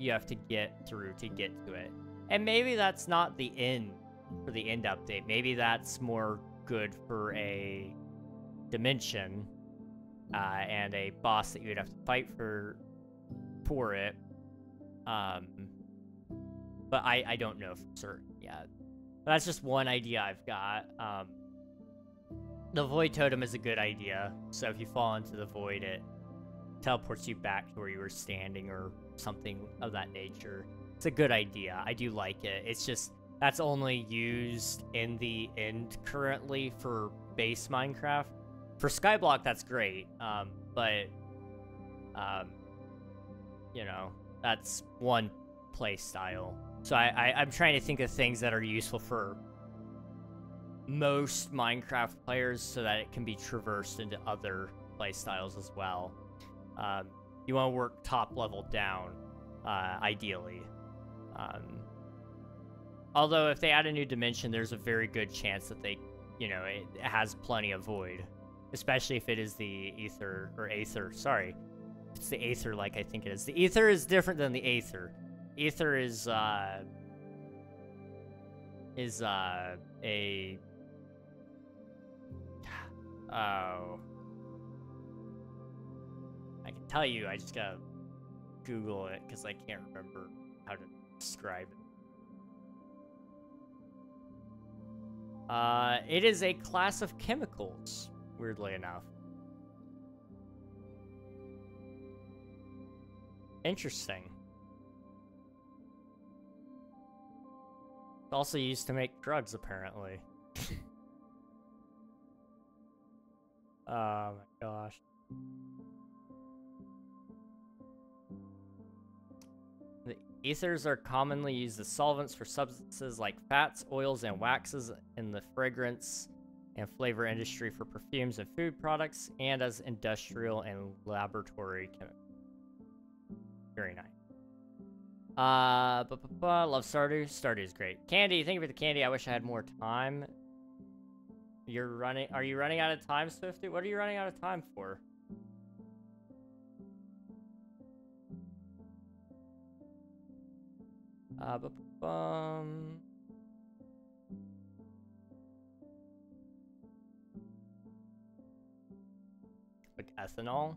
you have to get through to get to it. And maybe that's not the end for the end update. Maybe that's more good for a dimension and a boss that you would have to fight for it. But I don't know for certain yet. But that's just one idea I've got. The Void Totem is a good idea. So if you fall into the Void, it teleports you back to where you were standing or something of that nature. It's a good idea. I do like it. It's just, that's only used in the end currently for base Minecraft. For Skyblock, that's great. You know, that's one play style. So I'm trying to think of things that are useful for most Minecraft players so that it can be traversed into other play styles as well. You want to work top level down, ideally. Although if they add a new dimension, there's a very good chance that they, you know, it has plenty of void. Especially if it is the Aether, or Aether, sorry. It's the Aether like I think it is. The Aether is different than the Aether. Aether is a... Oh... I can tell you, I just gotta Google it, because I can't remember how to describe it. It is a class of chemicals, weirdly enough. Interesting. It's also used to make drugs, apparently. Oh my gosh. The ethers are commonly used as solvents for substances like fats, oils, and waxes in the fragrance and flavor industry for perfumes and food products, and as industrial and laboratory chemicals. Very nice. Love Stardew. Stardew is great. Candy, thank you for the candy. I wish I had more time. Are you running out of time, Swifty? What are you running out of time for? Like ethanol?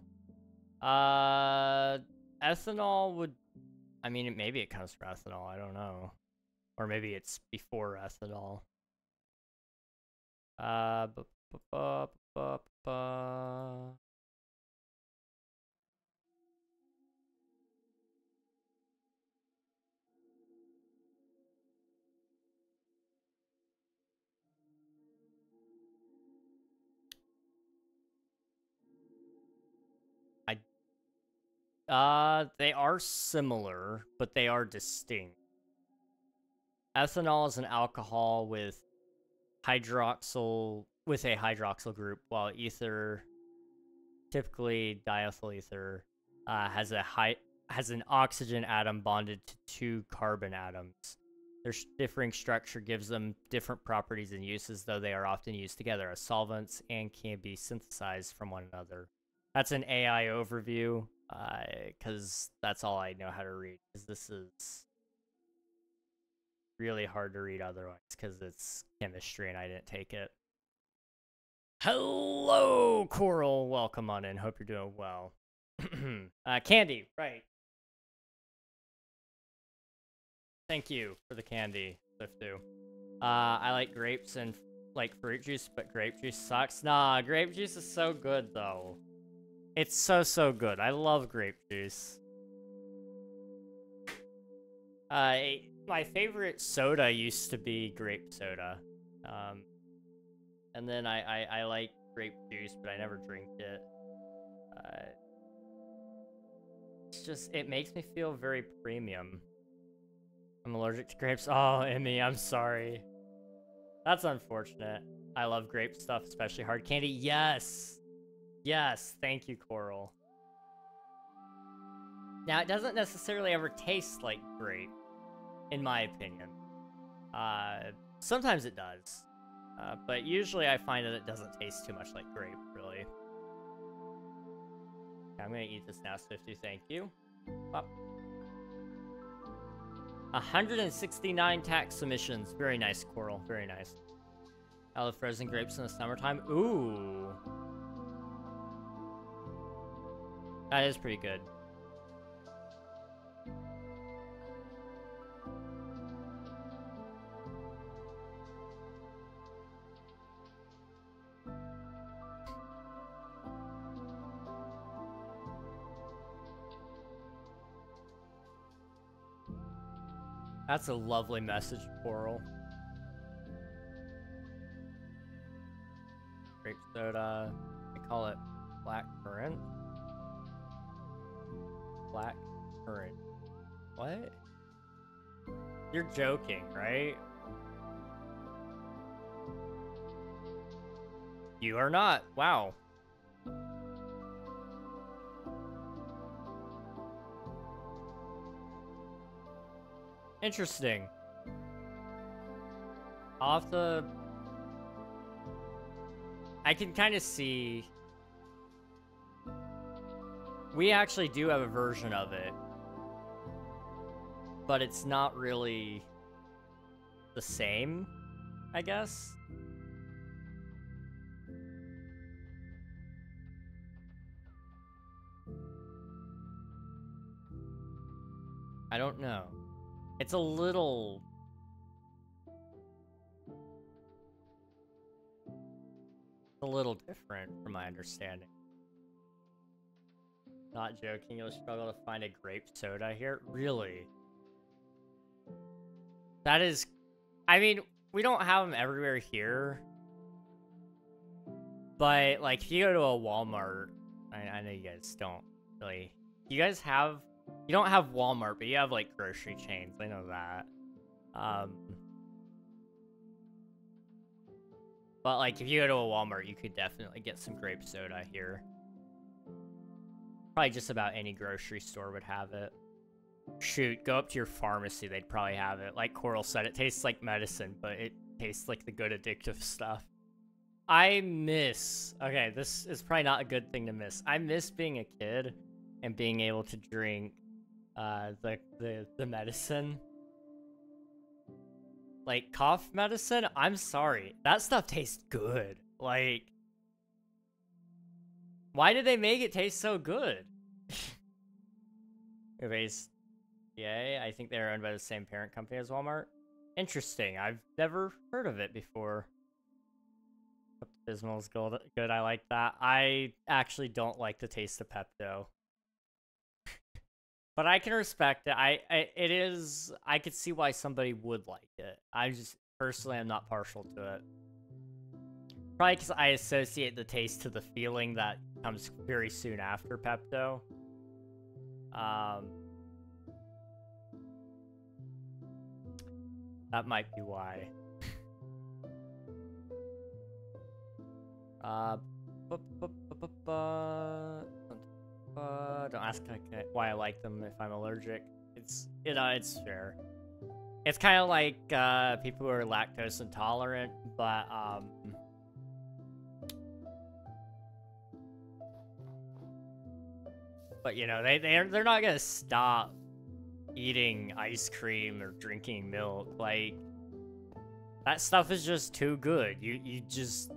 Ethanol would... I mean, maybe it comes from ethanol, I don't know. Or maybe it's before ethanol. They are similar, but they are distinct. Ethanol is an alcohol with a hydroxyl group, while ether, typically diethyl ether, has an oxygen atom bonded to 2 carbon atoms. Their differing structure gives them different properties and uses, though they are often used together as solvents and can be synthesized from one another. That's an AI overview, because that's all I know how to read, because this is really hard to read otherwise, because it's chemistry and I didn't take it. Hello, Coral! Welcome on in, hope you're doing well. Candy, right. Thank you for the candy, Liftu. I like grapes and like fruit juice, but grape juice sucks. Nah, grape juice is so good though. It's so good. I love grape juice. My favorite soda used to be grape soda. And then I like grape juice, but I never drink it. It's just, it makes me feel very premium. I'm allergic to grapes. Oh, Emmy, I'm sorry. That's unfortunate. I love grape stuff, especially hard candy. Yes! Yes, thank you, Coral. Now, it doesn't necessarily ever taste like grape, in my opinion. Sometimes it does. But usually I find that it doesn't taste too much like grape, really. Okay, I'm gonna eat this now, Swifty, thank you. Up. 169 tax submissions. Very nice, Coral. Very nice. I love frozen grapes in the summertime. Ooh. That is pretty good. That's a lovely message, Coral. Grape soda. I call it black currant. Black currant. What? You're joking, right? You are not. Wow. Interesting. I'll have to... I can kind of see... We actually do have a version of it. But it's not really the same, I guess. I don't know. It's a little... different from my understanding. Not joking, you'll struggle to find a grape soda here? Really? That is... I mean, we don't have them everywhere here. But, like, if you go to a Walmart... I know you guys don't really... You guys have... You don't have Walmart, but you have, like, grocery chains. I know that. But, like, if you go to a Walmart, you could definitely get some grape soda here. Probably just about any grocery store would have it. Shoot, go up to your pharmacy, they'd probably have it. Like Coral said, it tastes like medicine, but it tastes like the good addictive stuff. I miss... Okay, this is probably not a good thing to miss. I miss being a kid and being able to drink the medicine. Like, cough medicine? I'm sorry. That stuff tastes good. Like... Why did they make it taste so good? Anyways, yay, I think they're owned by the same parent company as Walmart. Interesting, I've never heard of it before. Pepto-Bismol's good, I like that. I actually don't like the taste of Pepto. But I can respect it. I could see why somebody would like it. I just, personally, I'm not partial to it. Probably because I associate the taste to the feeling that comes very soon after Pepto. That might be why. Don't ask why I like them if I'm allergic. It's fair. It's kind of like people who are lactose intolerant, but you know, they're not gonna stop eating ice cream or drinking milk. Like, that stuff is just too good. You just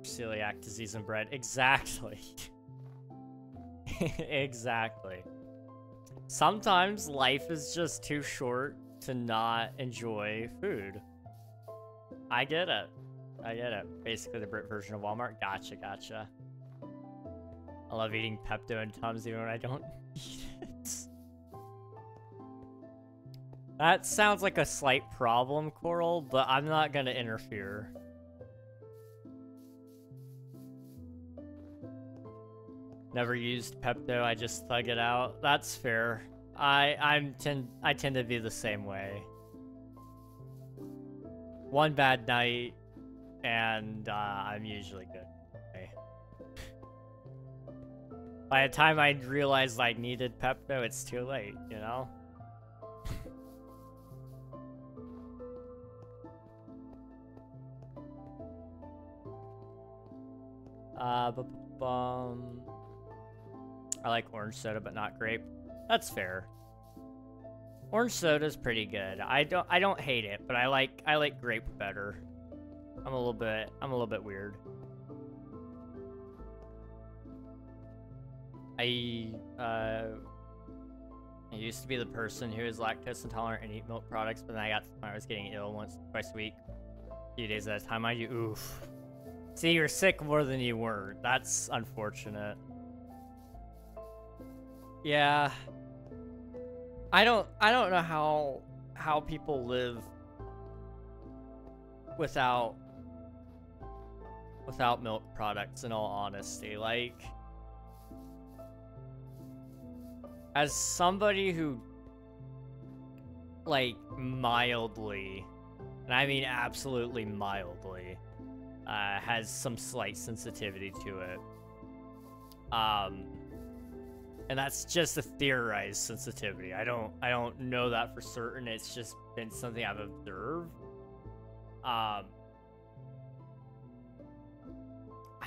celiac disease and bread. Exactly. Exactly. Sometimes life is just too short to not enjoy food. I get it. I get it. Basically the Brit version of Walmart. Gotcha, gotcha. I love eating Pepto and Tums even when I don't eat it. That sounds like a slight problem, Coral, but I'm not gonna interfere. Never used Pepto, I just thug it out. That's fair. I tend to be the same way. One bad night, and I'm usually good. Okay. By the time I realized I needed Pepto, it's too late, you know? I like orange soda, but not grape. That's fair. Orange soda is pretty good. I don't hate it, but I like grape better. I'm a little bit weird. I used to be the person who is lactose intolerant and eat milk products, but then I got to the point I was getting ill once, twice a week, a few days at a time. Oof. See, you're sick more than you were. That's unfortunate. Yeah. I don't know how people live without milk products, in all honesty. Like, as somebody who, like, mildly, and I mean absolutely mildly, has some slight sensitivity to it. And that's just a theorized sensitivity. I don't know that for certain. It's just been something I've observed. I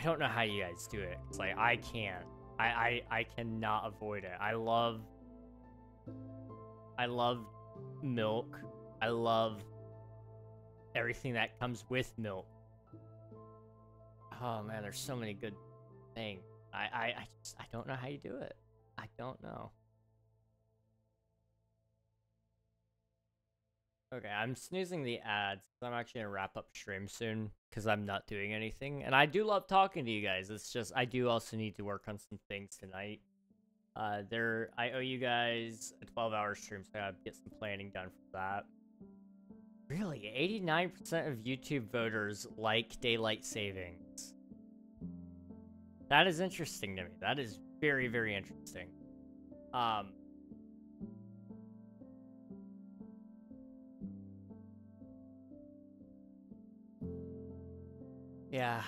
don't know how you guys do it. It's like, I can't. I cannot avoid it. I love milk. I love everything that comes with milk. Oh man, there's so many good things. I don't know how you do it. I don't know. Okay, I'm snoozing the ads because I'm actually gonna wrap up stream soon because I'm not doing anything. And I do love talking to you guys. It's just I do also need to work on some things tonight. I owe you guys a 12-hour stream, so I gotta get some planning done for that. Really, 89% of YouTube voters like daylight savings. That is interesting to me. That is very, very interesting. Yeah,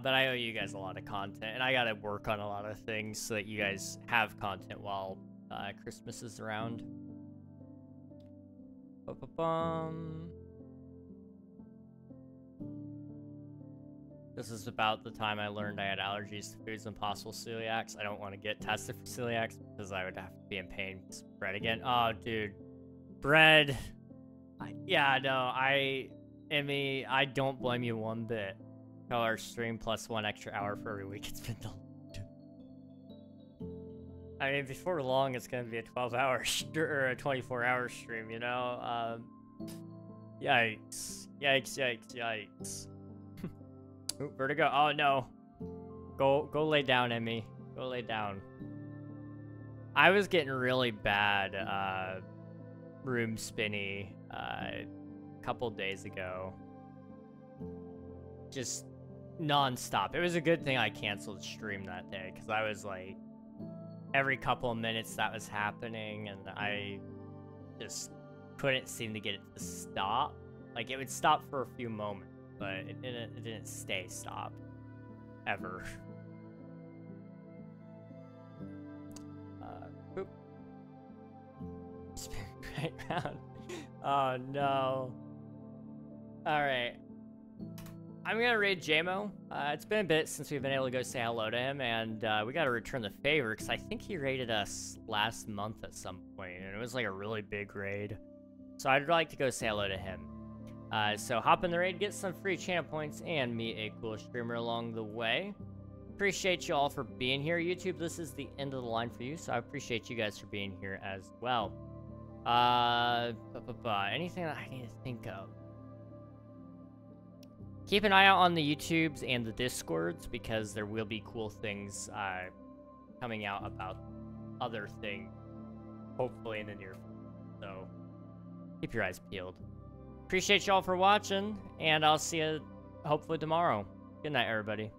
but I owe you guys a lot of content, and I gotta work on a lot of things so that you guys have content while Christmas is around. This is about the time I learned I had allergies to foods and possible celiacs. I don't want to get tested for celiacs because I would have to be in pain. Bread again. Oh, dude. Bread. Yeah, no, Emmy, I don't blame you one bit. Our stream plus 1 extra hour for every week it's been delayed. I mean, before long, it's gonna be a 12-hour or a 24-hour stream, you know? Yikes. Yikes, yikes, yikes. Ooh, vertigo. Oh, no. Go lay down, Emmy. Go lay down. I was getting really bad, room spinny, a couple days ago. Just non-stop. It was a good thing I canceled stream that day, because I was like, every couple of minutes that was happening, and I just couldn't seem to get it to stop. Like, it would stop for a few moments, but it didn't stay stopped. Ever. Boop. Spin right round. Oh no. Alright. I'm gonna raid JMO. It's been a bit since we've been able to go say hello to him, and we gotta return the favor, because I think he raided us last month at some point, and it was like a really big raid. So I'd like to go say hello to him. So hop in the raid, get some free channel points, and meet a cool streamer along the way. Appreciate you all for being here. YouTube, this is the end of the line for you, so I appreciate you guys for being here as well. Anything that I need to think of? Keep an eye out on the YouTubes and the Discords, because there will be cool things coming out about other things, hopefully in the near future. So keep your eyes peeled. Appreciate y'all for watching, and I'll see you hopefully tomorrow. Good night, everybody.